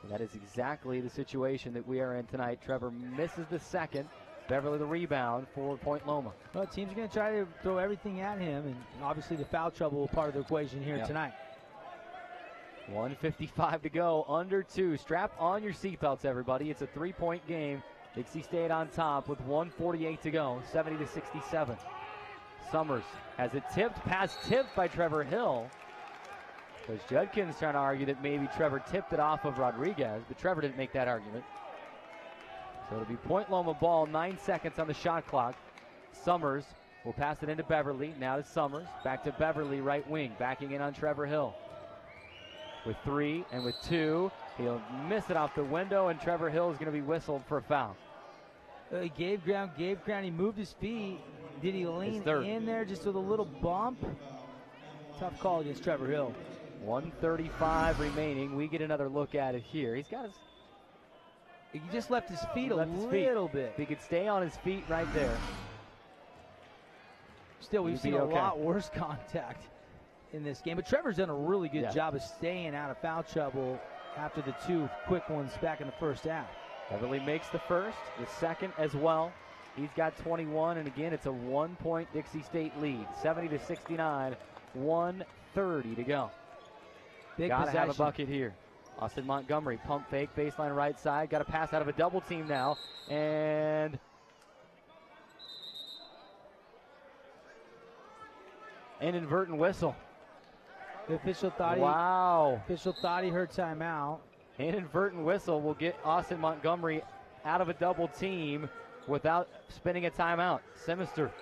And that is exactly the situation that we are in tonight. Trevor misses the second. Beverly the rebound for Point Loma. Well, teams are going to try to throw everything at him, and obviously the foul trouble part of the equation here tonight. 1:55 to go, under 2. Strap on your seatbelts, everybody. It's a 3-point game. Dixie State on top with 1:48 to go, 70-67. Summers has it tipped, pass tipped by Trevor Hill. Coach Judkins trying to argue that maybe Trevor tipped it off of Rodriguez, but Trevor didn't make that argument. So it'll be Point Loma ball, 9 seconds on the shot clock. Summers will pass it into Beverly. Now to Summers, back to Beverly, right wing, backing in on Trevor Hill. With 3 and with 2, he'll miss it off the window, and Trevor Hill is going to be whistled for a foul. He gave ground, he moved his feet. Did he lean in there just with a little bump? Tough call against Trevor Hill. 1:35 remaining. We get another look at it here. He's got his... He just left his feet a little bit. If he could stay on his feet right there. Still, we've seen a lot worse contact in this game. But Trevor's done a really good job of staying out of foul trouble after the 2 quick ones back in the first half. Beverly makes the first, the second as well. He's got 21, and again, it's a 1-point Dixie State lead. 70-69, 1:30 to go. Gotta have a bucket here. Austin Montgomery, pump fake, baseline right side. Got to pass out of a double team now. And an inadvertent whistle. The official thought he heard timeout. An inadvertent whistle will get Austin Montgomery out of a double team without spinning a timeout. Semister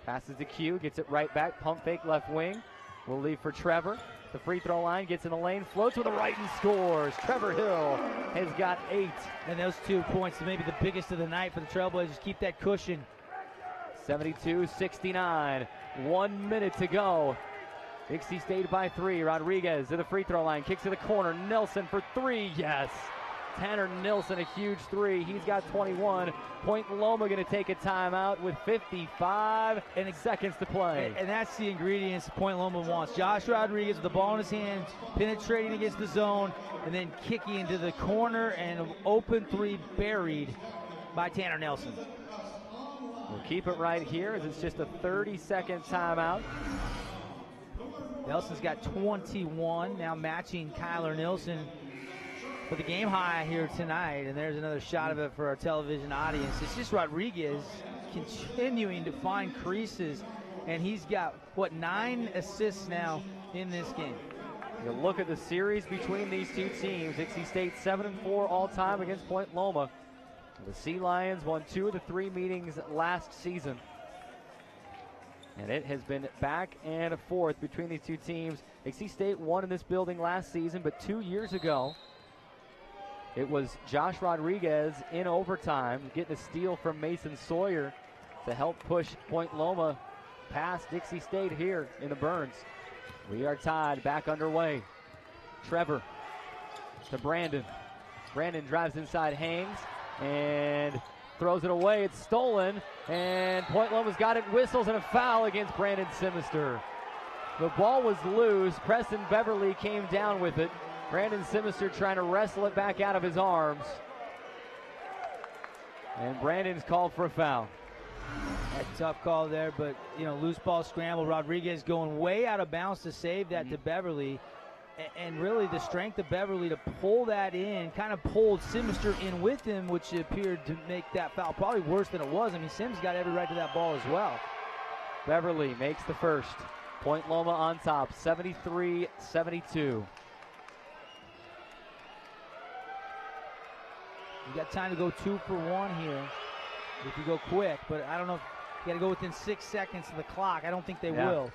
passes to Q, gets it right back. Pump fake left wing. Will leave for Trevor. The free throw line, gets in the lane, floats with a right and scores. Trevor Hill has got 8. And those 2 points, maybe the biggest of the night for the Trailblazers. Keep that cushion. 72-69, 1 minute to go. Dixie State by 3. Rodriguez to the free throw line, kicks to the corner. Nelson for 3, yes. Tanner Nilsson, a huge 3. He's got 21. Point Loma going to take a timeout with 55 seconds to play. And that's the ingredients Point Loma wants. Josh Rodriguez with the ball in his hands, penetrating against the zone, and then kicking into the corner, and an open 3 buried by Tanner Nelson. We'll keep it right here as it's just a 30-second timeout. Nelson's got 21, now matching Kyler Nilsson for the game high here tonight, and there's another shot of it for our television audience. It's just Rodriguez continuing to find creases, and he's got, 9 assists now in this game. You look at the series between these two teams. Dixie State 7-4 all-time against Point Loma. The Sea Lions won 2 of the 3 meetings last season. And it has been back and forth between these two teams. Dixie State won in this building last season, but 2 years ago, it was Josh Rodriguez in overtime getting a steal from Mason Sawyer to help push Point Loma past Dixie State here in the Burns. We are tied, back underway. Trevor to Brandon. Brandon drives inside Haynes and throws it away. It's stolen, and Point Loma's got it. Whistles and a foul against Brandon Simister. The ball was loose. Preston Beverly came down with it. Brandon Simister trying to wrestle it back out of his arms. And Brandon's called for a foul. A tough call there, but, loose ball scramble. Rodriguez going way out of bounds to save that to Beverly. And really the strength of Beverly to pull that in, kind of pulled Simister in with him, which appeared to make that foul probably worse than it was. I mean, Sims got every right to that ball as well. Beverly makes the first. Point Loma on top, 73-72. You got time to go 2 for 1 here if you go quick, but I don't know if you got to go within 6 seconds of the clock. I don't think they will.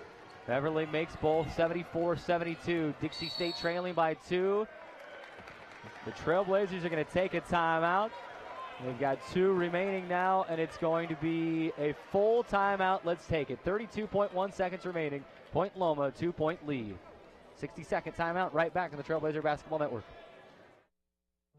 Beverly makes both, 74-72. Dixie State trailing by 2. The Trailblazers are going to take a timeout. They've got 2 remaining now, and it's going to be a full timeout. Let's take it. 32.1 seconds remaining. Point Loma, 2-point lead. 60-second timeout, right back on the Trailblazer Basketball Network.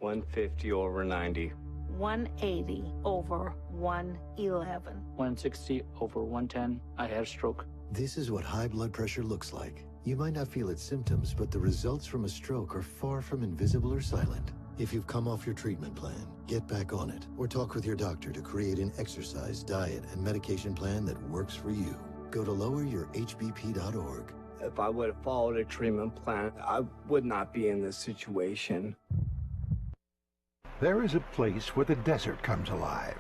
150 over 90. 180 over 111. 160 over 110. I had a stroke. This is what high blood pressure looks like. You might not feel its symptoms, but the results from a stroke are far from invisible or silent. If you've come off your treatment plan, get back on it, or talk with your doctor to create an exercise, diet, and medication plan that works for you. Go to loweryourhbp.org. If I would have followed a treatment plan, I would not be in this situation. There is a place where the desert comes alive,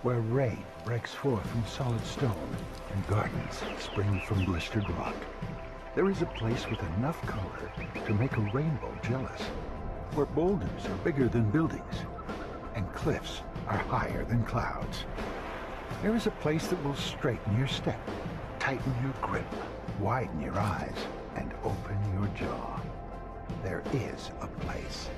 where rain breaks forth from solid stone and gardens spring from blistered rock. There is a place with enough color to make a rainbow jealous, where boulders are bigger than buildings and cliffs are higher than clouds. There is a place that will straighten your step, tighten your grip, widen your eyes, and open your jaw. There is a place.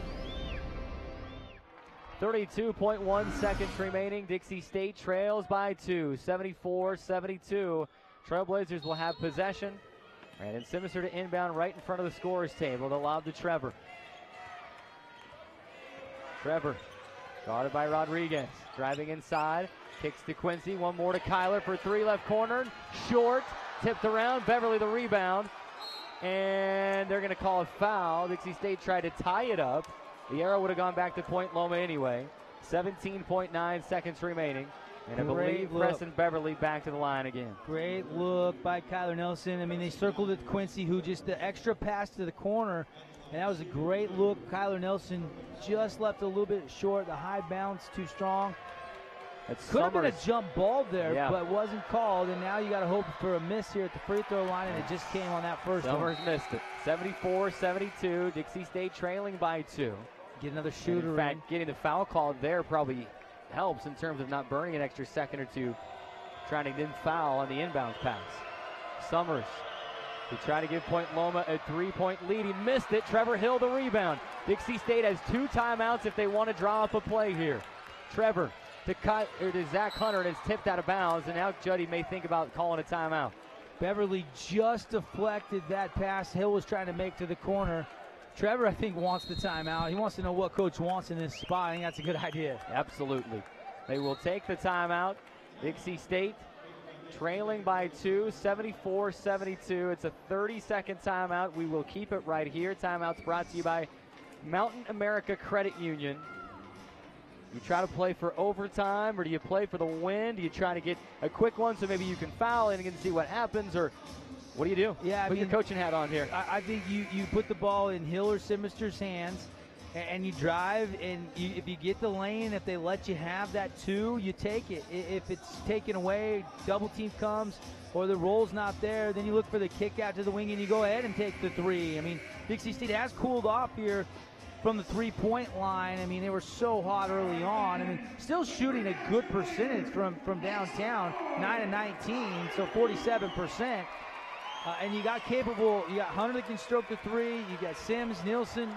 32.1 seconds remaining. Dixie State trails by 2, 74-72. Trailblazers will have possession. Brandon Simister to inbound right in front of the scorer's table. The lob to Trevor. Trevor, guarded by Rodriguez. Driving inside, kicks to Quincy. One more to Kyler for 3, left corner. Short, tipped around. Beverly the rebound. And they're going to call a foul. Dixie State tried to tie it up. The arrow would have gone back to Point Loma anyway. 17.9 seconds remaining. And I believe Preston Beverly back to the line again. Great look by Kyler Nelson. I mean, they circled it to Quincy, who just the extra pass to the corner. And that was a great look. Kyler Nelson just left a little bit short. The high bounce too strong. Could have been a jump ball there, but wasn't called. And now you got to hope for a miss here at the free throw line, and it just came on that first one. Summers missed it. 74-72. Dixie State trailing by 2. Get another shooter. In fact, getting the foul call there probably helps in terms of not burning an extra second or two, trying to then foul on the inbounds pass. Summers, he tried to give Point Loma a 3-point lead. He missed it. Trevor Hill the rebound. Dixie State has 2 timeouts if they want to draw up a play here. Trevor to Zach Hunter, and it's tipped out of bounds, and now Juddy may think about calling a timeout. Beverly just deflected that pass Hill was trying to make to the corner. Trevor, I think, wants the timeout. He wants to know what coach wants in this spot. I think that's a good idea. Absolutely. They will take the timeout. Dixie State trailing by 2, 74-72. It's a 30-second timeout. We will keep it right here. Timeout's brought to you by Mountain America Credit Union. You try to play for overtime, or do you play for the win? Do you try to get a quick one so maybe you can foul and you can see what happens, or what do you do? Yeah, Put your coaching hat on here. I think you put the ball in Hill or Simister's hands, and you drive, and if you get the lane, if they let you have that 2, you take it. If it's taken away, double team comes, or the roll's not there, then you look for the kick out to the wing, and you go ahead and take the 3. I mean, Dixie State has cooled off here from the 3-point line. I mean, they were so hot early on. I mean, still shooting a good percentage from downtown, 9-19, so 47%. And you got Hunter that can stroke the 3. You got Sims, Nielsen.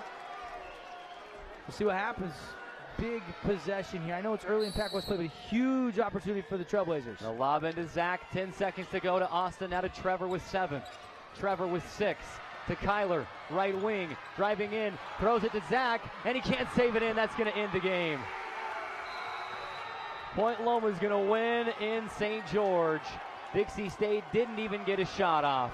We'll see what happens. Big possession here. I know it's early in Pac-West play, but a huge opportunity for the Trailblazers. The lob into Zach. 10 seconds to go to Austin. Now to Trevor with 7. Trevor with 6. to Kyler, right wing, driving in, throws it to Zach, and he can't save it in. That's going to end the game. Point Loma's going to win in St. George. Dixie State didn't even get a shot off.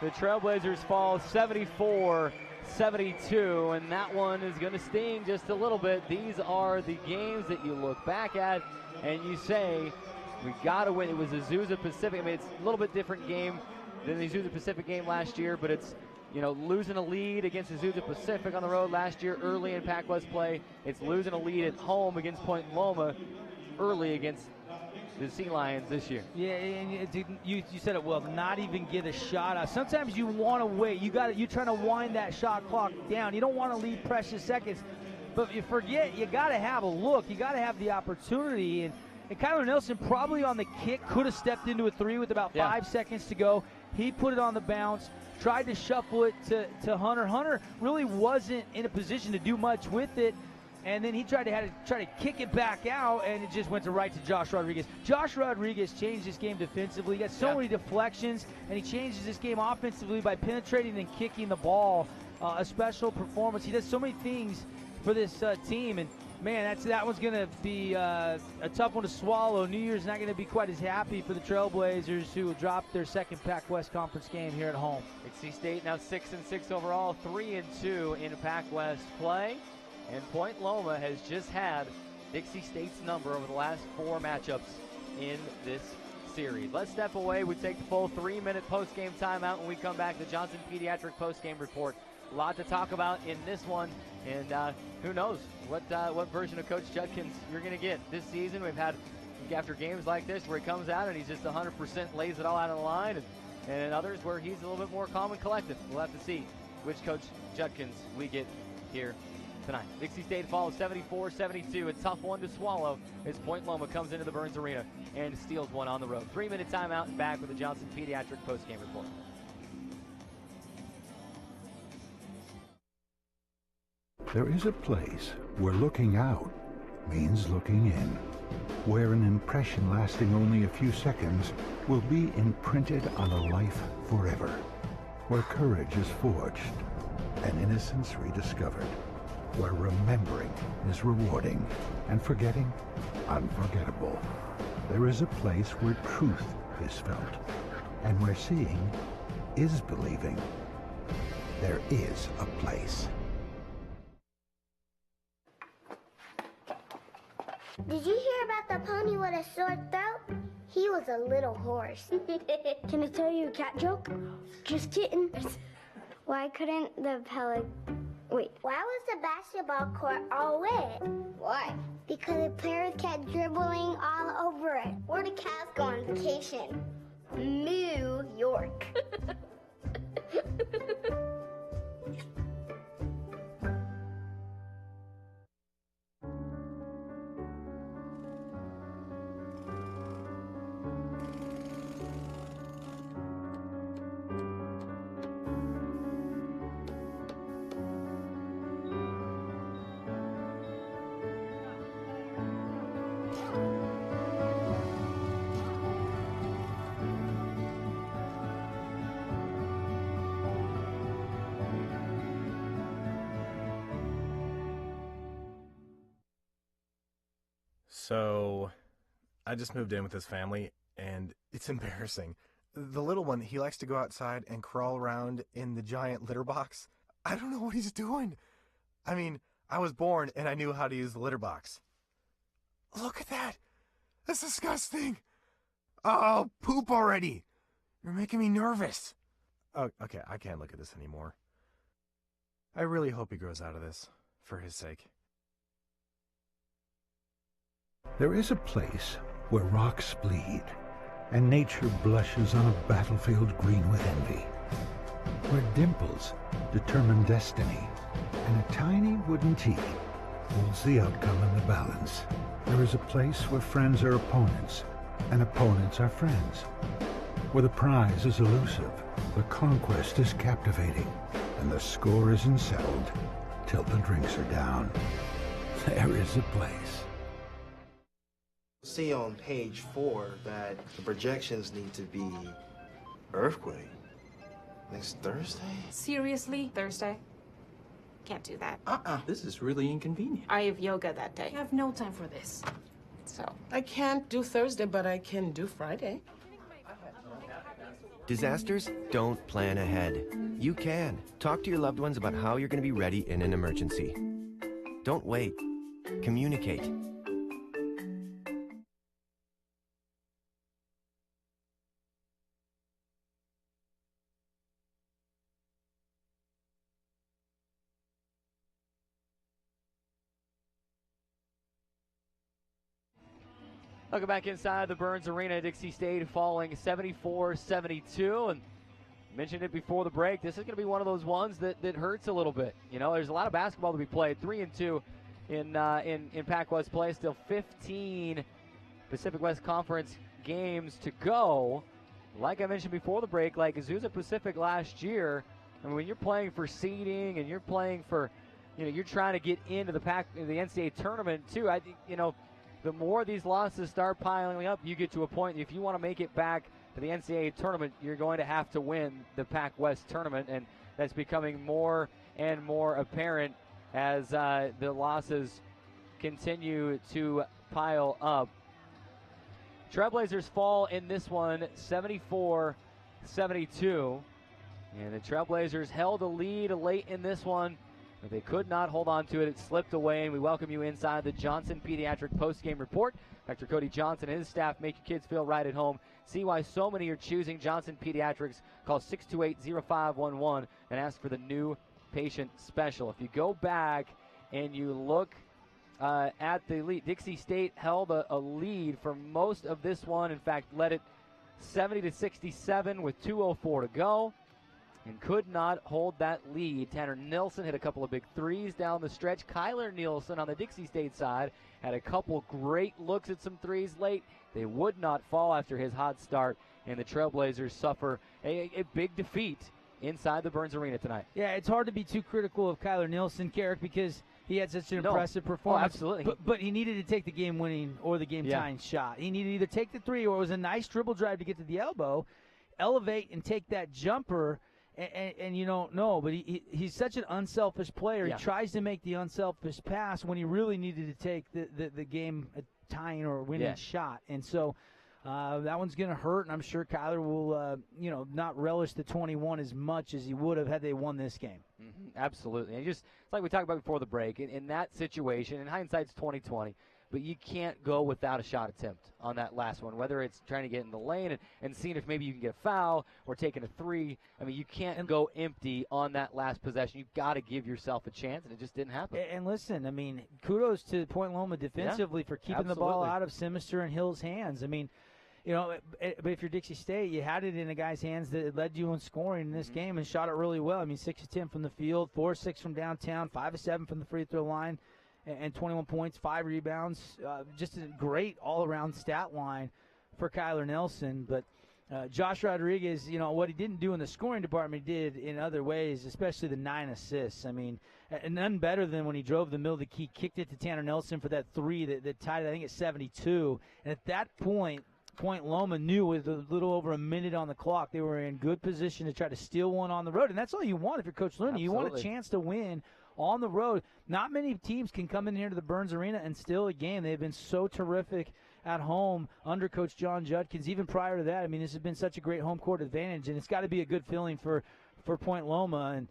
The Trailblazers fall 74-72, and that one is going to sting just a little bit. These are the games that you look back at and you say, we got to win. It was Azusa Pacific. I mean, it's a little bit different game than the Azusa Pacific game last year, but it's, losing a lead against Azusa Pacific on the road last year early in Pac-West play. It's losing a lead at home against Point Loma early against the Sea Lions this year. Yeah, and you said it well. Not even get a shot out. Sometimes you want to wait. You're trying to wind that shot clock down. You don't want to leave precious seconds, but you forget you got to have a look. You got to have the opportunity. And Kyler Nelson probably on the kick could have stepped into a three with about 5 seconds to go. He put it on the bounce, tried to shuffle it to Hunter. Hunter really wasn't in a position to do much with it. And then he tried to kick it back out, and it just went right to Josh Rodriguez. Josh Rodriguez changed this game defensively. He got so many deflections, and he changes this game offensively by penetrating and kicking the ball. A special performance. He does so many things for this team, and man, that one's going to be a tough one to swallow. New Year's not going to be quite as happy for the Trailblazers, who dropped their second Pac-West Conference game here at home. Dixie State now 6-6 overall, 3-2 in Pac-West play. And Point Loma has just had Dixie State's number over the last 4 matchups in this series. Let's step away. We take the full 3-minute post-game timeout. When we come back, the Johnson Pediatric post-game report. A lot to talk about in this one, and who knows what version of Coach Judkins you're going to get this season. We've had, after games like this, where he comes out and he's just 100% lays it all out on the line, and others where he's a little bit more calm and collected. We'll have to see which Coach Judkins we get here tonight. Dixie State falls 74-72, a tough one to swallow as Point Loma comes into the Burns Arena and steals one on the road. 3-minute timeout and back with the Johnson Pediatric postgame report. There is a place where looking out means looking in, where an impression lasting only a few seconds will be imprinted on a life forever, where courage is forged and innocence rediscovered, where remembering is rewarding and forgetting unforgettable. There is a place where truth is felt and where seeing is believing. There is a place. Did you hear about the pony with a sore throat? He was a little horse. Can I tell you a cat joke? Just kidding. Why couldn't the Why was the basketball court all wet? Why? Because the players kept dribbling all over it. Where did cats go on vacation? New York. So, I just moved in with his family, and it's embarrassing. The little one, he likes to go outside and crawl around in the giant litter box. I don't know what he's doing. I mean, I was born and I knew how to use the litter box. Look at that. That's disgusting. Oh, poop already. You're making me nervous. Oh, okay, I can't look at this anymore. I really hope he grows out of this, for his sake. There is a place where rocks bleed and nature blushes on a battlefield green with envy, where dimples determine destiny and a tiny wooden tee holds the outcome in the balance. There is a place where friends are opponents and opponents are friends, where the prize is elusive, the conquest is captivating, and the score isn't settled till the drinks are down. There is a place. See on page 4 that the projections need to be earthquake. Next Thursday? Seriously? Thursday? Can't do that. This is really inconvenient. I have yoga that day. I have no time for this. So. I can't do Thursday, but I can do Friday. Disasters don't plan ahead. You can. Talk to your loved ones about how you're going to be ready in an emergency. Don't wait. Communicate. Welcome back inside the Burns Arena. Dixie State falling 74-72. And mentioned it before the break. This is going to be one of those ones that hurts a little bit. You know, there's a lot of basketball to be played. 3-2 in Pac-West play. Still 15 Pacific West Conference games to go. Like I mentioned before the break, like Azusa Pacific last year, I mean, when you're playing for seeding and you're playing for, you know, you're trying to get into the NCAA tournament too. I think, you know, the more these losses start piling up, you get to a point, if you want to make it back to the NCAA tournament, you're going to have to win the Pac-West tournament, and that's becoming more and more apparent as the losses continue to pile up. Trailblazers fall in this one 74-72, and the Trailblazers held a lead late in this one, but they could not hold on to it. It slipped away, and we welcome you inside the Johnson Pediatric Postgame Report. Dr. Cody Johnson and his staff make your kids feel right at home. See why so many are choosing Johnson Pediatrics. Call 628-0511 and ask for the new patient special. If you go back and you look at the lead, Dixie State held a lead for most of this one. In fact, led it 70-67 with 2:04 to go, and could not hold that lead. Tanner Nilsson hit a couple of big threes down the stretch. Kyler Nielsen on the Dixie State side had a couple great looks at some threes late. They would not fall after his hot start, and the Trailblazers suffer a big defeat inside the Burns Arena tonight. Yeah, it's hard to be too critical of Kyler Nielsen, Carrick, because he had such an impressive performance. Oh, absolutely. But he needed to take the game-winning or the game-tying shot. He needed to either take the three, or it was a nice dribble drive to get to the elbow, elevate and take that jumper. And you don't know, but he's such an unselfish player. Yeah. He tries to make the unselfish pass when he really needed to take the game tying or winning shot. And so that one's going to hurt, and I'm sure Kyler will not relish the 21 as much as he would have had they won this game. Mm-hmm. Absolutely. And just it's like we talked about before the break, in that situation, in hindsight's 20/20, but you can't go without a shot attempt on that last one, whether it's trying to get in the lane and seeing if maybe you can get a foul or taking a three. I mean, you can't go empty on that last possession. You've got to give yourself a chance, and it just didn't happen. And listen, I mean, kudos to Point Loma defensively for keeping the ball out of Simister and Hill's hands. I mean, you know, but if you're Dixie State, you had it in a guy's hands that led you in scoring in this game and shot it really well. I mean, 6 of 10 from the field, 4 of 6 from downtown, 5 of 7 from the free throw line, and 21 points, 5 rebounds. Just a great all-around stat line for Kyler Nelson. But Josh Rodriguez, you know, what he didn't do in the scoring department, he did in other ways, especially the 9 assists. I mean, none better than when he drove the middle of the key, kicked it to Tanner Nelson for that three that tied it, I think, at 72. And at that point Loma knew with a little over a minute on the clock, they were in good position to try to steal one on the road. And that's all you want if you're Coach Looney. You want a chance to win on the road. Not many teams can come in here to the Burns Arena and steal a game. They've been so terrific at home under Coach John Judkins. Even prior to that, I mean, this has been such a great home court advantage, and it's got to be a good feeling for Point Loma. And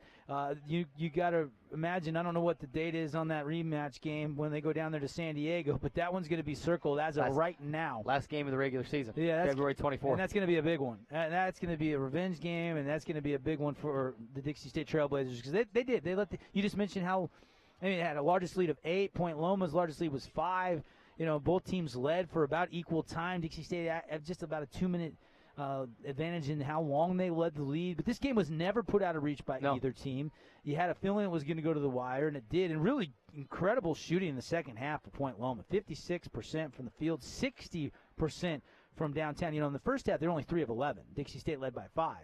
you got to imagine, I don't know what the date is on that rematch game when they go down there to San Diego, but that one's going to be circled as of right now. Last game of the regular season, yeah, February 24th. And that's going to be a big one. And that's going to be a revenge game, and that's going to be a big one for the Dixie State Trailblazers, because they did. They let you just mentioned how, I mean, it had a largest lead of 8. Point Loma's largest lead was 5. You know, both teams led for about equal time. Dixie State had just about a 2-minute advantage in how long they led the lead. But this game was never put out of reach by either team. You had a feeling it was going to go to the wire, and it did. And really incredible shooting in the second half for Point Loma. 56% from the field, 60% from downtown. You know, in the first half, they're only 3 of 11. Dixie State led by 5.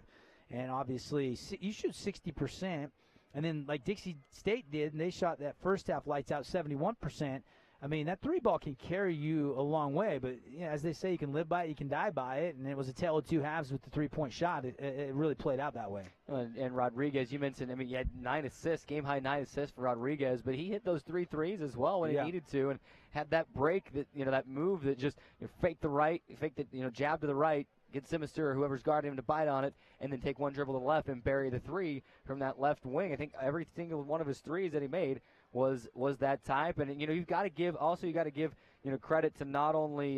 And obviously, you shoot 60%. And then, like Dixie State did, and they shot that first half lights out 71%. I mean, that three ball can carry you a long way, but as they say, you can live by it, you can die by it, and it was a tale of two halves with the three-point shot. It really played out that way. And Rodriguez, you mentioned, I mean, he had 9 assists, game-high 9 assists for Rodriguez, but he hit those 3 threes as well when he needed to, and had that break, that move that just fake the right, jab to the right, get Simister or whoever's guarding him to bite on it, and then take one dribble to the left and bury the three from that left wing. I think every single one of his threes that he made was that type. And you've got to give credit to not only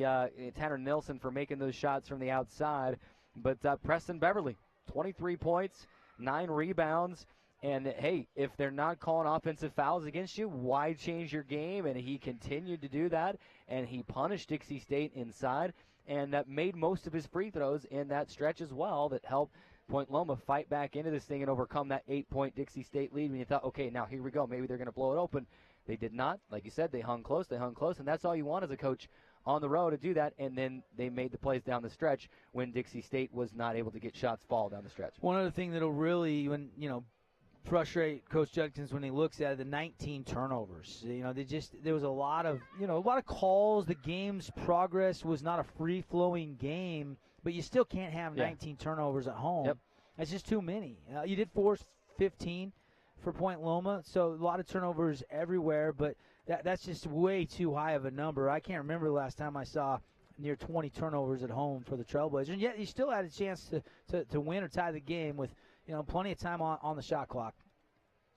Tanner Nilsson for making those shots from the outside, but Preston Beverly, 23 points, 9 rebounds. And, hey, if they're not calling offensive fouls against you, why change your game? And he continued to do that, and he punished Dixie State inside and made most of his free throws in that stretch as well that helped Point Loma fight back into this thing and overcome that 8-point Dixie State lead when you thought, okay, now here we go. Maybe they're going to blow it open. They did not. Like you said, they hung close, and that's all you want as a coach on the road to do that, and then they made the plays down the stretch when Dixie State was not able to get shots fall down the stretch. One other thing that'll really, frustrate Coach Judkins when he looks at it, the 19 turnovers. There was a lot of calls. The game's progress was not a free-flowing game, but you still can't have 19 turnovers at home. Yep. That's just too many. You did force 15 for Point Loma, so a lot of turnovers everywhere, but that's just way too high of a number. I can't remember the last time I saw near 20 turnovers at home for the Trailblazers, and yet you still had a chance to win or tie the game with plenty of time on the shot clock.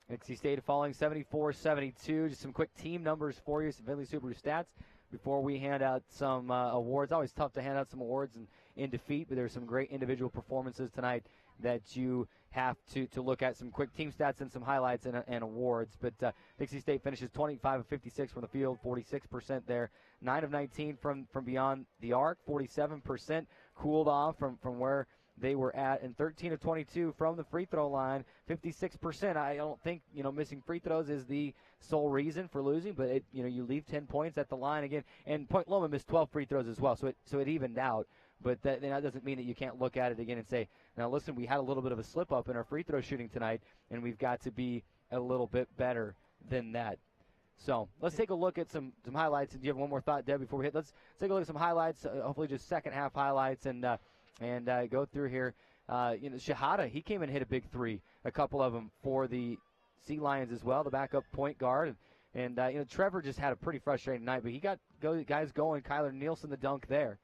Dixie State falling 74-72. Just some quick team numbers for you, some Finley Subaru stats before we hand out some awards. Always tough to hand out some awards in defeat, but there's some great individual performances tonight that you have to look at. Some quick team stats and some highlights and awards. But Dixie State finishes 25 of 56 from the field, 46% there. 9 of 19 from beyond the arc, 47%. Cooled off from where they were at, and 13 of 22 from the free throw line, 56%. I don't think missing free throws is the sole reason for losing, but you leave 10 points at the line again, and Point Loma missed 12 free throws as well, so it evened out. But that doesn't mean that you can't look at it again and say, now listen, we had a little bit of a slip up in our free throw shooting tonight, and we've got to be a little bit better than that. So let's take a look at some highlights. And do you have one more thought, Deb, before we hit? Let's take a look at some highlights. Hopefully, just second half highlights and go through here. Shahada, he came and hit a big three, a couple of them for the Sea Lions as well, the backup point guard. And Trevor just had a pretty frustrating night, but he got guys going. Kyler Nielsen, the dunk there.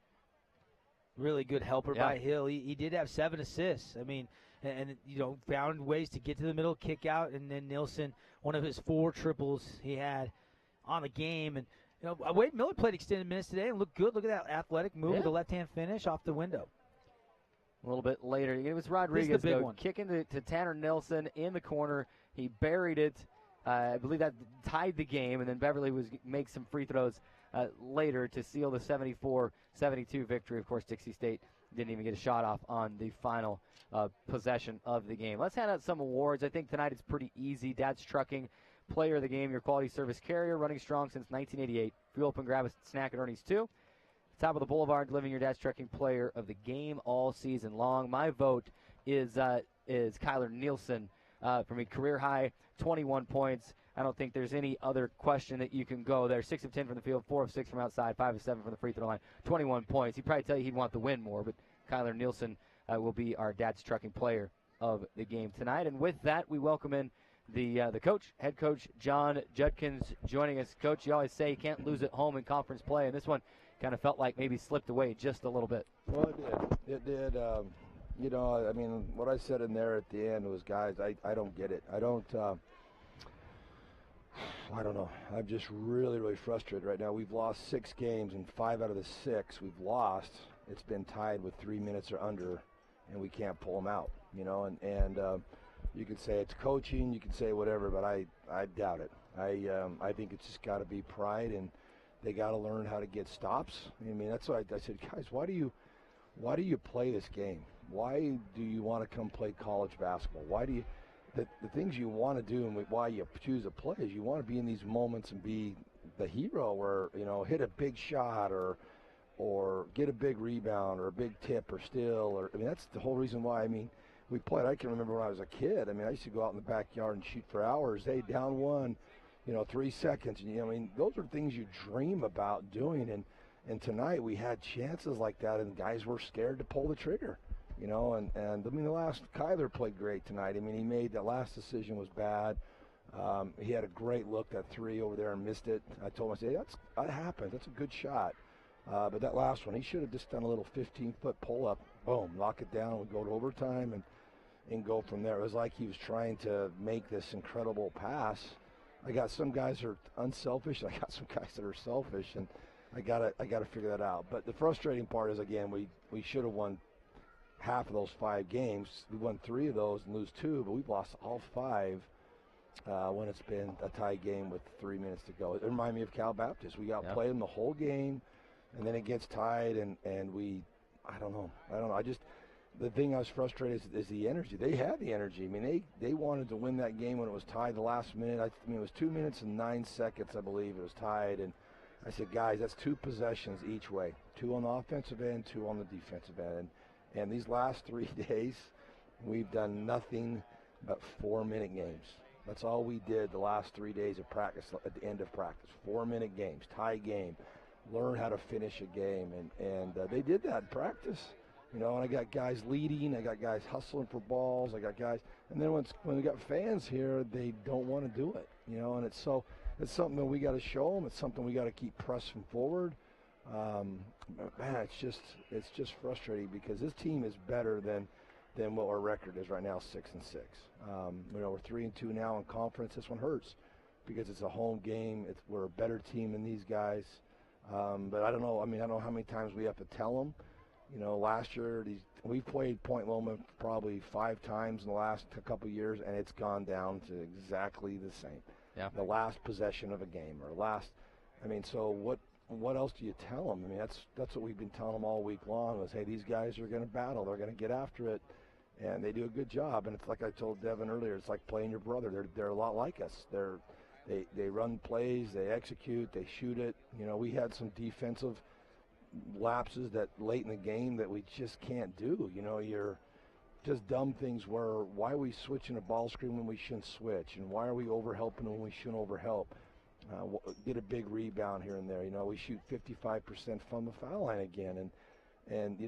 Really good helper by Hill. He did have 7 assists. I mean, and found ways to get to the middle, kick out, and then Nielsen, one of his 4 triples he had on the game. And Wade Miller played extended minutes today and looked good. Look at that athletic move with the left-hand finish off the window. A little bit later, it was Rodriguez kicking to Tanner Nilsson in the corner. He buried it. I believe that tied the game, and then Beverly make some free throws later to seal the 74-72 victory. Of course, Dixie State didn't even get a shot off on the final possession of the game. Let's hand out some awards. I think tonight it's pretty easy. Dad's Trucking, Player of the Game, your quality service carrier, running strong since 1988. Fuel up and grab a snack at Ernie's too. Top of the Boulevard, living your Dad's Trucking Player of the Game all season long. My vote is Kyler Nielsen from a career-high 21 points. I don't think there's any other question that you can go there. 6 of 10 from the field, 4 of 6 from outside, 5 of 7 from the free throw line, 21 points. He'd probably tell you he'd want the win more, but Kyler Nielsen will be our Dad's Trucking Player of the Game tonight. And with that, we welcome in the coach, head coach John Judkins, joining us. Coach, you always say you can't lose at home in conference play, and this one kind of felt like maybe slipped away just a little bit. Well, it did. I mean, what I said in there at the end was, guys, I don't get it. I don't know. I'm just really, really frustrated right now. We've lost 6 games, and 5 out of the 6 we've lost. It's been tied with 3 minutes or under, and we can't pull them out, and you can say it's coaching, you can say whatever, but I doubt it. I think it's just got to be pride, and they got to learn how to get stops. I mean, that's why I said, guys, why do you play this game? Why do you want to come play college basketball? Why do you the things you want to do and why you choose to play is you want to be in these moments and be the hero, or hit a big shot or get a big rebound or a big tip or steal, or I mean that's the whole reason why. I mean, we played. I can remember when I was a kid. I mean, I used to go out in the backyard and shoot for hours. Hey, down one, 3 seconds. I mean, those are things you dream about doing. And tonight we had chances like that, and guys were scared to pull the trigger. And I mean, Kyler played great tonight. I mean, he made that last decision was bad. He had a great look, that 3 over there, and missed it. I told him, I said, that happens. That's a good shot. But that last one, he should have just done a little 15-foot pull-up. Boom, lock it down. We go to overtime and go from there. It was like he was trying to make this incredible pass. I got some guys that are unselfish, and I got some guys that are selfish, and I gotta figure that out. But the frustrating part is, again, we should have won half of those 5 games. We won 3 of those and lose 2, but we've lost all 5 when it's been a tie game with 3 minutes to go. It reminded me of Cal Baptist. We outplayed them the whole game, and then it gets tied, and I don't know. The thing I was frustrated is the energy. They had the energy. I mean, they wanted to win that game when it was tied the last minute. I mean, it was 2 minutes and 9 seconds, I believe. It was tied, and I said, guys, that's 2 possessions each way. 2 on the offensive end, 2 on the defensive end. And these last 3 days, we've done nothing but 4-minute games. That's all we did the last 3 days of practice, at the end of practice. 4-minute games, tie game, learn how to finish a game. And they did that in practice. And I got guys leading, I got guys hustling for balls, I got guys. And then when we got fans here, they don't want to do it. And it's something that we got to show them. It's something we got to keep pressing forward. Man, it's just frustrating because this team is better than what our record is right now, 6-6. We're 3-2 now in conference. This one hurts because it's a home game. We're a better team than these guys. But I don't know. I mean, I don't know how many times we have to tell them. Last year we played Point Loma probably 5 times in the last couple of years, and it's gone down to exactly the same. Yeah. The last possession of a game or last. I mean, so what else do you tell them? I mean, that's what we've been telling them all week long was, hey, these guys are going to battle. They're going to get after it, and they do a good job. And it's like I told Devin earlier, it's like playing your brother. They're a lot like us. They run plays, they execute, they shoot it. We had some defensive lapses that late in the game that we just can't do. You're just dumb things where why are we switching a ball screen when we shouldn't switch, and why are we overhelping when we shouldn't overhelp? Get a big rebound here and there. We shoot 55% from the foul line again, and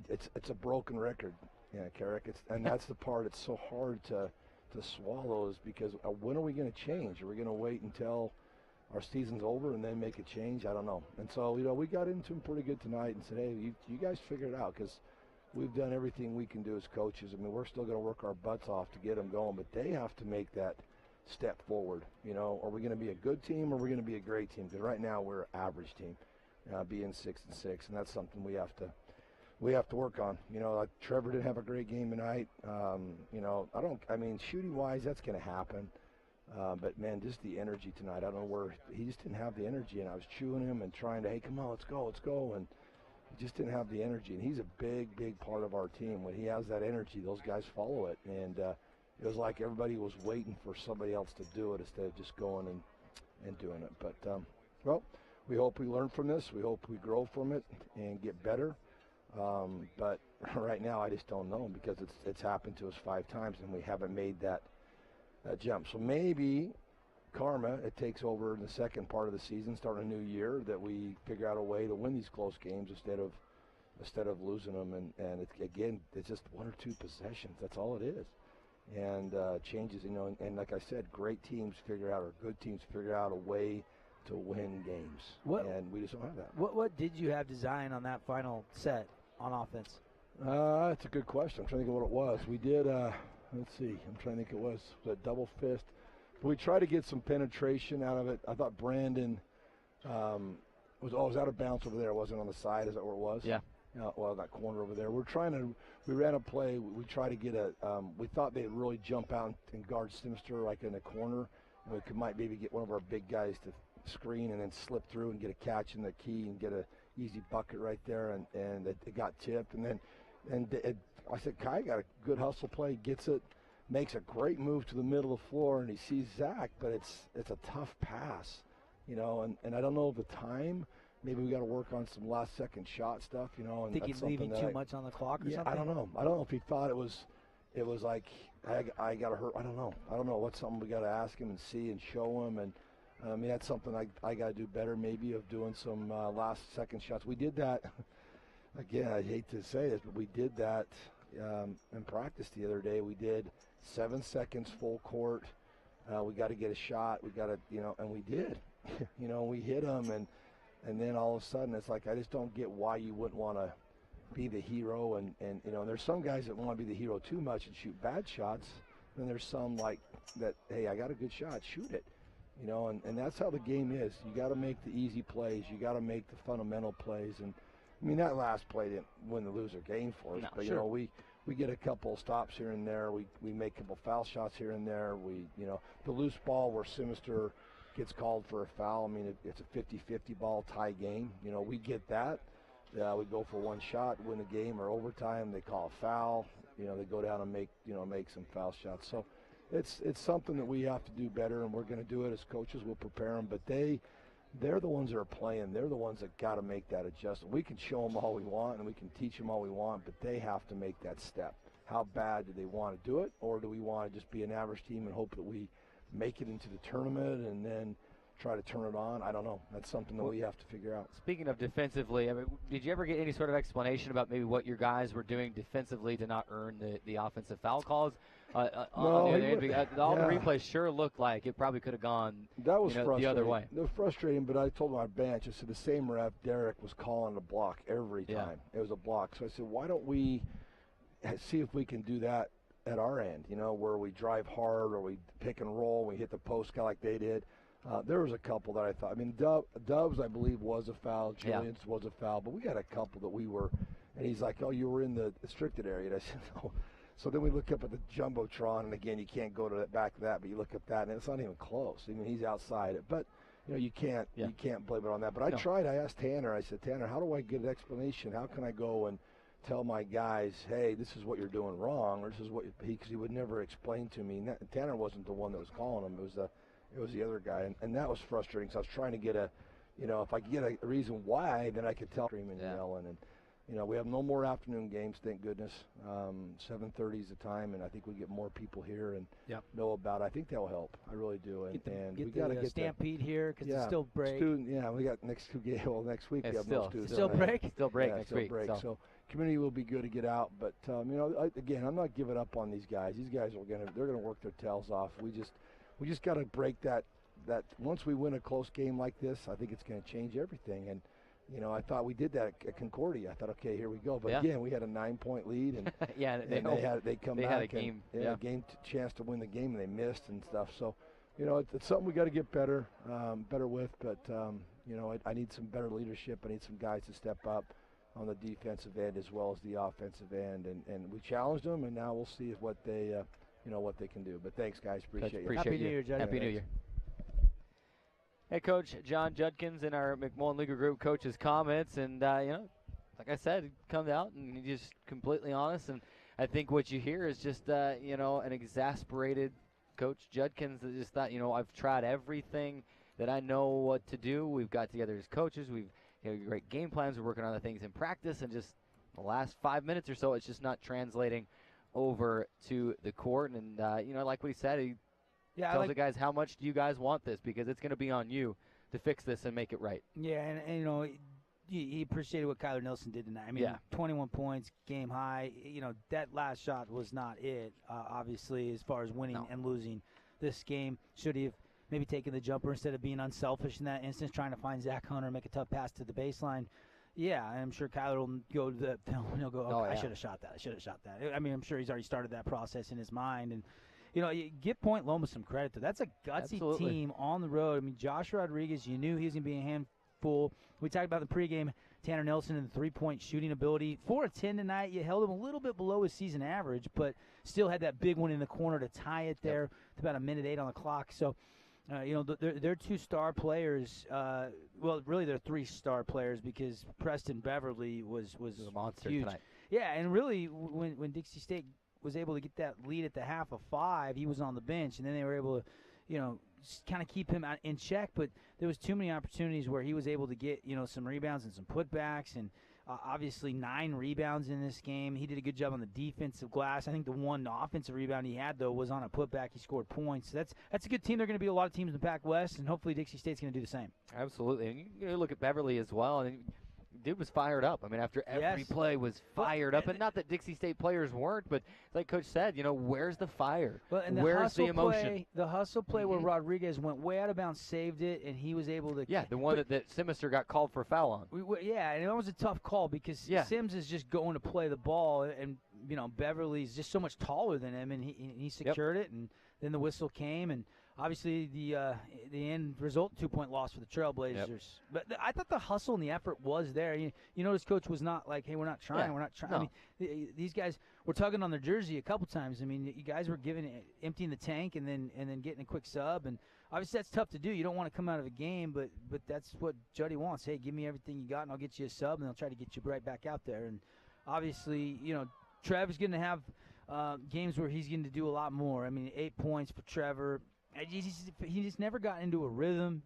it's a broken record. Yeah, Carrick. And that's the part. It's so hard to swallow is because when are we going to change? Are we going to wait until our season's over and then make a change? I don't know. And so we got into them pretty good tonight and said, hey, you guys figure it out because we've done everything we can do as coaches. I mean, we're still going to work our butts off to get them going, but they have to make that step forward. Are we going to be a good team or are we going to be a great team? Because right now we're an average team, being 6-6, and that's something we have to work on. Like Trevor didn't have a great game tonight. Shooting wise, that's going to happen. But man, just the energy tonight. I don't know where he just didn't have the energy, and I was chewing him and trying to, hey, come on, let's go, and he just didn't have the energy. And he's a big part of our team. When he has that energy, those guys follow it, and it was like everybody was waiting for somebody else to do it instead of just going and doing it. But well, we hope we learn from this. We hope we grow from it and get better. But right now, I just don't know because it's happened to us 5 times, and we haven't made that jump. So maybe karma, it takes over in the second part of the season, starting a new year, that we figure out a way to win these close games instead of losing them. And it's just 1 or 2 possessions. That's all it is. And changes, and like I said, great teams figure out, or good teams figure out a way to win games. And we just don't have that. What did you have designed on that final set on offense? That's a good question. I'm trying to think of what it was. We did, let's see, I'm trying to think it was a double fist. But we tried to get some penetration out of it. I thought Brandon was out of bounds over there. It wasn't on the side. Is that where it was? Yeah. That corner over there. We ran a play. We tried to get we thought they'd really jump out and guard Simster like in the corner. And we might maybe get one of our big guys to screen and then slip through and get a catch in the key and get a easy bucket right there. And it got tipped. And I said, Kai got a good hustle play, gets it, makes a great move to the middle of the floor, and he sees Zach, but it's a tough pass, and I don't know the time. Maybe we got to work on some last-second shot stuff, and think he's leaving too much on the clock or something? I don't know. I don't know if he thought it was like I got to hurt. I don't know. What's something we got to ask him and see and show him, and I mean, that's something I got to do better, maybe, of doing some last-second shots. We did that. Again, I hate to say this, but we did that in practice the other day. We did 7 seconds full court. We got to get a shot. We got to, and we did. We hit them, and then all of a sudden it's like I just don't get why you wouldn't want to be the hero. And there's some guys that want to be the hero too much and shoot bad shots. Then there's some like that, hey, I got a good shot, shoot it. And that's how the game is. You got to make the easy plays. You got to make the fundamental plays. And I mean, that last play didn't win the loser game for us, but sure. we get a couple stops here and there. We make a couple foul shots here and there. The loose ball where Sinister gets called for a foul. I mean, it's a 50-50 ball tie game. We get that. We go for one shot, win the game, or overtime. They call a foul. They go down and make some foul shots. So it's something that we have to do better, and we're going to do it as coaches. We'll prepare them, but they're the ones that are playing. They're the ones that got to make that adjustment. We can show them all we want, and we can teach them all we want, but they have to make that step. How bad do they want to do it, or do we want to just be an average team and hope that we make it into the tournament and then try to turn it on? I don't know. That's something that we have to figure out. Speaking of defensively, I mean, did you ever get any sort of explanation about maybe what your guys were doing defensively to not earn the offensive foul calls? On the other end, all the replays sure looked like it probably could have gone that was the other way. It was frustrating, but I told my bench, I said the same rep, Derek, was calling a block every time. It was a block. So I said, why don't we see if we can do that at our end, where we drive hard or we pick and roll, we hit the post kind of like they did. There was a couple that I thought. I mean, Dubs, I believe, was a foul. Julian's was a foul. But we had a couple that we were, and he's like, oh, you were in the restricted area. And I said, no. So then we look up at the Jumbotron, and again, you can't go to the back of that, but you look at that, and it's not even close. I mean, he's outside it. But, you can't blame it on that. But I tried. I asked Tanner. I said, Tanner, how do I get an explanation? How can I go and tell my guys, hey, this is what you're doing wrong, or this is what because he would never explain to me. And Tanner wasn't the one that was calling him. It was the other guy, and that was frustrating. So I was trying to get if I could get a reason why, then I could tell screaming and yelling. And we have no more afternoon games, thank goodness. 7:30 is the time, and I think we get more people here and know about it. I think that will help. I really do. And we got to get Stampede here because it's still break. We got next week we have no students. Still break? Still break next week. So community will be good to get out, but again, I'm not giving up on these guys. These guys they're gonna work their tails off. We just got to break that once we win a close game like this, I think it's going to change everything. And, I thought we did that at Concordia. I thought, okay, here we go. But again, we had a 9-point lead, and they come back had a game, a game chance to win the game, and they missed and stuff. So, it's something we got to get better with. But I need some better leadership. I need some guys to step up on the defensive end as well as the offensive end, and we challenged them, and now we'll see what they what they can do. But thanks, guys. Appreciate you. Happy New Year, Judge. Happy New Year. Hey, Coach John Judkins in our McMullen League Group coach's comments, and like I said, he comes out and he's just completely honest. And I think what you hear is just an exasperated Coach Judkins that just thought, I've tried everything that I know what to do. We've got together as coaches. We've great game plans. We're working on the things in practice, and just the last 5 minutes or so, it's just not translating over to the court. And like what he said, he tells the guys, how much do you guys want this, because it's going to be on you to fix this and make it right. Yeah, and he appreciated what Kyler Nelson did tonight. I mean, 21 points, game high. That last shot was not it, obviously, as far as winning and losing this game. Should he have maybe taken the jumper instead of being unselfish in that instance, trying to find Zach Hunter and make a tough pass to the baseline? Yeah, I'm sure Kyler will go to the film and he'll go, okay, I should have shot that. I mean, I'm sure he's already started that process in his mind. And, you give Point Loma some credit, though. That's a gutsy team on the road. I mean, Josh Rodriguez, you knew he was going to be a handful. We talked about the pregame, Tanner Nelson and the three-point shooting ability. 4 of 10 tonight. You held him a little bit below his season average, but still had that big one in the corner to tie it there. It's about 1:08 on the clock. So, they're 2 star players. Well, really, they're 3 star players because Preston Beverly was a monster huge tonight. Yeah, and really, when Dixie State was able to get that lead at the half of 5, he was on the bench, and then they were able to, kind of keep him in check. But there was too many opportunities where he was able to get, some rebounds and some putbacks, and Obviously, 9 rebounds in this game. He did a good job on the defensive glass. I think the one offensive rebound he had, though, was on a putback. He scored points. That's a good team. They're going to beat a lot of teams in the Pac West, and hopefully Dixie State's going to do the same. Absolutely. And you look at Beverly as well, and dude was fired up. I mean, after every play was fired up. And not that Dixie State players weren't, but like Coach said, where's the fire? Well, and where's the emotion? The hustle play where Rodriguez went way out of bounds, saved it, and he was able to. Yeah, the one that Simister got called for a foul on. And that was a tough call because Sims is just going to play the ball, and Beverly's just so much taller than him, and he secured it, and then the whistle came, and obviously the end result, 2-point loss for the Trailblazers. Yep. But I thought the hustle and the effort was there. You notice Coach was not like, hey, we're not trying, we're not trying. No. I mean, these guys were tugging on their jersey a couple times. I mean, you guys were emptying the tank and then getting a quick sub, and obviously that's tough to do. You don't want to come out of a game, but that's what Juddy wants. Hey, give me everything you got, and I'll get you a sub, and they'll try to get you right back out there. And obviously, Trev is going to have games where he's going to do a lot more. I mean, 8 points for Trevor. He just never got into a rhythm.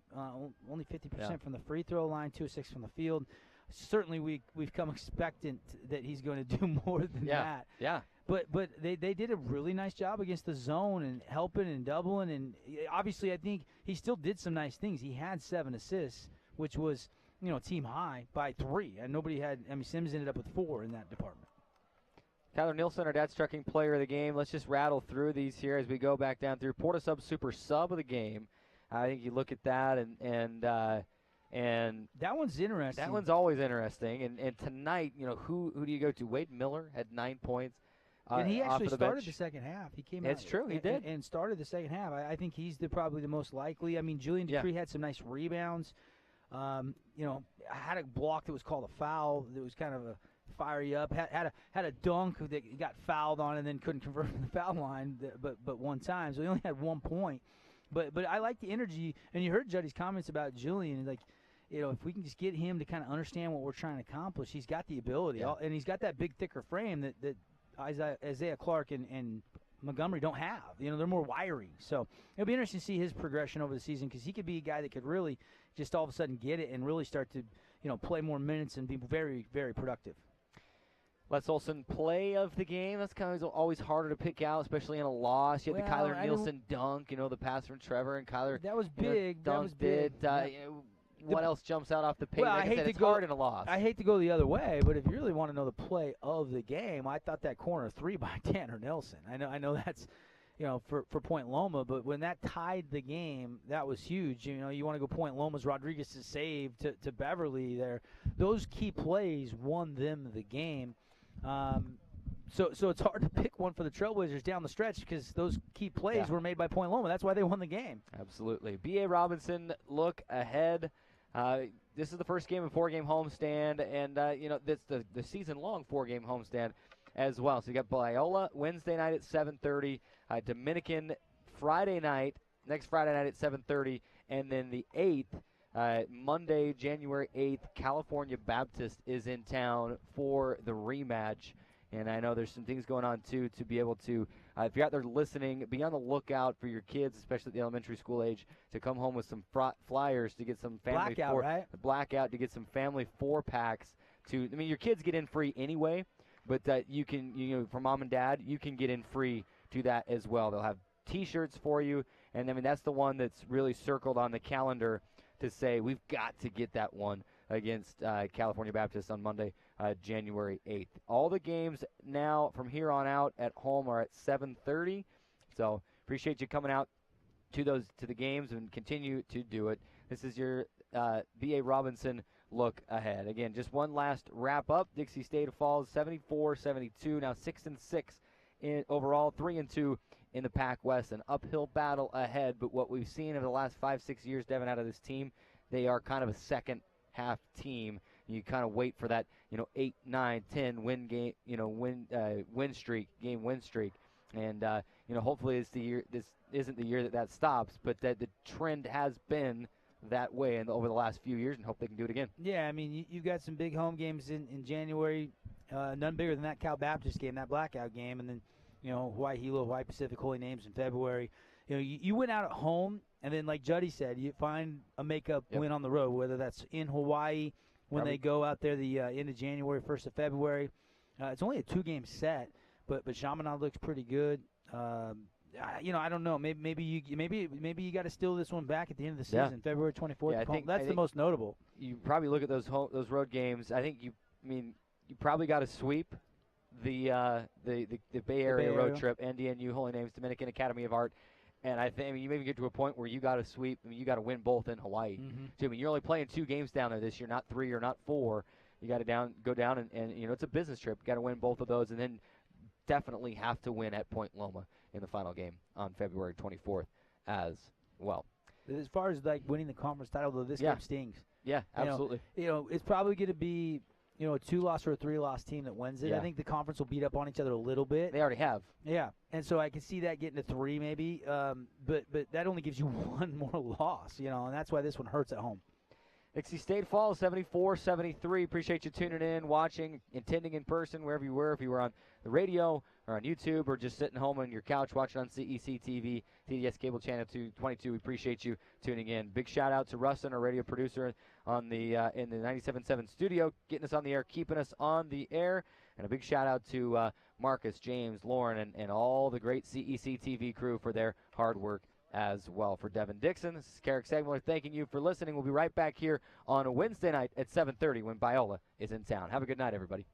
Only 50% from the free throw line, 2 of 6 from the field. Certainly, we've come expectant that he's going to do more than that. Yeah. But they did a really nice job against the zone and helping and doubling. And obviously, I think he still did some nice things. He had 7 assists, which was team high by 3, and nobody had. I mean, Sims ended up with 4 in that department. Tyler Nielsen, our dad striking player of the game. Let's just rattle through these here as we go back down through. Porta Sub Super Sub of the game. I think you look at that and that one's interesting. That one's always interesting. And tonight, who do you go to? Wade Miller had 9 points. And he actually started bench. the second half. He came It's out. true, he did. And started the second half. I think he's probably the most likely. I mean, Julian Dupree had some nice rebounds. Had a block that was called a foul. That was kind of a fire you up. Had a dunk that got fouled on and then couldn't convert from the foul line, but one time. So he only had 1 point. But I like the energy, and you heard Juddy's comments about Julian. Like, if we can just get him to kind of understand what we're trying to accomplish, he's got the ability, and he's got that big, thicker frame that Isaiah Clark and Montgomery don't have. They're more wiry. So it'll be interesting to see his progression over the season because he could be a guy that could really just all of a sudden get it and really start to play more minutes and be very, very productive. Les Olson, play of the game. That's kind of always harder to pick out, especially in a loss. You had the Kyler Nielsen dunk, the pass from Trevor, and Kyler. That was big. That was big. What else jumps out off the page? Well, like I said, it's hard in a loss. I hate to go the other way, but if you really want to know the play of the game, I thought that corner 3 by Tanner Nelson. I know that's for Point Loma, but when that tied the game, that was huge. You want to go Point Loma's Rodriguez's save to Beverly there. Those key plays won them the game. So it's hard to pick one for the Trailblazers down the stretch because those key plays were made by Point Loma. That's why they won the game. Absolutely. B.A. Robinson, look ahead. This is the first game of 4-game homestand, and this the season-long 4-game homestand as well. So you got Biola Wednesday night at 7:30, Dominican Friday night, next Friday night at 7:30, and then the 8th, Monday, January 8th, California Baptist is in town for the rematch. And I know there's some things going on, too, to be able to, if you're out there listening, be on the lookout for your kids, especially at the elementary school age, to come home with some flyers to get some family blackout to get some family 4-packs. Your kids get in free anyway, but you can, for mom and dad, you can get in free to that as well. They'll have T-shirts for you, and that's the one that's really circled on the calendar to say we've got to get that one against California Baptist on Monday, January 8th. All the games now from here on out at home are at 7:30. So appreciate you coming out to the games and continue to do it. This is your B.A. Robinson look ahead. Again, just one last wrap up. Dixie State falls 74-72, now 6-6 in overall, 3-2 in the Pac West. An uphill battle ahead, but what we've seen over the last 5-6 years, Devin, out of this team, they are kind of a second half team. You kind of wait for that 8, 9, 10 win game win streak, and hopefully this isn't the year that stops, but that the trend has been that way over the last few years, and hope they can do it again. Yeah, you've got some big home games in January, none bigger than that Cal Baptist game, that blackout game, and then Hawaii Hilo, Hawaii Pacific, Holy Names in February. You went out at home, and then like Juddy said, you find a makeup win on the road, whether that's in Hawaii when they go out there the end of January, 1st of February. It's only a 2-game set, but Chaminade looks pretty good. I don't know. Maybe you got to steal this one back at the end of the season, February 24th. Yeah, I think that's the most notable. You probably look at those road games. I think you probably got to sweep the Bay Area road trip, NDNU, Holy Names, Dominican Academy of Art. And I think you maybe get to a point where you got to sweep. You got to win both in Hawaii. Too. You're only playing 2 games down there this year, not 3 or not 4. You got to go down and it's a business trip. You got to win both of those, and then definitely have to win at Point Loma in the final game on February 24th as well. As far as like winning the conference title, though, this game stings. Yeah, absolutely. It's probably going to be a 2-loss or a 3-loss team that wins it. Yeah. I think the conference will beat up on each other a little bit. They already have. Yeah, and so I can see that getting to 3 maybe, but that only gives you 1 more loss, and that's why this one hurts at home. Dixie State Falls 74-73. Appreciate you tuning in, watching, attending in person, wherever you were. If you were on the radio or on YouTube or just sitting home on your couch watching on CEC TV, TDS Cable Channel 222, we appreciate you tuning in. Big shout-out to Rustin, our radio producer on the in the 97.7 studio, getting us on the air, keeping us on the air. And a big shout-out to Marcus, James, Lauren, and all the great CEC TV crew for their hard work as well. For Devin Dixon, this is Carrick Sagmiller thanking you for listening. We'll be right back here on a Wednesday night at 7:30 when Biola is in town. Have a good night, everybody.